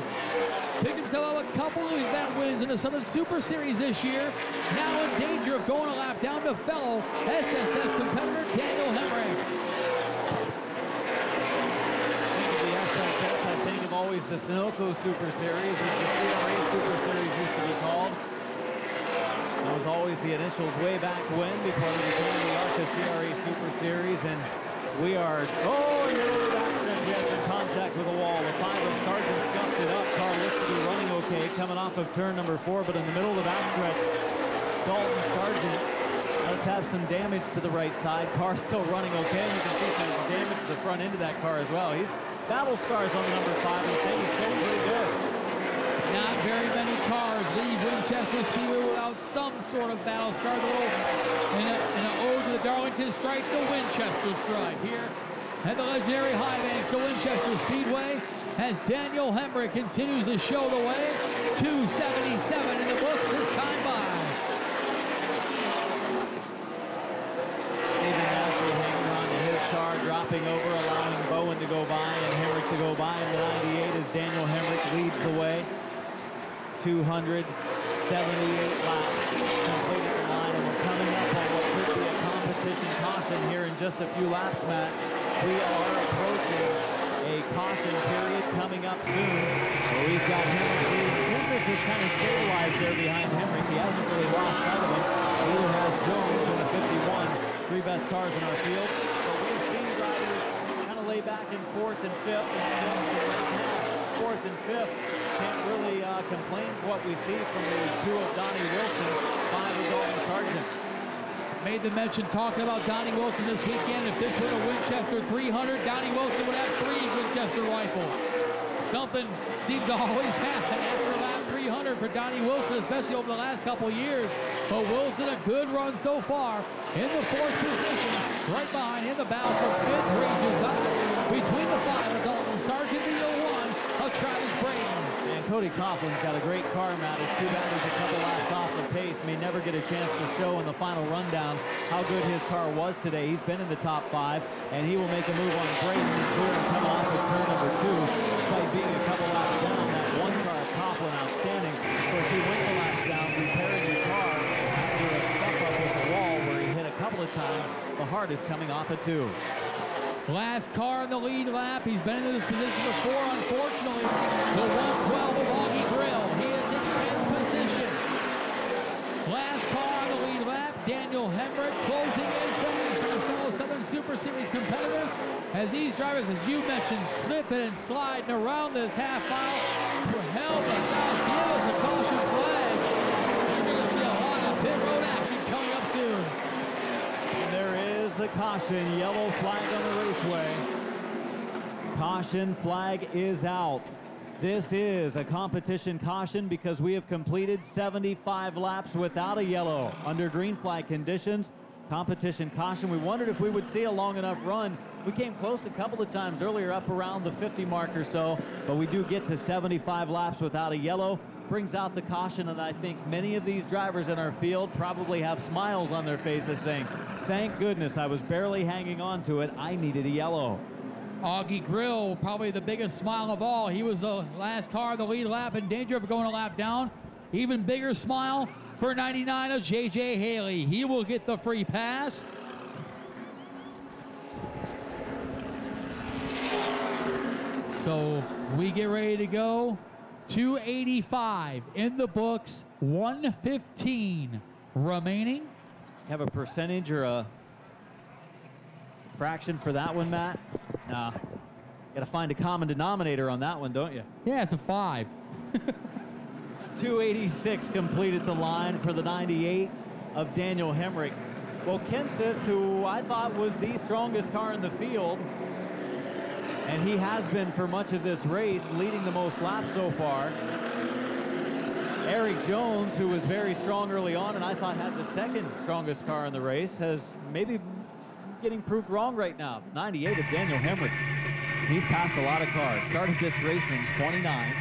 Picked himself up a couple of event wins in the Southern Super Series this year. Now in danger of going a lap down to fellow SSS competitor Daniel Hemrick. I think of always the Sunoco Super Series, or the CRA Super Series used to be called. That was always the initials way back when, before they became the ARCA CRA Super Series, and we are, oh, you're over the accident, we had some contact with the wall. The 5 of Sargent scuffed it up. Car looks to be running okay, coming off of turn number 4, but in the middle of the backstretch, Dalton Sargent does have some damage to the right side. Car's still running okay, and you can see some damage to the front end of that car as well. He's battle scars on the number 5, and he's going pretty good. Not very many cars leave Winchester Speedway without some sort of battle scar. And an ode to the Darlington stripe, the Winchester stripe. Here at the legendary high banks of Winchester Speedway, as Daniel Hemrick continues to show the way. 277 in the books this time by. Car dropping over, allowing Bowen to go by and Hemrick to go by in the 98 as Daniel Hemrick leads the way. 278 laps completed the line, and we're coming up on what could be a competition caution here in just a few laps, Matt. We are approaching a caution period coming up soon. Well, we've got Hemrick leading. Kenseth is kind of stabilized there behind Hemrick. He hasn't really lost sight of him. Neither has Jones in the 51. 3 best cars in our field. Lay back in 4th and 5th, and 4th and 5th. Can't really complain what we see from the 2 of Donnie Wilson, 5 of Dalton Sargent. Made the mention talking about Donnie Wilson this weekend. If this were a Winchester 300, Donnie Wilson would have 3 Winchester rifles. Something seems to always happen after lap 300 for Donnie Wilson, especially over the last couple years. But Wilson, a good run so far in the 4th position. Right behind him, the battle for 5th rages up between the 5 of Dalton Sargent, the 01 of Travis Braden. And Cody Coughlin's got a great car, Matt. It's too bad he's a couple laps off the pace. May never get a chance to show in the final rundown how good his car was today. He's been in the top 5, and he will make a move on Braden and clear and come off of turn number 2. Despite being a couple laps down, that one car of Coughlin outstanding. Of course, he went the laps down, repairing the car after a step up with the wall where he hit a couple of times. The heart is coming off at 2. Last car in the lead lap. He's been in this position before, unfortunately. The 112 of Augie Grill. He is in 10th position. Last car on the lead lap. Daniel Hemrick closing in fast for fellow Southern Super Series competitor. As these drivers, as you mentioned, slipping and sliding around this half mile. Help us out. Give us a caution flag. You're going to see a lot of pit road action coming up soon. There is the caution, yellow flag on the raceway. Caution flag is out. This is a competition caution because we have completed 75 laps without a yellow under green flag conditions. Competition caution. We wondered if we would see a long enough run. We came close a couple of times earlier, up around the 50 mark or so, but we do get to 75 laps without a yellow. Brings out the caution, and I think many of these drivers in our field probably have smiles on their faces saying, thank goodness I was barely hanging on to it. I needed a yellow. Augie Grill, probably the biggest smile of all. He was the last car in the lead lap, in danger of going a lap down. Even bigger smile for 99 of J.J. Haley. He will get the free pass. So we get ready to go. 285 in the books, 115 remaining. Have a percentage or a fraction for that one, Matt? Nah. Got to find a common denominator on that one, don't you? Yeah, it's a 5. 286 completed the line for the 98 of Daniel Hemrick. Well, Kenseth, who I thought was the strongest car in the field, and he has been for much of this race, leading the most laps so far. Eric Jones, who was very strong early on and I thought had the second strongest car in the race, has maybe getting proved wrong right now. 98 of Daniel Hemrick. He's passed a lot of cars. Started this race in 29.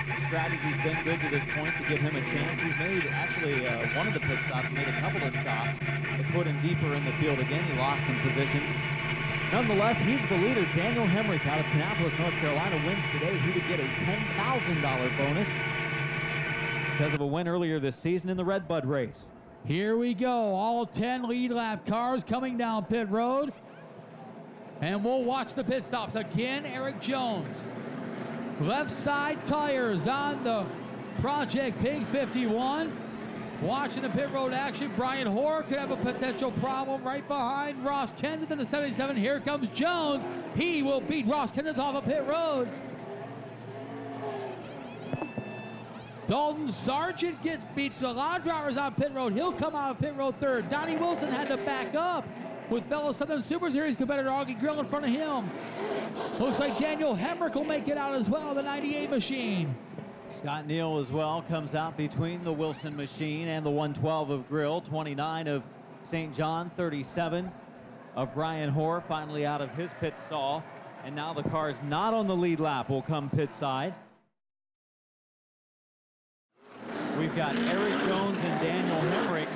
The strategy's been good to this point to give him a chance. He's made actually one of the pit stops, made a couple of stops to put him deeper in the field again. He lost some positions. Nonetheless, he's the leader. Daniel Hemrick out of Kannapolis, North Carolina, wins today. He would get a $10,000 bonus because of a win earlier this season in the Red Bud race. Here we go. All 10 lead lap cars coming down pit road. And we'll watch the pit stops. Again, Eric Jones. Left side tires on the Project Pig 51. Watching the pit road action, Brian Hoare could have a potential problem right behind Ross Kenseth in the 77. Here comes Jones. He will beat Ross Kenseth off of pit road. Dalton Sargent beats a lot of drivers on pit road. He'll come out of pit road third. Donnie Wilson had to back up with fellow Southern Super Series competitor Augie Grill in front of him. Looks like Daniel Hemrick will make it out as well, the 98 machine. Scott Neal as well comes out between the Wilson machine and the 112 of Grill. 29 of St. John, 37 of Brian Hoare, finally out of his pit stall. And now the cars not on the lead lap will come pit side. We've got Eric Jones and Daniel Hemrick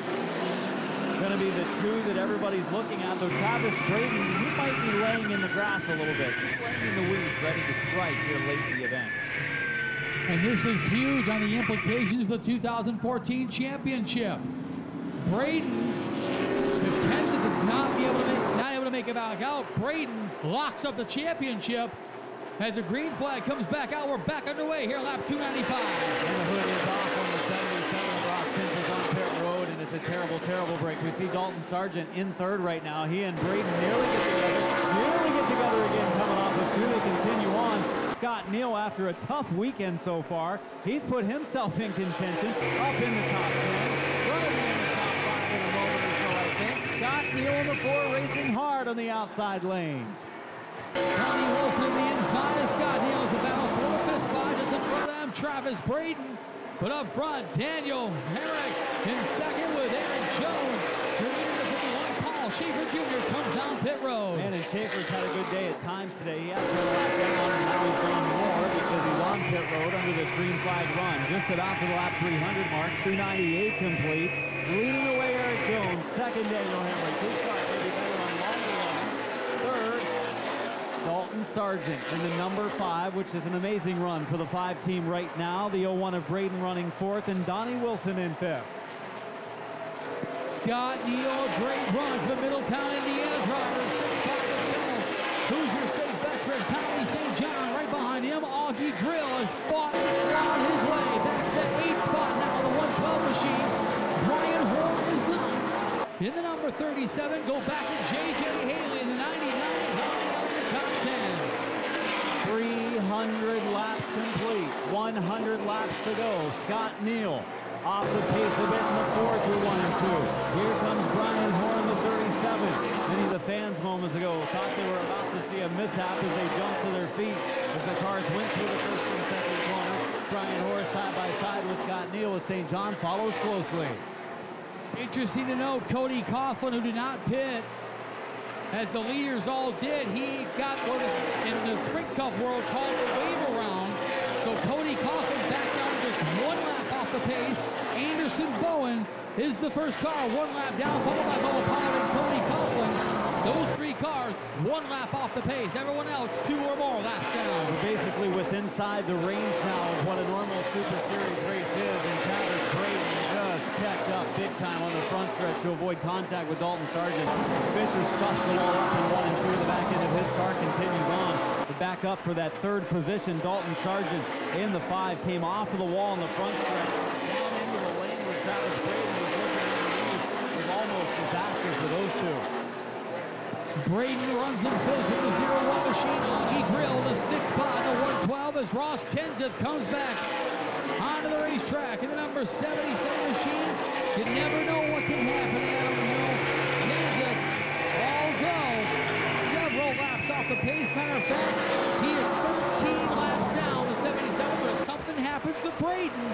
going to be the two that everybody's looking at. Though Travis Braden, he might be laying in the grass a little bit, just laying in the weeds, ready to strike here late in the event. And this is huge on the implications for the 2014 championship. Braden, if Kenseth is not able to make it back out, Braden locks up the championship. As the green flag comes back out, we're back underway here, lap 295. And the hood is off on the 77. Ross Kenseth on pit road, and it's a terrible, terrible break. We see Dalton Sargent in third right now. He and Braden nearly get together again, coming off of two to continue on. Scott Neal, after a tough weekend so far, he's put himself in contention, up in the top 10, running in the top 5 in a moment or so, I think. Scott Neal in the 4, racing hard on the outside lane. Donnie Wilson on the inside of Scott Neal is a battle for the fifth spot, just in front of them, Travis Braden. But up front, Daniel Hemrick in second with Eric Jones. Your leader to 51, Paul Schaefer Jr. comes down pit road. And Schaefer's had a good day at times today. He has got a lap down, and now he's gone more because he's on pit road under this green flag run. Just about to the lap 300 mark, 298 complete. Leading the way, Eric Jones. Second, Daniel Hemrick. His car may be better on longer run. Third, Dalton Sargent in the number 5, which is an amazing run for the 5 team right now. The 01 of Braden running 4th, and Donnie Wilson in 5th. Scott Neal, great run for the Middletown, Indiana driver. 6 car to finish. Hoosier State veteran Tommy St. John right behind him. Augie Grill has fought on his way back to 8th spot now. The 112 machine. Brian Hoare is not. In the number 37, go back to J.J. Haley in the 99. 300 laps complete, 100 laps to go. Scott Neal off the pace a bit in the 4 through 1 and 2. Here comes Brian Hoare in the 37. Many of the fans moments ago thought they were about to see a mishap as they jumped to their feet as the cars went through the first and second Brian Hoare side by side with Scott Neal as St. John follows closely. Interesting to note, Cody Coughlin, who did not pit, as the leaders all did, he got what is in the Sprint Cup world called the wave around. So Cody Coughlin back down just 1 lap off the pace. Anderson Bowen is the first car, 1 lap down, followed by Bubba Pollard and Cody Coughlin. Those 3 cars, 1 lap off the pace. Everyone else, 2 or more laps down. We're basically inside the range now of what a normal Super Series race is, and Travis Brayton just checked up big time on the front stretch to avoid contact with Dalton Sargent. Fisher stuffs the wall up in 1 and 2. The back end of his car continues on. The back up for that 3rd position. Dalton Sargent in the 5 came off of the wall in the front stretch down into the lane where Travis Brayton was looking underneath. It was almost disaster for those 2. Braden runs in 5th with the 0-1 machine. Augie Grill, the 6 spot, the 112 as Ross Kenseth comes back onto the racetrack in the number 77 machine. You never know what can happen, Adam. Kenseth, although several laps off the pace. Matter of fact, he is 13 laps down the 77, but if something happens to Braden,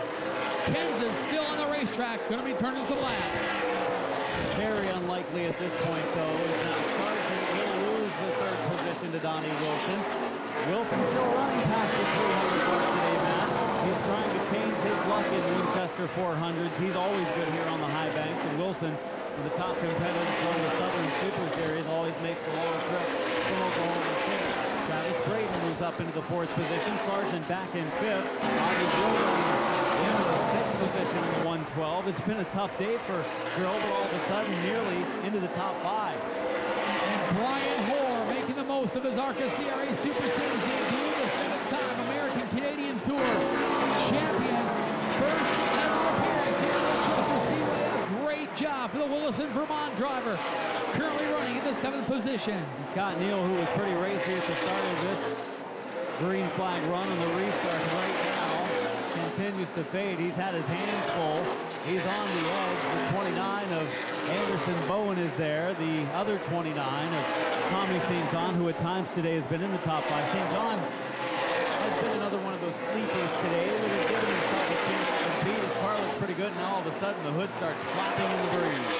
Kenseth still on the racetrack, going to be turning some laps. Very unlikely at this point, though, is now Sargent will lose the 3rd position to Donnie Wilson. Wilson still running past the 300 mark today, Matt. He's trying to change his luck in Winchester 400s. He's always good here on the high banks, and Wilson, one of the top competitors on the Southern Super Series, always makes the long trip from Oklahoma City. Travis Brayton moves up into the 4th position. Sargent back in 5th. Augie Grill into the 6th position in the 112. It's been a tough day for Grill, but all of a sudden nearly into the top 5. And Brian Hoare making the most of his ARCA CRA Super Series debut, the 7th-time American-Canadian Tour champion. First ever appearance here at Winchester Speedway. A great job for the Williston, Vermont driver. Currently running in the 7th position. And Scott Neal, who was pretty racy at the start of this green flag run on the restart right now, continues to fade. He's had his hands full. He's on the edge. The 29 of Anderson Bowen is there. The other 29 of Tommy St. John, who at times today has been in the top 5. St. John has been another one of those sleepers today that has given himself a chance to compete. His car looks pretty good, and now all of a sudden the hood starts flapping in the breeze.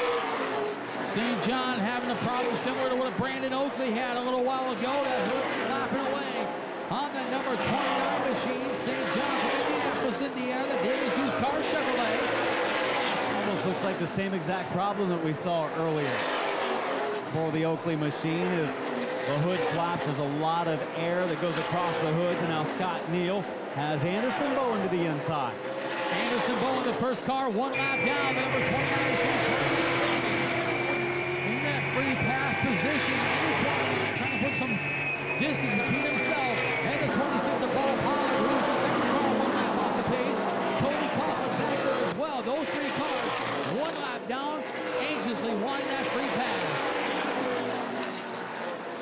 St. John having a problem similar to what Brandon Oakley had a little while ago. That hood flapping away on the number 29 machine. St. John from Indianapolis, Indiana, the Davis Used Car Chevrolet. Almost looks like the same exact problem that we saw earlier for the Oakley machine is the hood flaps. There's a lot of air that goes across the hoods, and now Scott Neal has Anderson Bowen to the inside. Anderson Bowen, the first car, 1 lap down, the number 29 machine. In that free pass position, trying to put some distance between himself and the 26 of Bubba Pollard, who's the 2nd car, 1 lap off the pace. Cody Coughlin back there as well. Those 3 cars, 1 lap down, anxiously wanting that free pass.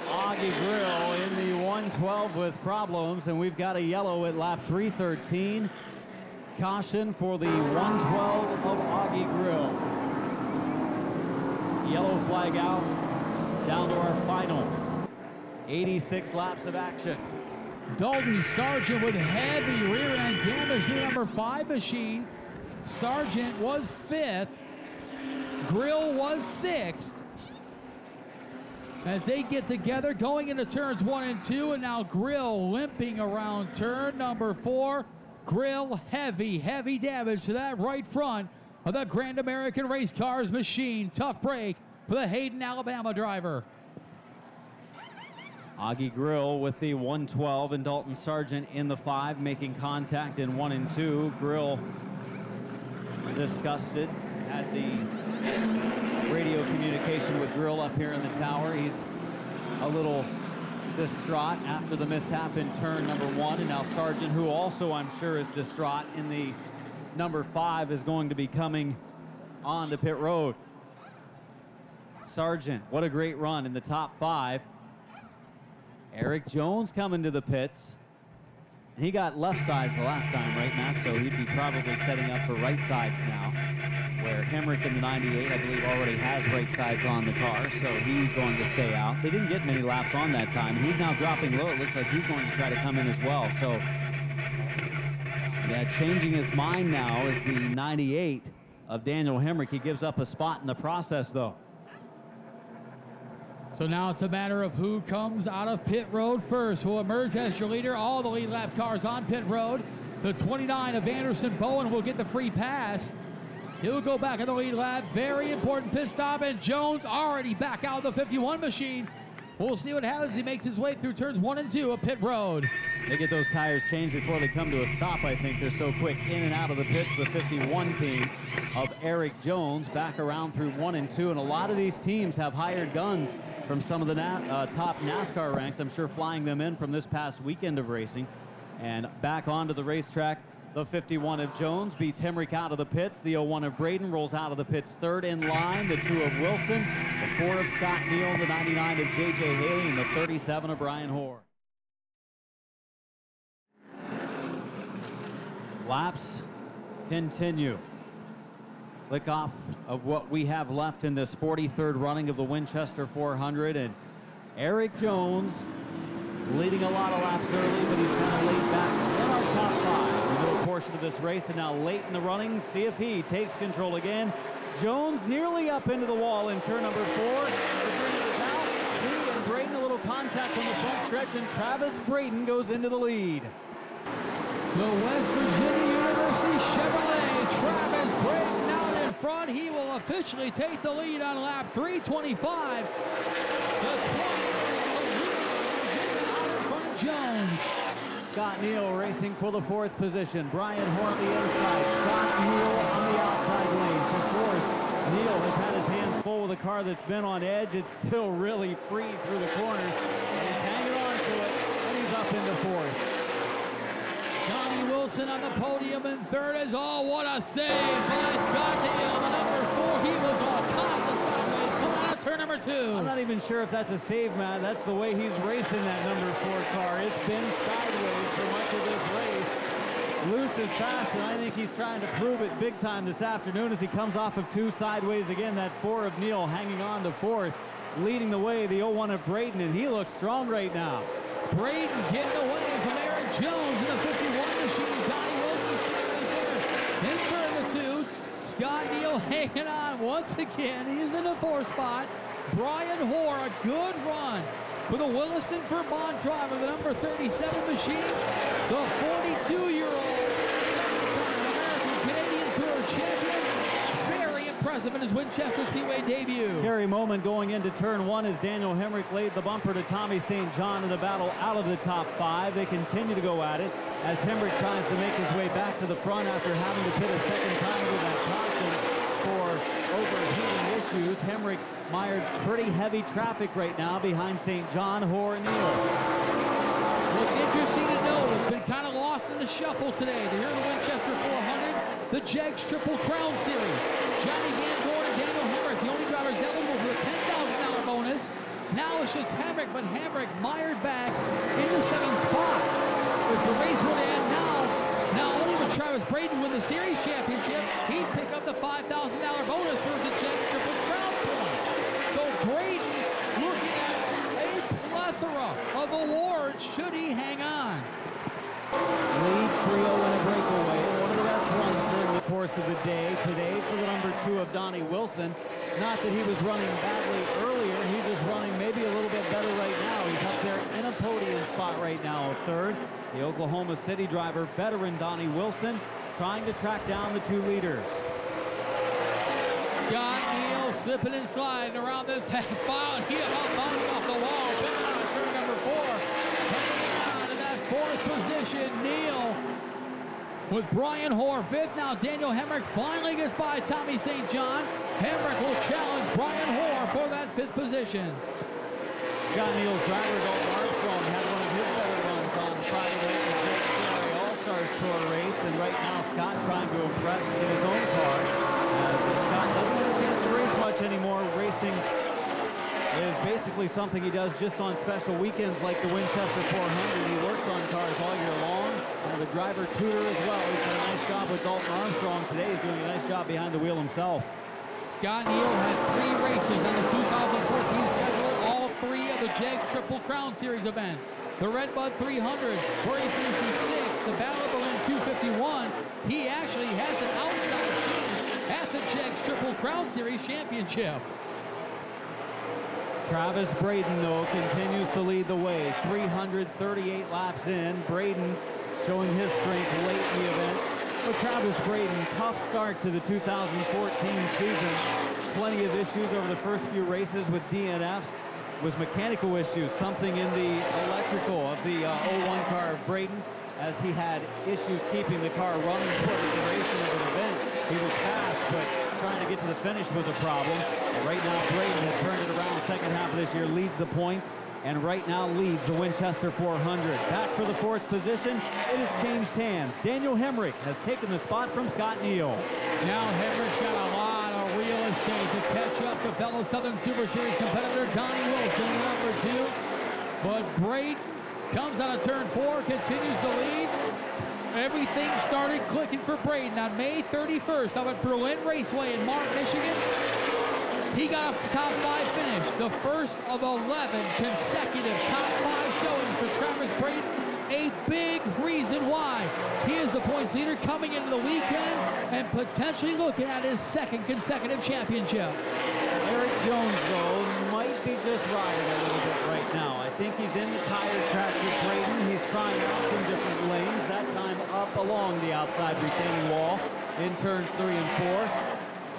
Augie Grill in the 112 with problems, and we've got a yellow at lap 313. Caution for the 112 of Augie Grill. Yellow flag out, down to our final 86 laps of action. Dalton Sargent with heavy rear end damage to the number 5 machine. Sargent was 5th. Grill was 6th. As they get together going into turns 1 and 2, and now Grill limping around turn number 4. Grill heavy damage to that right front of the Grand American Race Cars machine. Tough break for the Hayden, Alabama driver. Augie Grill with the 112 and Dalton Sargent in the 5, making contact in 1 and 2. Grill disgusted, had the radio communication with Grill up here in the tower. He's a little distraught after the mishap in turn number 1, and now Sargent, who also I'm sure is distraught in the number 5, is going to be coming on to pit road. Sargent, what a great run in the top 5. Eric Jones coming to the pits. And he got left sides the last time, right, Matt? So he'd be probably setting up for right sides now, where Hemrick in the 98, I believe, already has right sides on the car, so he's going to stay out. They didn't get many laps on that time. He's now dropping low. It looks like he's going to try to come in as well. So Yeah, changing his mind now is the 98 of Daniel Hemrick. He gives up a spot in the process, though. So now it's a matter of who comes out of pit road first. Will emerge as your leader. All the lead lap cars on pit road. The 29 of Anderson Bowen will get the free pass. He'll go back in the lead lap. Very important pit stop, and Jones already back out of the 51 machine. We'll see what happens. He makes his way through turns 1 and 2 of pit road. They get those tires changed before they come to a stop. I think they're so quick in and out of the pits. The 51 team of Eric Jones back around through 1 and 2. And a lot of these teams have hired guns from some of the top NASCAR ranks. I'm sure flying them in from this past weekend of racing. And back onto the racetrack, the 51 of Jones beats Hemrick out of the pits. The 01 of Braden rolls out of the pits third in line. The 2 of Wilson, the 4 of Scott Neal, the 99 of J.J. Haley, and the 37 of Brian Hoare. Laps continue. Click off of what we have left in this 43rd running of the Winchester 400, and Eric Jones leading a lot of laps early, but he's kind of laid back in our top 5. We know a portion of this race, and now late in the running, see if he takes control again. Jones nearly up into the wall in turn number 4. The bring it out. He and Braden a little contact on the front stretch, and Travis Braden goes into the lead. The West Virginia University Chevrolet, Travis Braden out in front. He will officially take the lead on lap 325. Jones. Scott Neal racing for the 4th position. Brian Hoare on the inside. Scott Neal on the outside lane for 4th. Neal has had his hands full with a car that's been on edge. It's still really free through the corners. And he's hanging on to it, and he's up into 4th. Donnie Wilson on the podium in 3rd as what a save by Scott Neal. The number 4, he was all caught the sideways. Coming out of turn number 2. I'm not even sure if that's a save, Matt. That's the way he's racing that number 4 car. It's been sideways for much of this race. Loose is fast, and I think he's trying to prove it big time this afternoon as he comes off of 2 sideways again. That 4 of Neal hanging on to 4th, leading the way, the 01 of Braden, and he looks strong right now. Braden getting away from Eric Jones in the 51 machine. Donnie Wilson in turn the 2. Scott Neal hanging on once again. He's in the 4th spot. Brian Hoare, a good run for the Williston Vermont driver, the number 37 machine. The 42-year-old American-Canadian Tour champion. Very impressive in his Winchester Speedway debut. Scary moment going into turn 1 as Daniel Hemrick laid the bumper to Tommy St. John in the battle out of the top 5. They continue to go at it as Hemrick tries to make his way back to the front after having to pit a second time with that caution for overheating issues. Hemrick mired pretty heavy traffic right now behind St. John, Hoare, and Neal. What's interesting to note, it's been kind of lost in the shuffle today. To hear the Winchester 400, the Jegs Triple Crown Series. Johnny Van Dorn and Daniel Hemrick, the only drivers eligible for the $10,000 bonus. Now it's just Hemrick, but Hemrick mired back into 7th spot. If the race would end now, not only would Travis Braden win the series championship, he'd pick up the $5,000 bonus for the Jegs Triple Crown point. So Braden looking at a plethora of awards should he hang on. Lead trio in a breakaway. One of the best runs during the course of the day today for the number 2 of Donnie Wilson. Not that he was running badly earlier. He's just running maybe a little bit better right now. He's up there in a podium spot right now, 3rd. The Oklahoma City driver, veteran Donnie Wilson, trying to track down the 2 leaders. Scott Neal slipping and sliding around this half mile. He bouncing off the wall. Coming out of turn number 4. Hanging on in that 4th position. Neal with Brian Hoare 5th. Now Daniel Hemrick finally gets by Tommy St. John. Hemrick will challenge Brian Hoare for that 5th position. Scott Neal's driver, Dalton Armstrong, had one of his better runs on Friday night in the CRA All-Stars Tour race, and right now Scott trying to impress in his own car. As Scott doesn't get a chance to race much anymore. Racing is basically something he does just on special weekends like the Winchester 400. He works on cars all year long. And the driver tutor as well. He's done a nice job with Dalton Armstrong today. He's doing a nice job behind the wheel himself. Scott Neal had 3 races on the 2014 schedule, all 3 of the Jegs Triple Crown Series events. The Redbud 300, where he finished in 6th, the Battle of Berlin 251, Series championship. Travis Braden, though, continues to lead the way. 338 laps in. Braden showing his strength late in the event. For Travis Braden, tough start to the 2014 season. Plenty of issues over the first few races with DNFs. Was mechanical issues, something in the electrical of the 01 car of Braden, as he had issues keeping the car running for the duration of an event. He was fast, but trying to get to the finish was a problem. And right now, Braden has turned it around second half of this year, leads the points, and right now leads the Winchester 400. Back for the fourth position, it has changed hands. Daniel Hemrick has taken the spot from Scott Neal. Now Hemrick's got a lot of real estate to catch up to fellow Southern Super Series competitor Donnie Wilson, number 2. But Braden comes out of turn 4, continues to lead. Everything started clicking for Braden on May 31st up at Berlin Raceway in Mark, Michigan. He got a top 5 finish, the first of 11 consecutive top 5 showings for Travis Braden. A big reason why he is the points leader coming into the weekend and potentially looking at his second consecutive championship. Eric Jones, though, might be just riding a little bit right now. I think he's in the tire track with Braden. He's trying out some different lanes, that time up along the outside retaining wall in turns 3 and 4.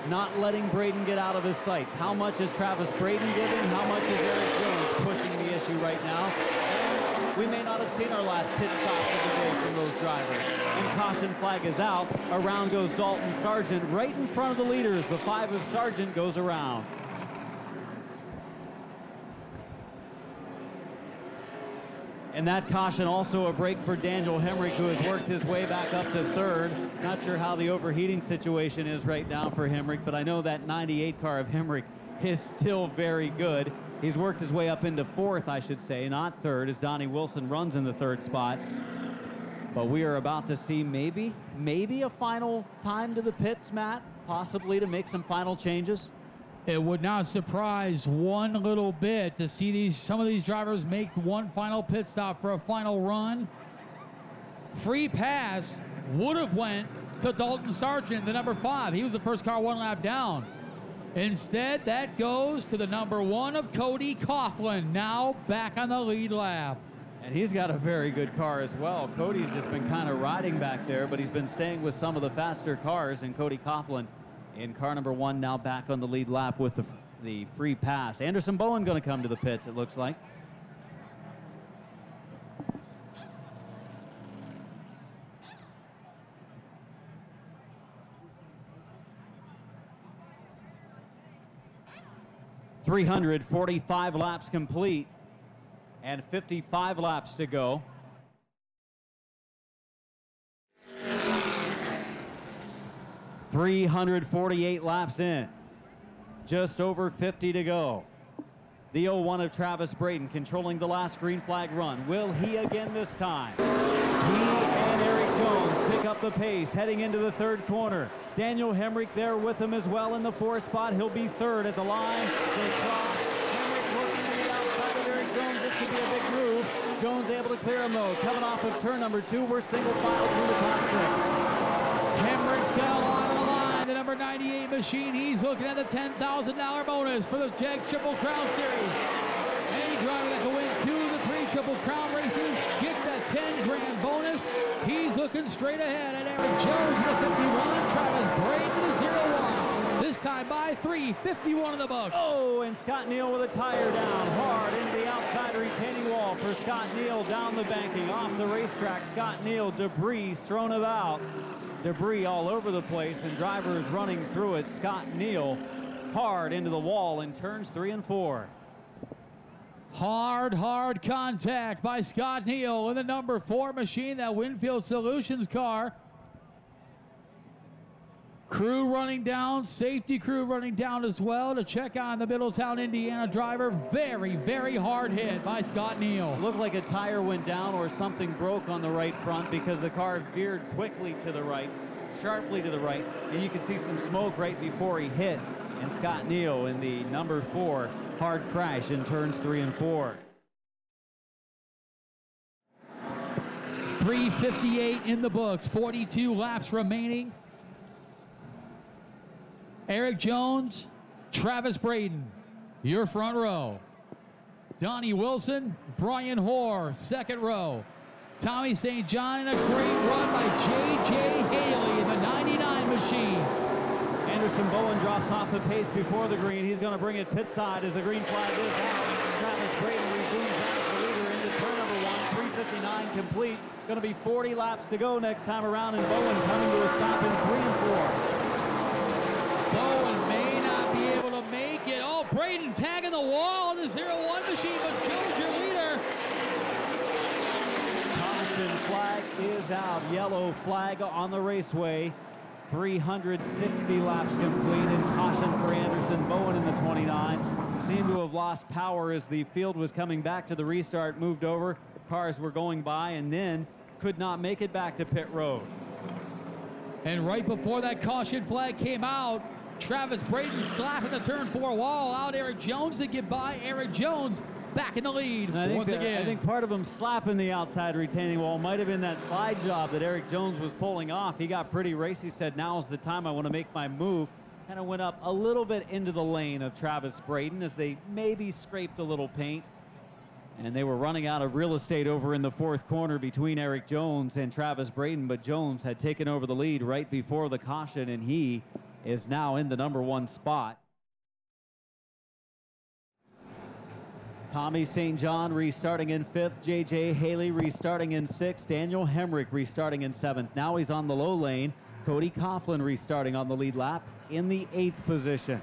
Not letting Braden get out of his sights. How much is Travis Braden giving? How much is Eric Jones pushing the issue right now? And we may not have seen our last pit stop of the day from those drivers. And caution flag is out. Around goes Dalton Sargent right in front of the leaders. The 5 of Sargent goes around. And that caution also a break for Daniel Hemrick, who has worked his way back up to 3rd. Not sure how the overheating situation is right now for Hemrick, but I know that 98 car of Hemrick is still very good. He's worked his way up into 4th, I should say, not 3rd, as Donnie Wilson runs in the 3rd spot. But we are about to see maybe a final time to the pits, Matt, possibly to make some final changes. It would not surprise one little bit to see some of these drivers make one final pit stop for a final run. Free pass would have went to Dalton Sargent, the number 5. He was the first car 1 lap down. Instead, that goes to the number 1 of Cody Coughlin, now back on the lead lap. And he's got a very good car as well. Cody's just been kind of riding back there, but he's been staying with some of the faster cars, and Cody Coughlin in car number 1 now back on the lead lap with the free pass. Anderson Bowen going to come to the pits, it looks like. .345 laps complete and 55 laps to go. .348 laps in, just over 50 to go. The 01 of Travis Braden controlling the last green flag run. Will he again this time? He and Eric Jones pick up the pace heading into the 3rd corner. Daniel Hemrick there with him as well in the 4th spot. He'll be 3rd at the line. Hemrick looking to the outside of Eric Jones. This could be a big move. Jones able to clear him though. Coming off of turn number 2, we're single file through the top 6. Hemrick's got a lot on the line. The number 98 machine. He's looking at the $10,000 bonus for the Jag Triple Crown Series. Any driver that can win 2 of the 3 Triple Crown races gets that 10 grand bonus. He's looking straight ahead at Eric Jones in the 51. Travis Braden to the 01. This time by 3, 51 in the books. Oh, and Scott Neal with a tire down hard into the outside retaining wall for Scott Neal down the banking off the racetrack. Scott Neal, debris thrown about. Debris all over the place and drivers running through it. Scott Neal hard into the wall in turns 3 and 4. Hard contact by Scott Neal in the number 4 machine, that Winfield Solutions car. Crew running down, safety crew running down as well to check on the Middletown, Indiana driver. Very hard hit by Scott Neal. Looked like a tire went down or something broke on the right front because the car veered quickly to the right, sharply to the right, and you can see some smoke right before he hit. And Scott Neal in the number 4 hard crash in turns 3 and 4. 3:58 in the books, 42 laps remaining. Eric Jones Travis Braden, your front row. Donnie Wilson, Brian Hoare, second row. Tommy St. John, and a great run by J.J. Haley in the 99 machine. Anderson Bowen drops off the pace before the green. He's going to bring it pit side as the green flag is out. Travis Braden resumes as the leader into turn number 1, 3:59 complete. Going to be 40 laps to go next time around, and Bowen coming to a stop in 3 and 4. Bowen may not be able to make it. Oh, Braden tagging the wall in the 0-1 machine, but Jones your leader. Caution flag is out. Yellow flag on the raceway. 360 laps complete, and caution for Anderson Bowen in the 29. Seemed to have lost power as the field was coming back to the restart, moved over. Cars were going by and then could not make it back to pit road. And right before that caution flag came out, Travis Braden slapping the turn 4 wall, allowed Eric Jones to get by. Eric Jones back in the lead once again. I think part of him slapping the outside retaining wall might have been that slide job that Eric Jones was pulling off. He got pretty racy, said, now's the time I want to make my move. Kind of went up a little bit into the lane of Travis Braden as they maybe scraped a little paint. And they were running out of real estate over in the 4th corner between Eric Jones and Travis Braden, but Jones had taken over the lead right before the caution, and he is now in the number 1 spot. Tommy St. John restarting in 5th. J.J. Haley restarting in 6th. Daniel Hemrick restarting in 7th. Now he's on the low lane. Cody Coughlin restarting on the lead lap in the 8th position.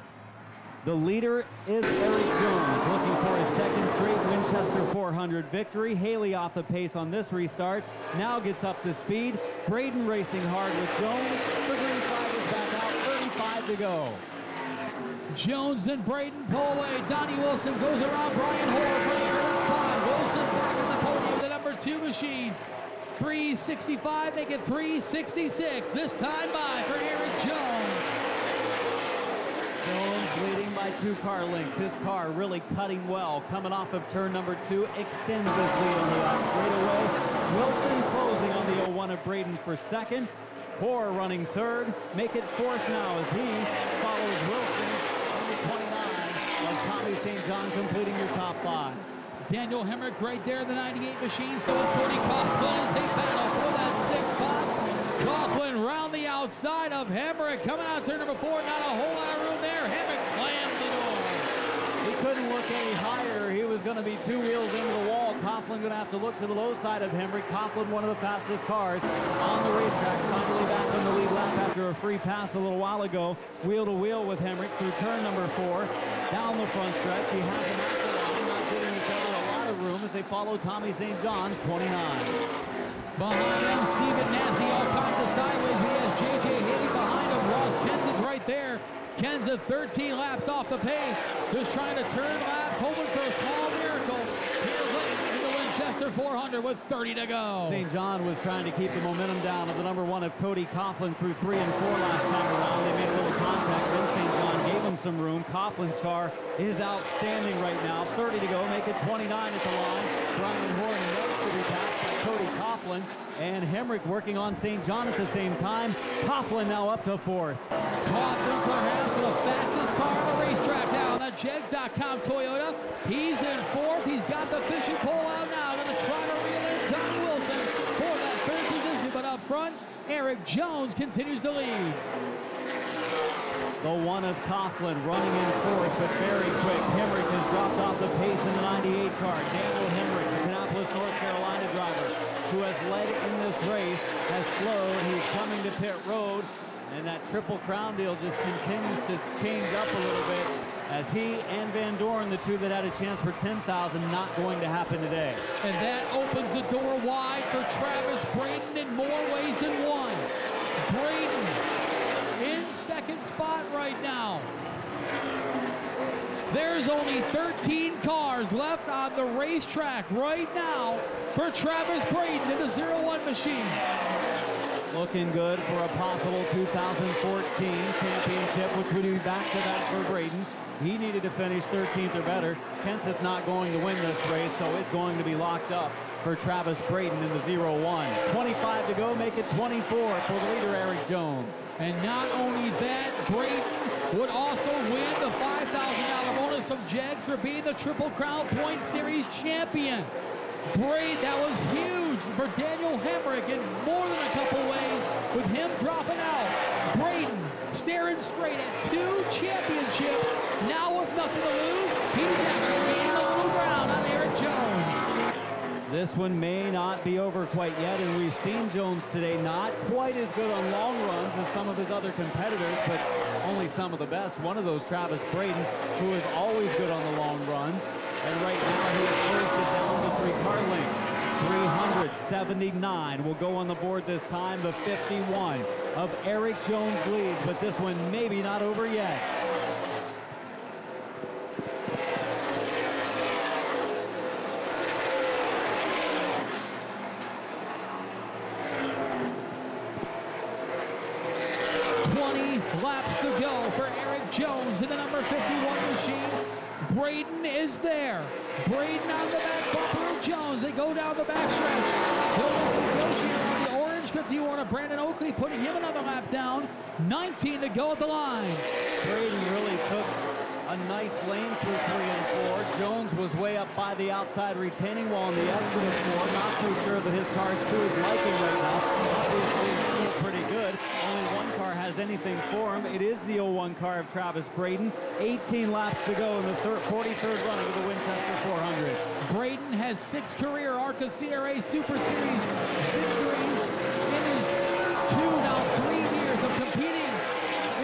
The leader is Eric Jones, looking for his 2nd straight Winchester 400 victory. Haley off the pace on this restart. Now gets up to speed. Braden racing hard with Jones. The green flag is back out. 35 to go. Jones and Braden pull away. Donnie Wilson goes around Brian Hoare for the third spot. Wilson back on the podium, the number 2 machine. 365, make it 366. This time by for Eric Jones. Jones leading by 2 car lengths. His car really cutting well. Coming off of turn number 2, extends his lead on the out straightaway. Wilson closing on the 01 of Braden for 2nd. Hoare running 3rd. Make it 4th now as he follows Wilson. 29 of Tommy St. John completing your top 5. Daniel Hemrick right there in the 98 machine. So is Cody Coughlin as they battle for that 6th spot. Coughlin round the outside of Hemrick. Coming out turn number 4. Not a whole lot of room there. Hemrick slams the door. He couldn't look any higher. He was going to be 2 wheels into the wall. Coughlin going to have to look to the low side of Hemrick. Coughlin, one of the fastest cars on the racetrack, finally back on the lead lap after a free pass a little while ago. Wheel to wheel with Hemrick through turn number 4. Down the front stretch. He has him at the line, not giving each other a lot of room as they follow Tommy St. John's 29. Behind him, Stephen Nancy all kinds of sideways. He has J.J. Haley behind him. Ross Kenson's right there. Ken's at 13 laps off the pace. Just trying to turn laps, hoping for a small miracle. Here's late in the Winchester 400 with 30 to go. St. John was trying to keep the momentum down of the number 1 of Cody Coughlin through 3 and 4 last time around. They made a little contact. Then St. John gave him some room. Coughlin's car is outstanding right now. 30 to go. Make it 29 at the line. Brian Hoare next to be passed by Cody Coughlin. And Hemrick working on St. John at the same time. Coughlin now up to 4th. Coughlin perhaps the fastest car on the racetrack now. That Jegs.com Toyota. He's in 4th. He's got the fishing pole out now. Going to try to reel in Donnie Wilson for that 3rd position. But up front, Eric Jones continues to lead. The 1 of Coughlin running in 4th, but very quick. Hemrick has dropped off the pace in the 98 car. Daniel Hemrick, the Kannapolis, North Carolina driver, who has led in this race, has slowed. He's coming to pit road, and that Triple Crown deal just continues to change up a little bit as he and Van Dorn, the 2 that had a chance for 10,000, not going to happen today. And that opens the door wide for Travis Braden in more ways than one. Braden in 2nd spot right now. There's only 13 cars left on the racetrack right now for Travis Braden in the 01 machine. Looking good for a possible 2014 championship, which would be back-to-back for Braden. He needed to finish 13th or better. Kenseth not going to win this race, so it's going to be locked up for Travis Braden in the 0-1. 25 to go, make it 24 for the leader, Eric Jones. And not only that, Braden would also win the $5,000 bonus from Jegs for being the Triple Crown Point Series champion. Braden, that was huge for Daniel Hemrick in more than a couple ways with him dropping out. Braden staring straight at 2 championships. Now with nothing to lose, he's actually getting a little ground on Eric Jones. This one may not be over quite yet, and we've seen Jones today not quite as good on long runs as some of his other competitors, but only some of the best. One of those, Travis Braden, who is always good on the long runs. And right now he has closed it down to 3 car lengths. 379 will go on the board this time. The 51 of Eric Jones leads, but this one maybe not over yet. Laps to go for Eric Jones in the number 51 machine. Braden is there. Braden on the back bumper of Jones. They go down the backstretch. He'll negotiate on the orange 51 of Brandon Oakley, putting him another lap down. 19 to go at the line. Braden really took a nice lane through 3 and 4. Jones was way up by the outside retaining wall on the exit of 4. Not too sure that his car's to his liking right now. Obviously, it's still pretty good. Only one car has anything for him. It is the 01 car of Travis Braden. 18 laps to go in the 43rd running of the Winchester 400. Braden has 6 career ARCA CRA Super Series victories in his 3 years of competing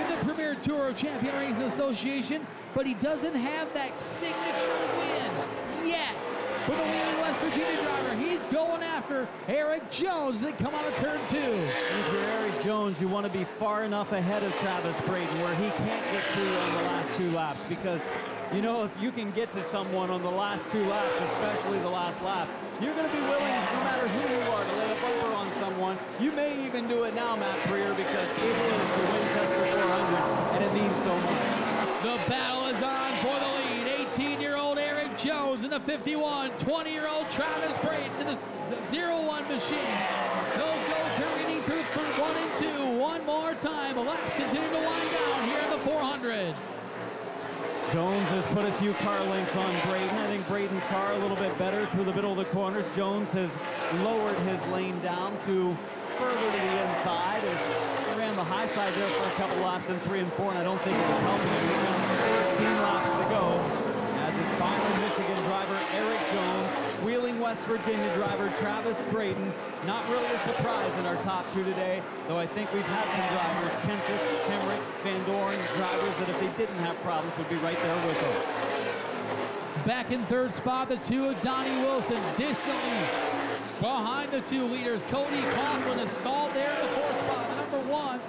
in the Premier Tour of Champion Racing Association, but he doesn't have that signature win yet. For the leading West Virginia driver, he's going after Eric Jones. They come out of turn 2. If you're Eric Jones, you want to be far enough ahead of Travis Braden where he can't get to on the last 2 laps, because you know, if you can get to someone on the last 2 laps, especially the last lap, you're going to be willing, no matter who you are, to lay a bumper on someone. You may even do it now, Matt Freer, because it is the Winchester 400, and it means so much. The battle is on for the lead. 18-year-old Eric Jones in the 51, 20-year-old Travis Braden in the 01 machine. They'll go careening through 1 and 2 one more time. Laps continue to wind down here in the 400. Jones has put a few car lengths on Braden. I think Braden's car a little bit better through the middle of the corners. Jones has lowered his lane down to further to the inside. He ran the high side there for a couple laps in 3 and 4, and I don't think it was helping him. He's got 13 laps to go as it's Byron, Michigan driver Eric Jones wheeling West Virginia driver Travis Braden. Not really a surprise in our top 2 today, though I think we've had some drivers, Kenseth, Hemrick, Van Dorn, drivers that if they didn't have problems would be right there with them. Back in 3rd spot, the 2 of Donnie Wilson, distantly behind the 2 leaders. Cody Coughlin is stalled there in the 4th spot, the number 1.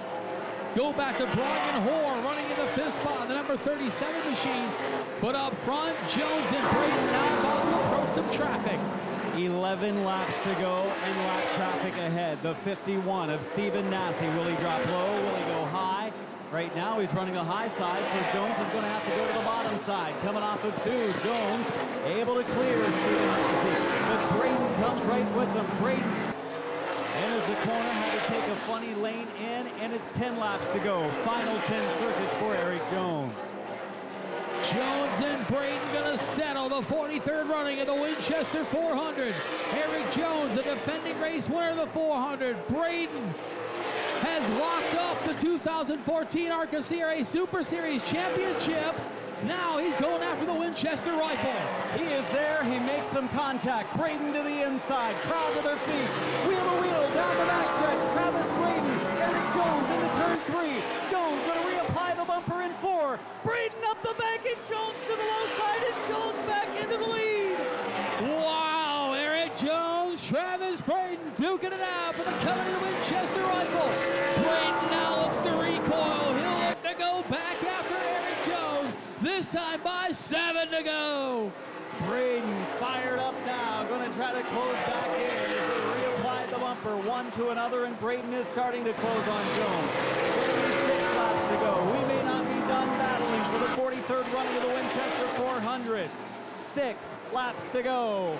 Go back to Brian Hoare running in the 5th spot, the number 37 machine. But up front, Jones and Braden now about to approach some traffic. 11 laps to go and lap traffic ahead. The 51 of Stephen Nasse. Will he drop low? Will he go high? Right now he's running the high side, so Jones is going to have to go to the bottom side. Coming off of 2, Jones able to clear Stephen Nasse. But Braden comes right with him. Braden enters the corner, had to take a funny lane in, and it's 10 laps to go. Final 10 circuits for Eric Jones. Jones and Braden gonna settle the 43rd running of the Winchester 400. Eric Jones, the defending race winner of the 400. Braden has locked up the 2014 ARCA CRA Super Series Championship. Now he's going after the Winchester rifle. He is there, he makes some contact. Braden to the inside, crowd to their feet. Wheel to wheel, down the backstretch. Travis Braden, Eric Jones into turn 3. Jones gonna reapply the bumper in 4. Braden up the bank and Jones to the low side and Jones back into the lead. Wow, Eric Jones, Travis Braden duking it out for the coveted Winchester rifle. Braden now looks to recoil. He'll look to go back after Eric Jones. This time by 7 to go. Braden fired up now, going to try to close back in as they reapplied the bumper one to another, and Braden is starting to close on Jones. 36 laps to go. We may not be done battling for the 43rd running of the Winchester 400. 6 laps to go.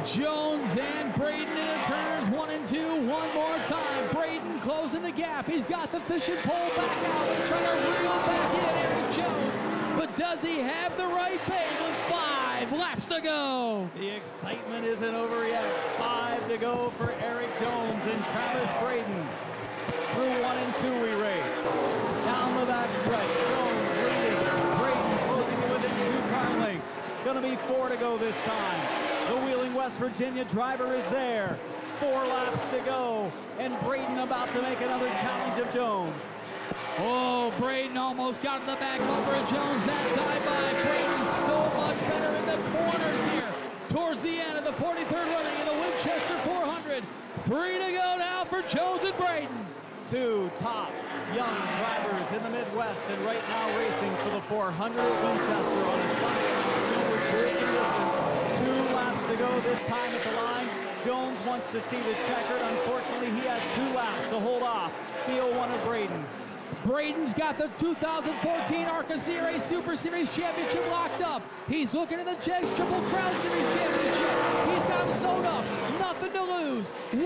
Jones and Braden in turns 1 and 2 one more time. Braden closing the gap. He's got the fishing pole back out and trying to reel back in Eric Jones. But does he have the right pace with 5 laps to go? The excitement isn't over yet. 5 to go for Eric Jones and Travis Braden. Through 1 and 2 we race. Down the back stretch, Jones leading. Braden closing in within 2 car lengths. Gonna be 4 to go this time. The Wheeling, West Virginia driver is there. 4 laps to go. And Braden about to make another challenge of Jones. Oh, Braden almost got to the back bumper of Jones that time by. Braden so much better in the corners here towards the end of the 43rd running in the Winchester 400. 3 to go now for Jones and Braden. 2 top young drivers in the Midwest and right now racing for the 400 at Winchester on a Sunday afternoon with braking distance. 2 laps to go this time at the line. Jones wants to see the checkered. Unfortunately, he has 2 laps to hold off the 01 of Braden. Braden's got the 2014 ARCA CRA Super Series Championship locked up. He's looking at the Jegs Triple Crown Series Championship. He's got him sewn up. Nothing to lose. 1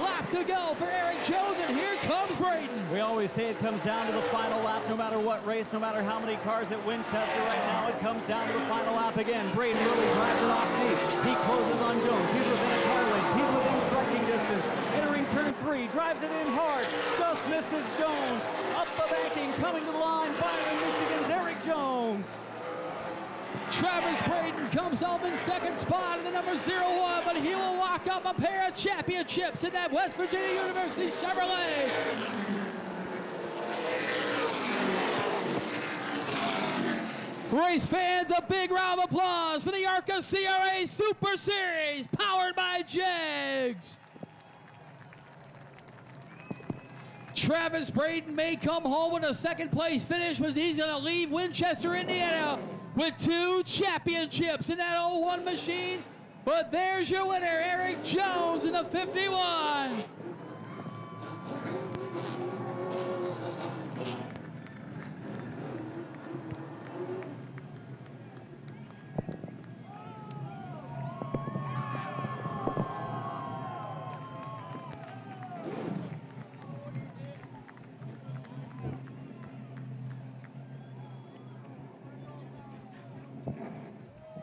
lap to go for Eric Jones, and here comes Braden. We always say it comes down to the final lap, no matter what race, no matter how many cars at Winchester. Right now, it comes down to the final lap again. Braden really drives it off deep. He closes on Jones. He's within a car length. He's within striking distance. Entering turn 3, drives it in hard. Just misses Jones. Up the banking, coming to the line, Byron, Michigan's Eric Jones. Travis Braden comes home in 2nd spot in the number 01, but he will lock up a pair of championships in that West Virginia University Chevrolet. Race fans, a big round of applause for the ARCA CRA Super Series, powered by Jegs. Travis Braden may come home with a 2nd place finish, but he's going to leave Winchester, Indiana with 2 championships in that 01 machine. But there's your winner, Eric Jones in the 51.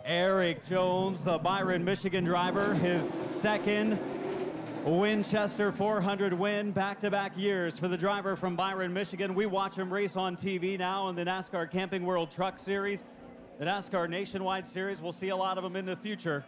Eric Jones, the Byron, Michigan driver, his 2nd Winchester 400 win, back-to-back years for the driver from Byron, Michigan. We watch him race on TV now in the NASCAR Camping World Truck Series, the NASCAR Nationwide Series. We'll see a lot of them in the future.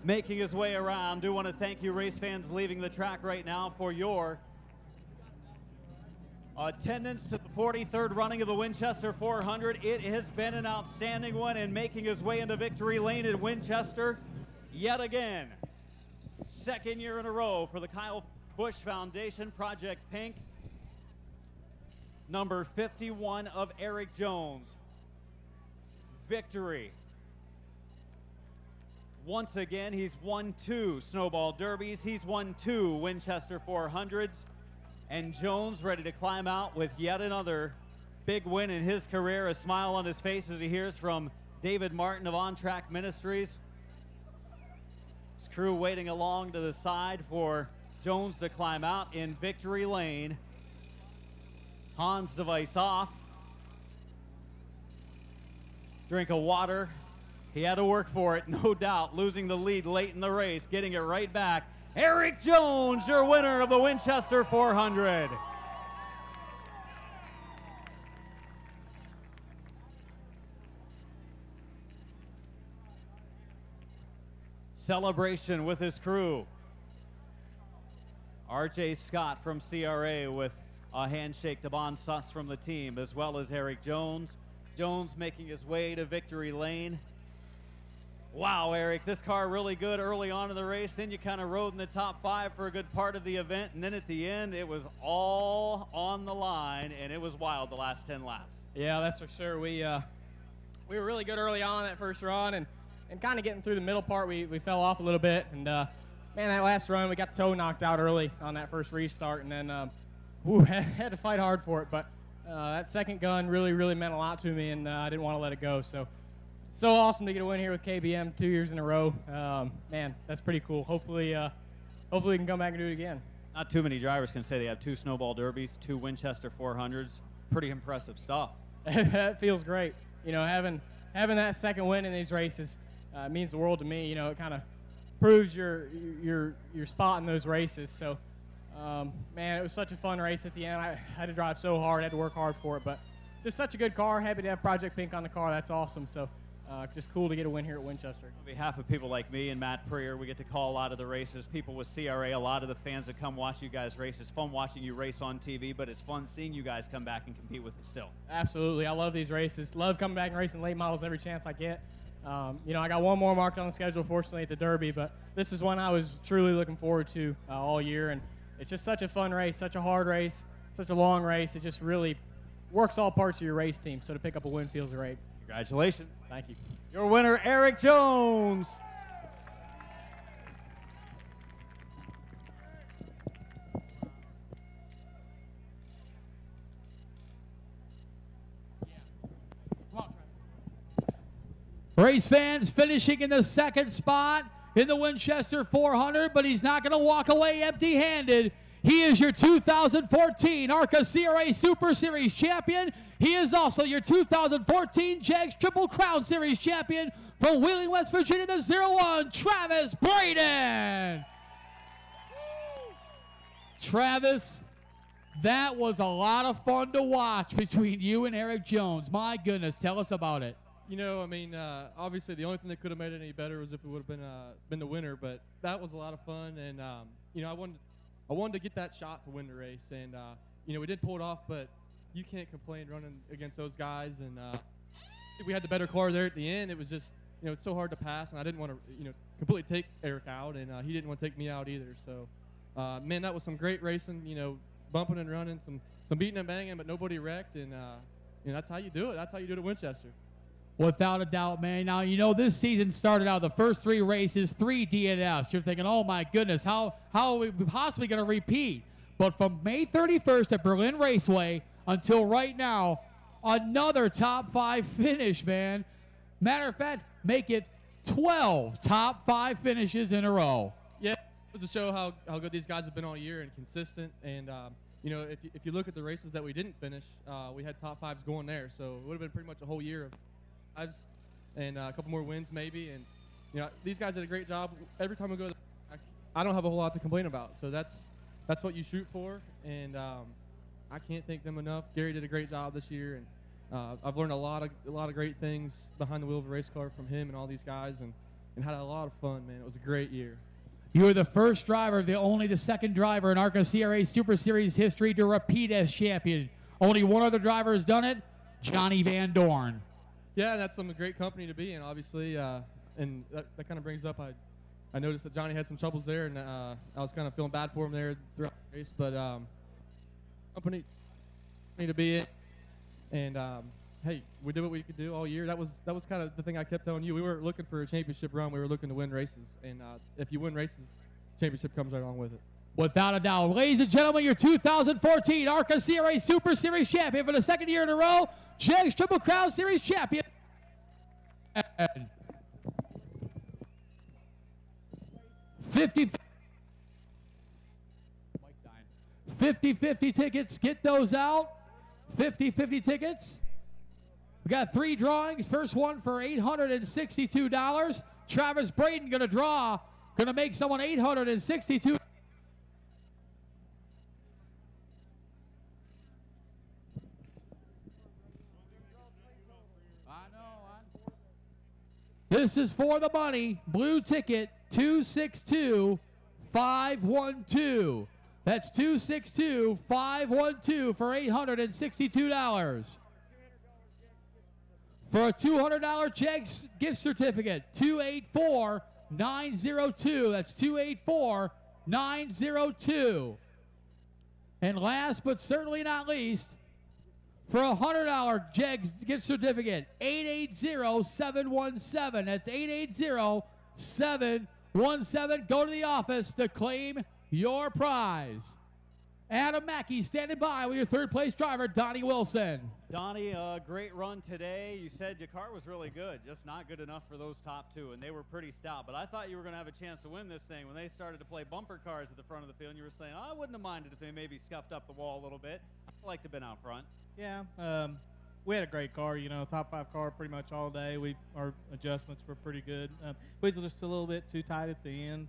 Making his way around. Do want to thank you, race fans, leaving the track right now for your attendance to the 43rd running of the Winchester 400. It has been an outstanding one, and making his way into victory lane at Winchester yet again. 2nd year in a row for the Kyle Busch Foundation, Project Pink. Number 51 of Eric Jones. Victory. Once again, he's won 2 snowball derbies. He's won 2 Winchester 400s. And Jones ready to climb out with yet another big win in his career. A smile on his face as he hears from David Martin of On Track Ministries. His crew waiting along to the side for Jones to climb out in victory lane. Hans device off. Drink of water. He had to work for it, no doubt, losing the lead late in the race, getting it right back. Eric Jones, your winner of the Winchester 400. Celebration with his crew. RJ Scott from CRA with a handshake to Bon Suss from the team, as well as Eric Jones. Jones making his way to victory lane. Wow, Eric, this car really good early on in the race. Then you kind of rode in the top 5 for a good part of the event. And then at the end, it was all on the line, and it was wild the last 10 laps. Yeah, that's for sure. We were really good early on that first run, and kind of getting through the middle part, we fell off a little bit. And, man, that last run, we got the toe knocked out early on that first restart, and then had to fight hard for it. But that second gun really, really meant a lot to me, and I didn't want to let it go. So awesome to get a win here with KBM 2 years in a row. Man, that's pretty cool. Hopefully we can come back and do it again. Not too many drivers can say they have 2 snowball derbies, 2 Winchester 400s. Pretty impressive stuff. That feels great. You know, having that second win in these races means the world to me. You know, it kind of proves your spot in those races. So, man, it was such a fun race at the end. I had to drive so hard, had to work hard for it, but just such a good car. Happy to have Project Pink on the car. That's awesome. So. Just cool to get a win here at Winchester. On behalf of people like me and Matt Preer, we get to call a lot of the races. People with CRA, a lot of the fans that come watch you guys race. It's fun watching you race on TV, but it's fun seeing you guys come back and compete with us still. Absolutely. I love these races. Love coming back and racing late models every chance I get. You know, I got one more marked on the schedule, fortunately, at the Derby, but this is one I was truly looking forward to all year. And it's just such a fun race, such a hard race, such a long race. It just really works all parts of your race team. So to pick up a win feels great. Congratulations. Thank you. Your winner, Eric Jones. Race fans finishing in the second spot in the Winchester 400, but he's not going to walk away empty-handed. He is your 2014 ARCA CRA Super Series champion. He is also your 2014 JAGS Triple Crown Series champion from Wheeling, West Virginia, the 01, Travis Braden. Travis, that was a lot of fun to watch between you and Eric Jones. My goodness, tell us about it. You know, I mean, obviously the only thing that could have made it any better was if it would have been the winner, but that was a lot of fun, and you know, I wanted to get that shot to win the race, and you know, we did pull it off, but you can't complain running against those guys, and we had the better car there at the end. It was just, you know, it's so hard to pass, and I didn't want to, you know, completely take Eric out, and he didn't want to take me out either. So, man, that was some great racing, you know, bumping and running, some beating and banging, but nobody wrecked, and you know, that's how you do it. That's how you do it at Winchester. Without a doubt, man. Now, you know, this season started out the first 3 races, 3 DNFs. You're thinking, oh, my goodness, how are we possibly going to repeat? But from May 31st at Berlin Raceway until right now, another top 5 finish, man. Matter of fact, make it 12 top 5 finishes in a row. Yeah, it was to show how good these guys have been all year and consistent. And, you know, if you look at the races that we didn't finish, we had top 5s going there. So it would have been pretty much a whole year of fives and a couple more wins maybe. And, you know, these guys did a great job. Every time we go, I don't have a whole lot to complain about. So that's what you shoot for. And I can't thank them enough. Gary did a great job this year. And I've learned a lot of great things behind the wheel of a race car from him and all these guys, and had a lot of fun, man. It was a great year. You were the first driver, the second driver in ARCA CRA Super Series history to repeat as champion. Only one other driver has done it, Johnny Van Dorn. Yeah, that's some great company to be in, obviously, and that kind of brings up, I noticed that Johnny had some troubles there, and I was kind of feeling bad for him there throughout the race, but company to be in, and hey, we did what we could do all year. That was kind of the thing I kept telling you. We weren't looking for a championship run. We were looking to win races, and if you win races, championship comes right along with it. Without a doubt. Ladies and gentlemen, your 2014 ARCA CRA Super Series champion for the second year in a row, JAGS Triple Crown Series champion. 50-50 tickets, get those out. 50-50 tickets. We got 3 drawings. First one for $862. Travis Braden gonna make someone $862. This is for the money. Blue ticket 262512. That's 262512 for $862. for a $200 Jegs gift certificate, 284-902. That's 284-902. And last but certainly not least, for a $100 Jegs gift certificate, 880-717. That's 880-717. Go to the office to claim your prize. Adam Mackey standing by with your third place driver, Donnie Wilson. Donnie, great run today. You said your car was really good, just not good enough for those top two, and they were pretty stout. But I thought you were going to have a chance to win this thing. When they started to play bumper cars at the front of the field, and you were saying, oh, I wouldn't have minded if they maybe scuffed up the wall a little bit. I'd like to have been out front. Yeah, we had a great car, you know, top 5 car pretty much all day. Our adjustments were pretty good. We was just a little bit too tight at the end.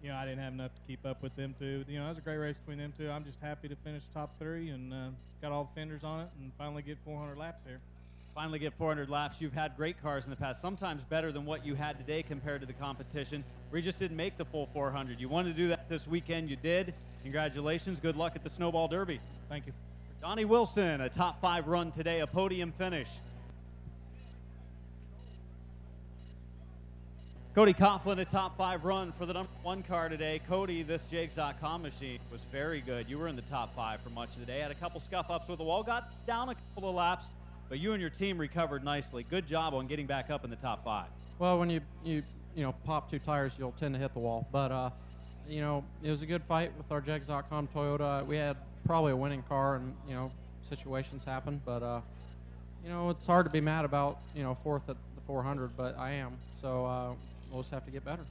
You know, I didn't have enough to keep up with them two. You know, it was a great race between them two. I'm just happy to finish top 3 and got all the fenders on it and finally get 400 laps here. Finally get 400 laps. You've had great cars in the past, sometimes better than what you had today compared to the competition, where you just didn't make the full 400. You wanted to do that this weekend. You did. Congratulations. Good luck at the Snowball Derby. Thank you. Donnie Wilson, a top 5 run today, a podium finish. Cody Coughlin, a top 5 run for the number 1 car today. Cody, this Jegs.com machine was very good. You were in the top 5 for much of the day. Had a couple scuff-ups with the wall, got down a couple of laps, but you and your team recovered nicely. Good job on getting back up in the top 5. Well, when you pop 2 tires, you'll tend to hit the wall. But, you know, it was a good fight with our Jegs.com Toyota. We had probably a winning car, and, you know, situations happen. But, you know, it's hard to be mad about, you know, 4th at the 400, but I am. So, we'll just have to get better.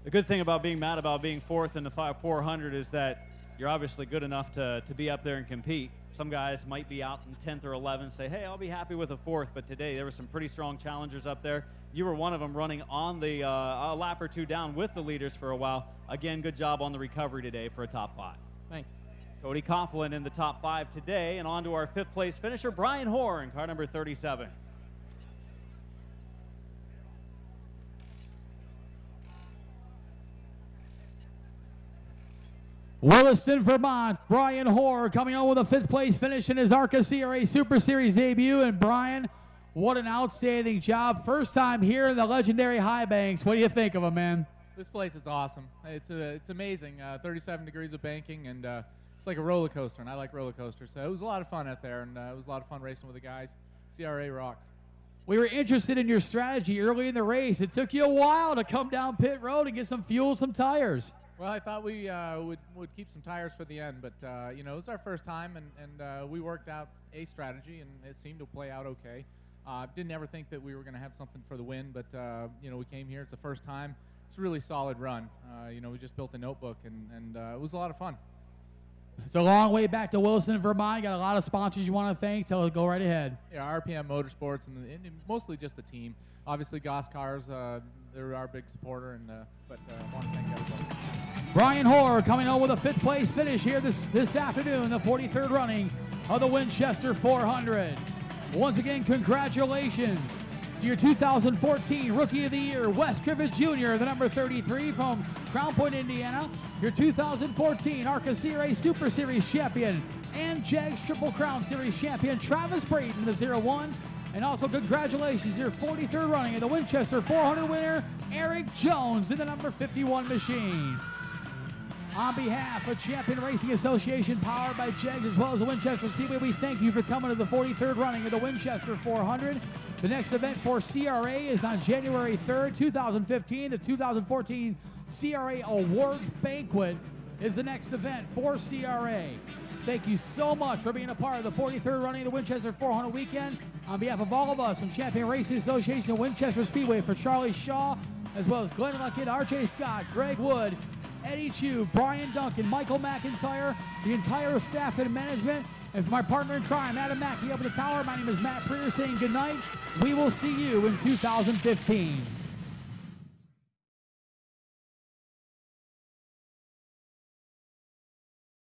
The good thing about being mad about being 4th in the 400 is that you're obviously good enough to be up there and compete. Some guys might be out in 10th or 11th, say, hey, I'll be happy with a 4th, but today there were some pretty strong challengers up there. You were one of them, running on the a lap or 2 down with the leaders for a while. Again, good job on the recovery today for a top 5. Thanks. Cody Coughlin in the top 5 today, and on to our 5th place finisher, Brian Horn, car number 37. Williston, Vermont, Brian Hoare coming on with a 5th place finish in his ARCA CRA Super Series debut. And Brian, what an outstanding job. First time here in the legendary High Banks. What do you think of him, man? This place is awesome. It's amazing. 37 degrees of banking, and it's like a roller coaster, and I like roller coasters. So it was a lot of fun out there, and it was a lot of fun racing with the guys. CRA rocks. We were interested in your strategy early in the race. It took you a while to come down pit road and get some fuel, some tires. Well, I thought we would keep some tires for the end, but you know, it was our first time, and we worked out a strategy, and it seemed to play out okay. Didn't ever think that we were going to have something for the win, but you know, we came here. It's the first time. It's a really solid run. You know, we just built a notebook, and it was a lot of fun. It's a long way back to Williston, Vermont. Got a lot of sponsors you want to thank, so go right ahead. Yeah, RPM Motorsports, and mostly just the team. Obviously, Goss Cars, they're our big supporter, and but I want to thank everybody. Brian Hoare coming home with a 5th place finish here this afternoon, the 43rd running of the Winchester 400. Once again, congratulations to your 2014 Rookie of the Year, Wes Griffith Jr., the number 33 from Crown Point, Indiana. Your 2014 ARCA CRA Super Series champion and Jegs Triple Crown Series champion, Travis Brayton, the 01. And also congratulations, your 43rd running of the Winchester 400 winner, Eric Jones in the number 51 machine. On behalf of Champion Racing Association, powered by Jegs, as well as the Winchester Speedway, we thank you for coming to the 43rd running of the Winchester 400. The next event for CRA is on January 3rd, 2015. The 2014 CRA Awards Banquet is the next event for CRA. Thank you so much for being a part of the 43rd running of the Winchester 400 weekend. On behalf of all of us from Champion Racing Association and Winchester Speedway, for Charlie Shaw, as well as Glenn Luckett, RJ Scott, Greg Wood, Eddie Chu, Brian Duncan, Michael McIntyre, the entire staff and management, and for my partner in crime, Adam Mackey up at the tower, my name is Matt Preer saying good night. We will see you in 2015.